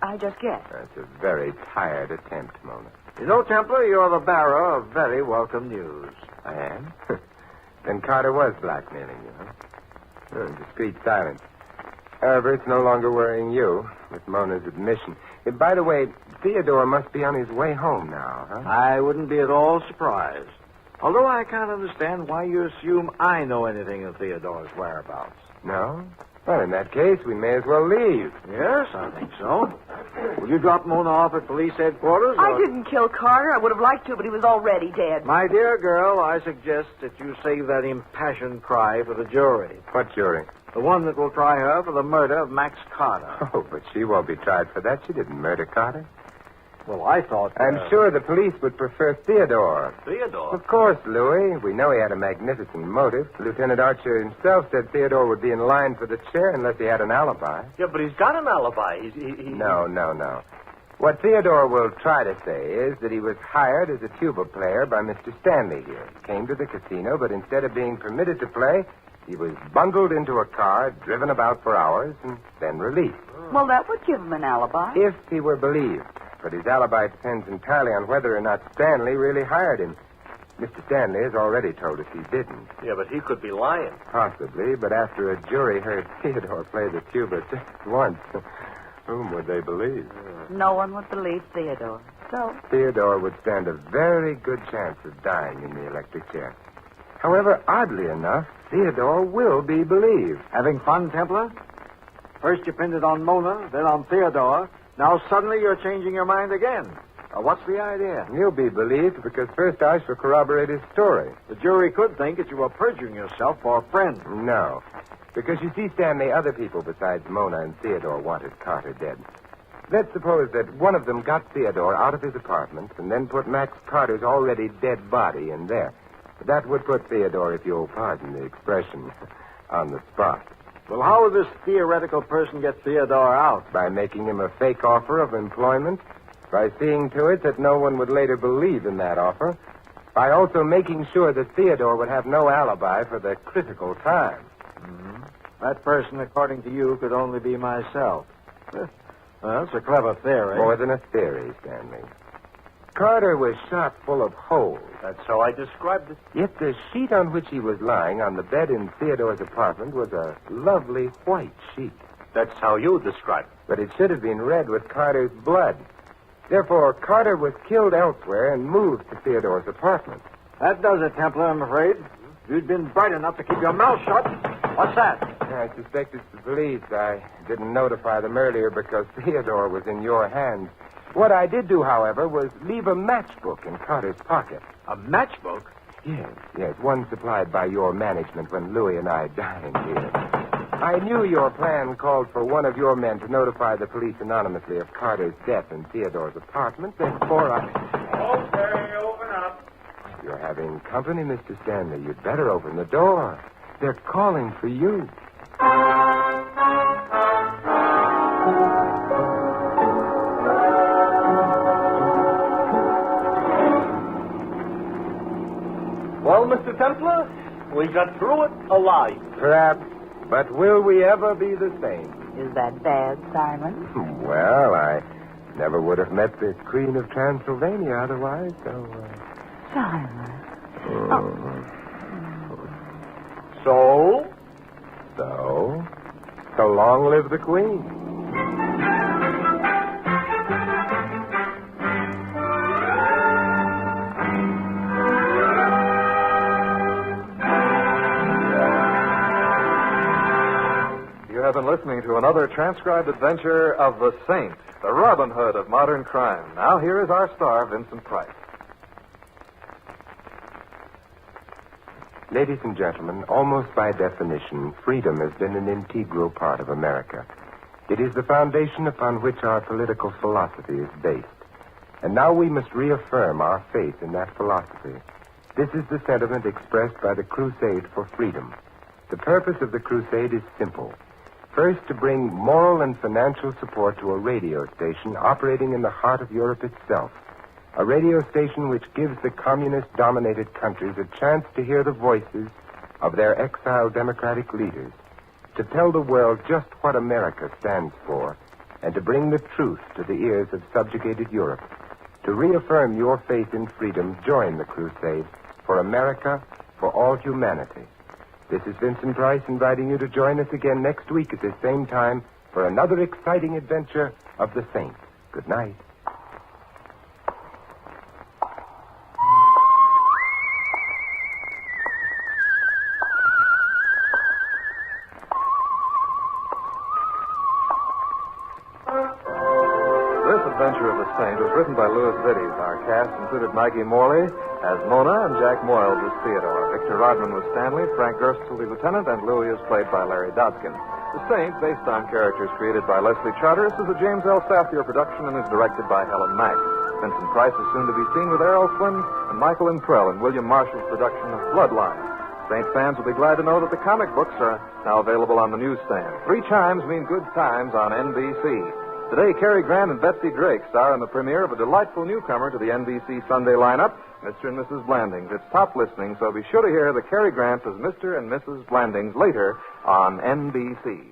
I just guessed. That's a very tired attempt, Mona. You know, Templar, you're the bearer of very welcome news. I am? Then Carter was blackmailing you, huh? Discreet silence. However, it's no longer worrying you, with Mona's admission. By the way, Theodore must be on his way home now, huh? I wouldn't be at all surprised. Although I can't understand why you assume I know anything of Theodore's whereabouts. No? Well, in that case, we may as well leave. Yes, I think so. Will you drop Mona off at police headquarters? I didn't kill Carter. I would have liked to, but he was already dead. My dear girl, I suggest that you save that impassioned cry for the jury. What jury? The one that will try her for the murder of Max Carter. Oh, but she won't be tried for that. She didn't murder Carter. Well, I thought... I'm sure the police would prefer Theodore. Theodore? Of course, Louis. We know he had a magnificent motive. Lieutenant Archer himself said Theodore would be in line for the chair unless he had an alibi. Yeah, but he's got an alibi. No. What Theodore will try to say is that he was hired as a tuba player by Mr. Stanley here. He came to the casino, but instead of being permitted to play, he was bundled into a car, driven about for hours, and then released. Well, that would give him an alibi. If he were believed. But his alibi depends entirely on whether or not Stanley really hired him. Mr. Stanley has already told us he didn't. Yeah, but he could be lying. Possibly, but after a jury heard Theodore play the tuba just once, whom would they believe? No one would believe Theodore. So, Theodore would stand a very good chance of dying in the electric chair. However, oddly enough, Theodore will be believed. Having fun, Templar? First you pinned it on Mona, then on Theodore. Now suddenly you're changing your mind again. What's the idea? He'll be believed because first I shall corroborate his story. The jury could think that you were perjuring yourself for a friend. No. Because you see, Stanley, other people besides Mona and Theodore wanted Carter dead. Let's suppose that one of them got Theodore out of his apartment and then put Max Carter's already dead body in there. That would put Theodore, if you'll pardon the expression, on the spot. Well, how would this theoretical person get Theodore out? By making him a fake offer of employment, by seeing to it that no one would later believe in that offer, by also making sure that Theodore would have no alibi for the critical time. Mm-hmm. That person, according to you, could only be myself. Well, that's a clever theory. More than a theory, Stanley. Carter was shot full of holes. That's how I described it. Yet the sheet on which he was lying on the bed in Theodore's apartment was a lovely white sheet. That's how you described it. But it should have been red with Carter's blood. Therefore, Carter was killed elsewhere and moved to Theodore's apartment. That does it, Templar, I'm afraid. If you'd been bright enough to keep your mouth shut. What's that? I suspect it's the police. I didn't notify them earlier because Theodore was in your hands. What I did do, however, was leave a matchbook in Carter's pocket. A matchbook? Yes, one supplied by your management when Louis and I dined here. I knew your plan called for one of your men to notify the police anonymously of Carter's death in Theodore's apartment. Therefore, Okay, open up. You're having company, Mr. Stanley. You'd better open the door. They're calling for you. Well, Mr. Templar, we got through it alive. Perhaps, but will we ever be the same? Is that bad, Simon? Well, I never would have met the Queen of Transylvania otherwise, so... Simon. So? So long live the Queen. You have been listening to another transcribed adventure of the Saint, the Robin Hood of modern crime. Now here is our star, Vincent Price. Ladies and gentlemen, almost by definition, freedom has been an integral part of America. It is the foundation upon which our political philosophy is based. And now we must reaffirm our faith in that philosophy. This is the sentiment expressed by the Crusade for Freedom. The purpose of the crusade is simple. First, to bring moral and financial support to a radio station operating in the heart of Europe itself. A radio station which gives the communist-dominated countries a chance to hear the voices of their exiled democratic leaders, to tell the world just what America stands for, and to bring the truth to the ears of subjugated Europe. To reaffirm your faith in freedom, join the crusade for America, for all humanity. This is Vincent Price inviting you to join us again next week at this same time for another exciting adventure of the Saint. Good night. This adventure of the Saint was written by Louis Vittes. Our cast included Maggie Morley as Mona and Jack Moyles as Theodore. Victor Rodman was Stanley, Frank Gerstle the lieutenant, and Louis is played by Larry Dodkin. The Saint, based on characters created by Leslie Charteris, is a James L. Safier production and is directed by Helen Mack. Vincent Price is soon to be seen with Errol Flynn and Michael Imprell in William Marshall's production of Bloodline. Saint fans will be glad to know that the comic books are now available on the newsstand. 3 chimes mean good times on NBC. Today, Cary Grant and Betsy Drake star in the premiere of a delightful newcomer to the NBC Sunday lineup, Mr. and Mrs. Blandings. It's top listening, so be sure to hear the Cary Grant as Mr. and Mrs. Blandings later on NBC.